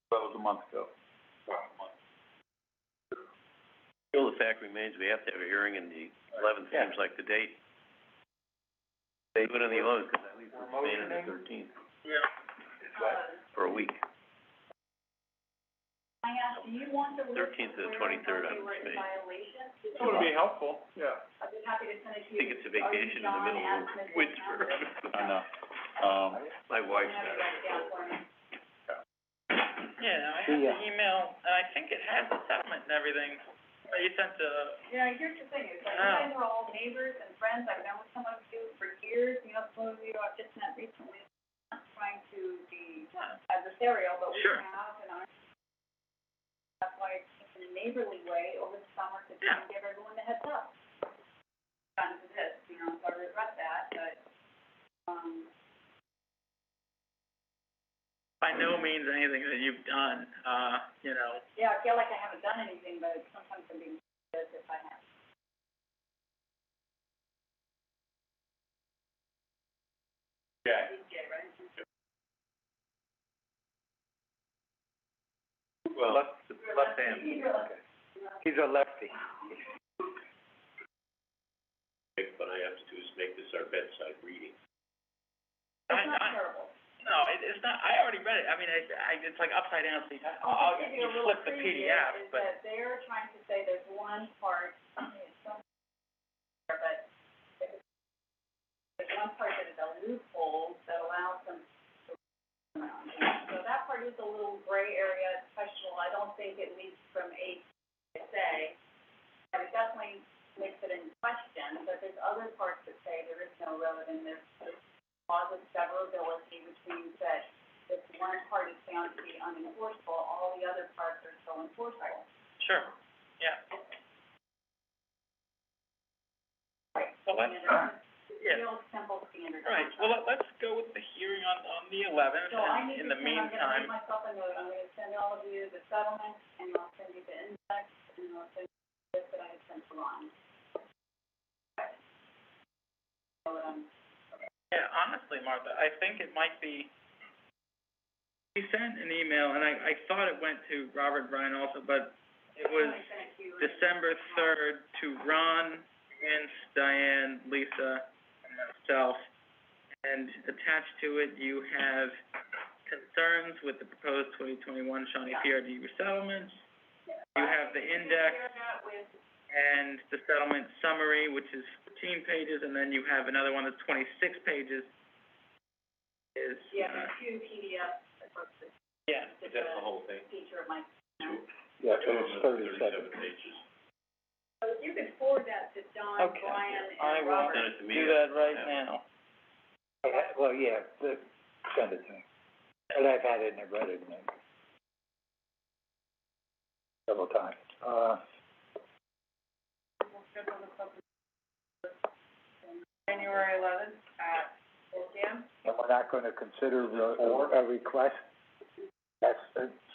That was a month ago. Still, the fact remains, we have to have a hearing, and the 11th seems like the date. They put on the 11th, because that leaves us staying on the 13th. Yeah. For a week. I asked, do you want the list 13th to the of where 23rd, they I were would in say. violation? That would be helpful, yeah. I'd be happy to send it to I you. think it's a vacation in the middle of winter. I know. My wife's Have got you write it down for me? Yeah, I have the email, and I think it has the settlement and everything. You sent the. Yeah, here's the thing, it's like, you guys are all neighbors and friends, I've known some of you for years, some of you I've just met recently. I'm not trying to be adversarial, but we have, and that's why it's in a neighborly way over the summer to try and give everyone the heads up. Kind of this, so I regret that, but, By no means anything that you've done, yeah, I feel like I haven't done anything, but sometimes I'm being good if I have. Yeah. Right? Well, Left hand. He's a lefty. what I have to do is make this our bedside reading. It's not terrible. No, it's not, I already read it, I mean, it's like upside down, so you flip the PDF, but. Is that they're trying to say there's one part, it's somewhere, but there's one part that is a loophole that allows them to around. So that part is a little gray area, it's questionable, I don't think it leads from A to say, but it definitely makes it in question, but there's other parts that say there is no relevant, there's clause of severability, which means that if one part is found to be unenforceable, all the other parts are still enforceable. Sure, yeah. Right. So let's, Real simple standard. right, well, let's go with the hearing on the 11th, So I and need in to the send, I'm gonna meantime. make myself a note, I'm gonna send all of you the settlement, and I'll send you the index, and I'll send you this that I had sent to Ron. So, Yeah, honestly, Martha, I think it might be, he sent an email, and I thought it went to Robert Bryan also, but it was December 3rd to Ron, Vince, Diane, Lisa, and myself. And attached to it, you have concerns with the proposed 2021 Shawnee PRD resettlements. You have the index and the settlement summary, which is 15 pages, and then you have another one that's 26 pages. Is, two PDFs, yeah, But that's the whole thing. feature of my. Yeah, so it's 37. pages. So if you could forward that to John, okay, Brian, I and will Robert. Send it to me. do that right now. Well, yeah, send it to me. And I've had it and I've read it several times. We'll schedule the public January 11th at 4 p.m. And we're not gonna consider a request? That's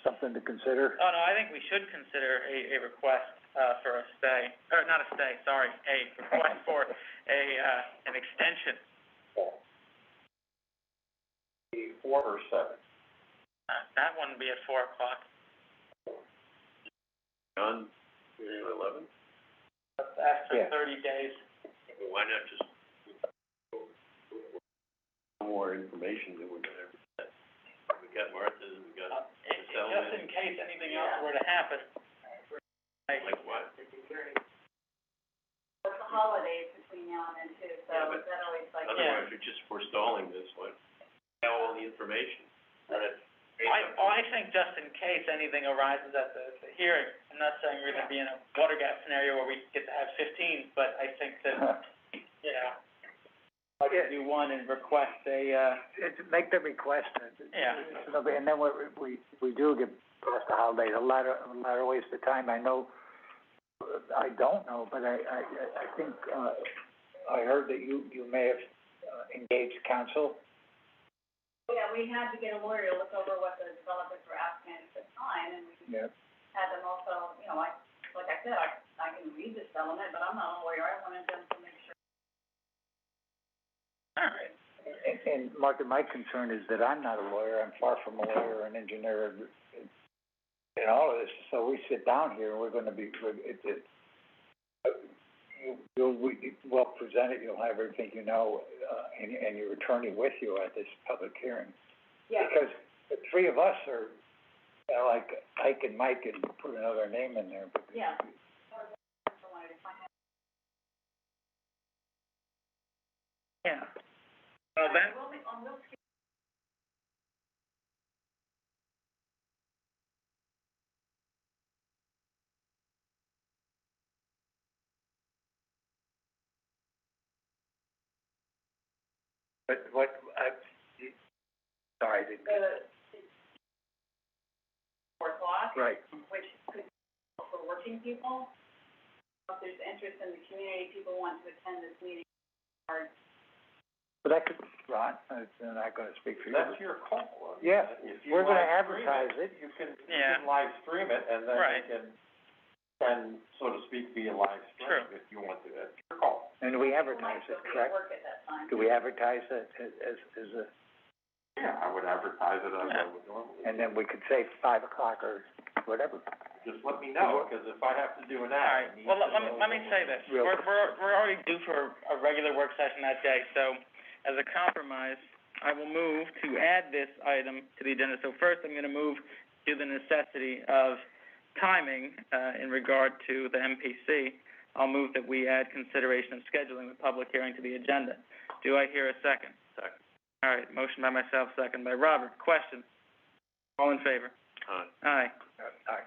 something to consider? Oh, no, I think we should consider a request, for a stay, or not a stay, sorry, a request for an extension. 4 or 7? That one would be at 4 o'clock. On January 11th? After Yeah. 30 days. Why not just more information that we're gonna, we got Martha's, we got the Just settlement. in case anything else were to happen. Like what? It's the holidays between now and then too, so Yeah, but that always like. Otherwise, you're just forestalling this one. Now all the information. I think just in case anything arises at the hearing, I'm not saying we're gonna be in a water gap scenario where we get to have 15, but I think that, you know, I could do one and request Make the request, yeah. and then we do get past the holiday, a lot of waste of time. I know, I don't know, but I think, I heard that you may have, engaged counsel. Yeah, we had to get a lawyer to look over what the developers were asking us to sign, and we had them also, you know, like I said, I can read the settlement, but I'm not a lawyer, I wanted them to make sure. All right. And Martha, my concern is that I'm not a lawyer, I'm far from a lawyer or an engineer in all of this, so we sit down here and we're gonna be, well presented, you'll have everything you know, and your attorney with you at this public hearing. Yeah. Because the three of us are, like Ike and Mike, and put another name in there, but. Yeah. Yeah. Well, that, But what, sorry, I didn't. 4 o'clock. Right. Which could be for working people. If there's interest in the community, people want to attend this meeting, or. But that could, Ron, I'm not gonna speak for you. That's your call. Yeah, If you we're gonna live stream advertise it. You can Yeah. live stream it, and then Right. you can, so to speak, be a live stream True. if you want to, that's your call. And we advertise it, correct? Work at that time. Do we advertise it as a, Yeah, I would advertise it as I would normally. and then we could say 5 o'clock or whatever. Just let me know, because if I have to do an all ad, right, I need well, to let me know. say this, Real we're already due for a regular work session that day, so as a compromise, I will move to add this item to the agenda. So first, I'm gonna move to the necessity of timing, in regard to the MPC. I'll move that we add consideration of scheduling the public hearing to the agenda. Do I hear a second? Second. All right, motion by myself, second by Robert. Questions? All in favor? Aye. Aye. Aye.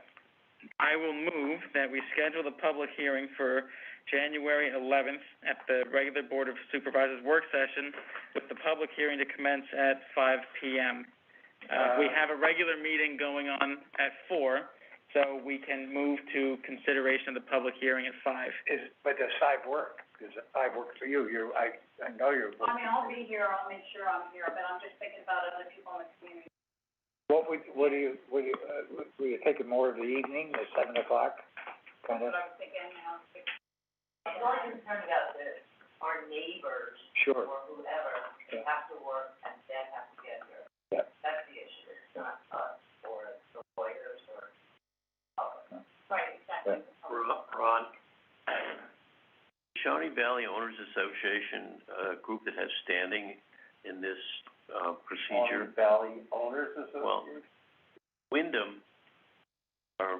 I will move that we schedule the public hearing for January 11th at the regular Board of Supervisors work session, with the public hearing to commence at 5 p.m. We have a regular meeting going on at 4, so we can move to consideration of the public hearing at 5. But does 5 work? Does 5 work for you? I know you're. I mean, I'll be here, I'll make sure I'm here, but I'm just thinking about other people in the community. What do you, were you thinking more of the evening, the 7 o'clock, kind of? That's what I was thinking, you know, I'm only concerned about our neighbors Sure. or whoever, they have to work and then have to get here. Yeah. That's the issue, it's not us or the lawyers or public. right, exactly. Ron, Shawnee Valley Owners Association, a group that has standing in this, procedure. Shawnee Valley Owners Well, Association? Wyndham, or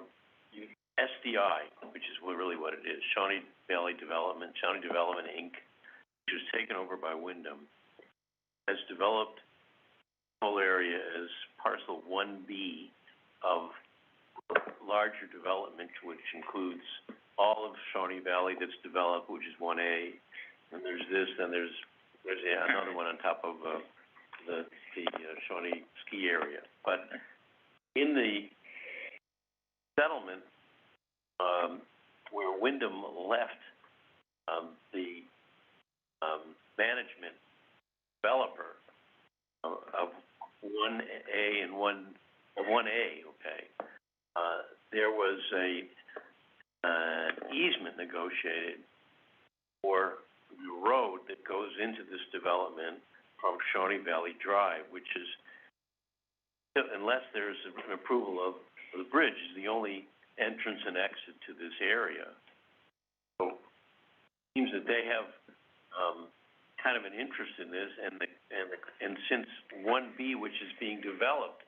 SDI, which is really what it is, Shawnee Valley Development, Shawnee Development, Inc., which was taken over by Wyndham, has developed the whole area as parcel 1B of larger development, which includes all of Shawnee Valley that's developed, which is 1A, and there's this, then there's another one on top of, the Shawnee ski area. But in the settlement, where Wyndham left, the, management developer of 1A and 1A, okay, there was an easement negotiated for the road that goes into this development from Shawnee Valley Drive, which is, unless there's an approval of the bridge, is the only entrance and exit to this area. So, it seems that they have, kind of an interest in this, and since 1B, which is being developed,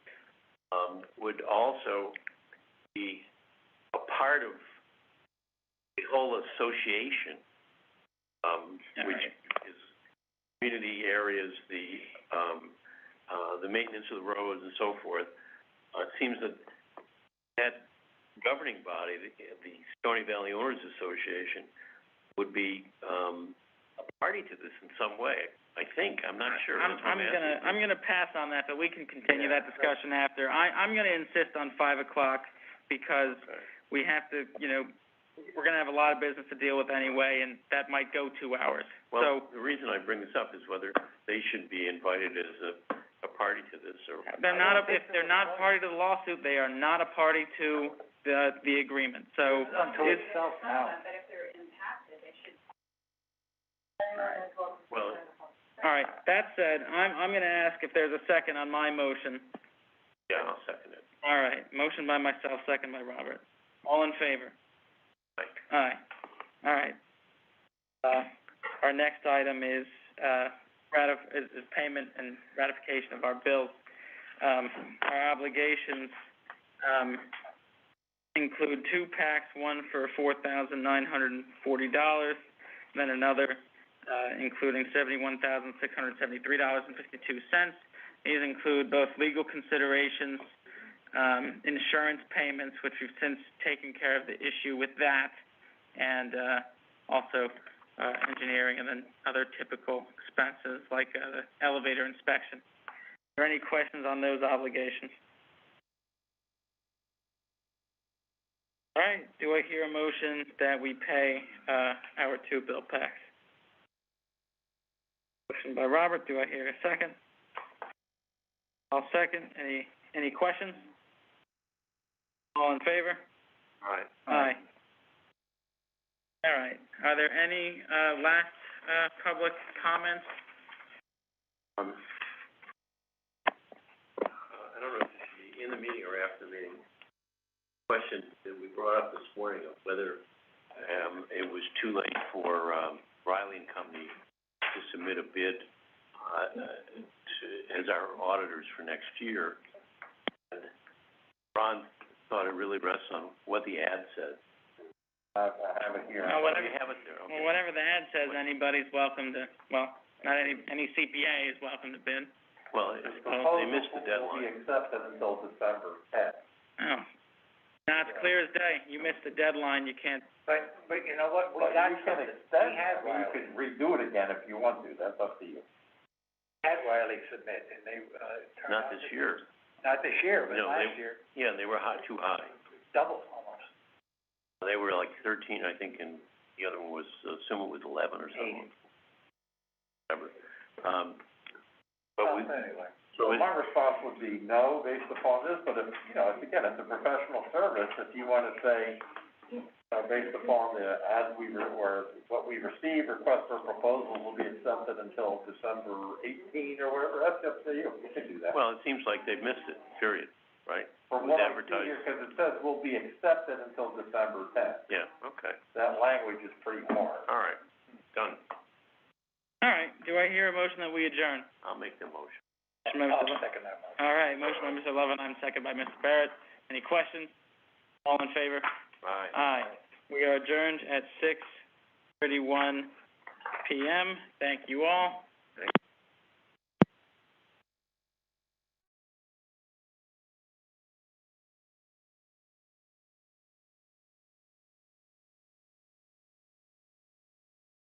would also be a part of the whole association, which is community areas, the maintenance of the roads and so forth. It seems that governing body, the Shawnee Valley Owners Association, would be, a party to this in some way. I think, I'm not sure. I'm gonna pass on that, but we can continue that discussion after. I'm gonna insist on 5 o'clock, because we have to, we're gonna have a lot of business to deal with anyway, and that might go 2 hours. Well, the reason I bring this up is whether they should be invited as a party to this, or... if they're not party to the lawsuit, they are not a party to the agreement, so... Until it's self now. But if they're impacted, they should. Well, All right, that said, I'm gonna ask if there's a second on my motion. yeah, I'll second it. All right, motion by myself, second by Robert. All in favor? Aye. All right. Our next item is payment and ratification of our bills. Our obligations, include 2 packs, one for $4,940, then another, including $71,673.52. These include both legal considerations, insurance payments, which we've since taken care of the issue with that, and also engineering, and then other typical expenses like the elevator inspection. Are there any questions on those obligations? All right, do I hear a motion that we pay our 2 bill packs? Motion by Robert, do I hear a second? I'll second. Any questions? All in favor? Aye. Aye. All right. Are there any last public comments? I don't know if it should be in the meeting or after the meeting. Question that we brought up this morning of whether it was too late for Riley and Company to submit a bid as our auditors for next year. And Ron thought it really rests on what the ad says. I have it here. Well, whatever, You have it there, okay. well, whatever the ad says, anybody's welcome to, well, not any CPA is welcome to bid. Well, The they missed the proposal will be deadline. accepted until December tenth. Oh. Now, it's clear as day, you missed the deadline, you can't, But you know what, we Well, got you can something, extend, we had you Wiley, can redo it again if you want to, that's up to you. submit, and they, turned Not out this to- year. Not this year, but No, last year, Yeah, they were too high. double almost. They were like 13, I think, and the other one was, assume it was 11 or something. Whatever. But we, Anyway. so So my response would be no, based upon this, but if, you know, if, again, it's a professional service, if you wanna say, based upon the ads or what we received, request for proposals will be accepted until December 18 or whatever, that's up to you, you can do that. well, it seems like they've missed it, period, right? From It was what I see advertised. here, cause it says will be accepted until December 10th. Yeah, okay, That language is pretty hard. all right, done. all right, do I hear a motion that we adjourn? I'll make the motion. Motion by I'll Mr. Lo- second that motion. All right, motion by Mr. Lovett, second by Mr. Barrett. Any questions? All in favor? Aye. Aye. We are adjourned at 6:31 PM. Thank you all. Thank you.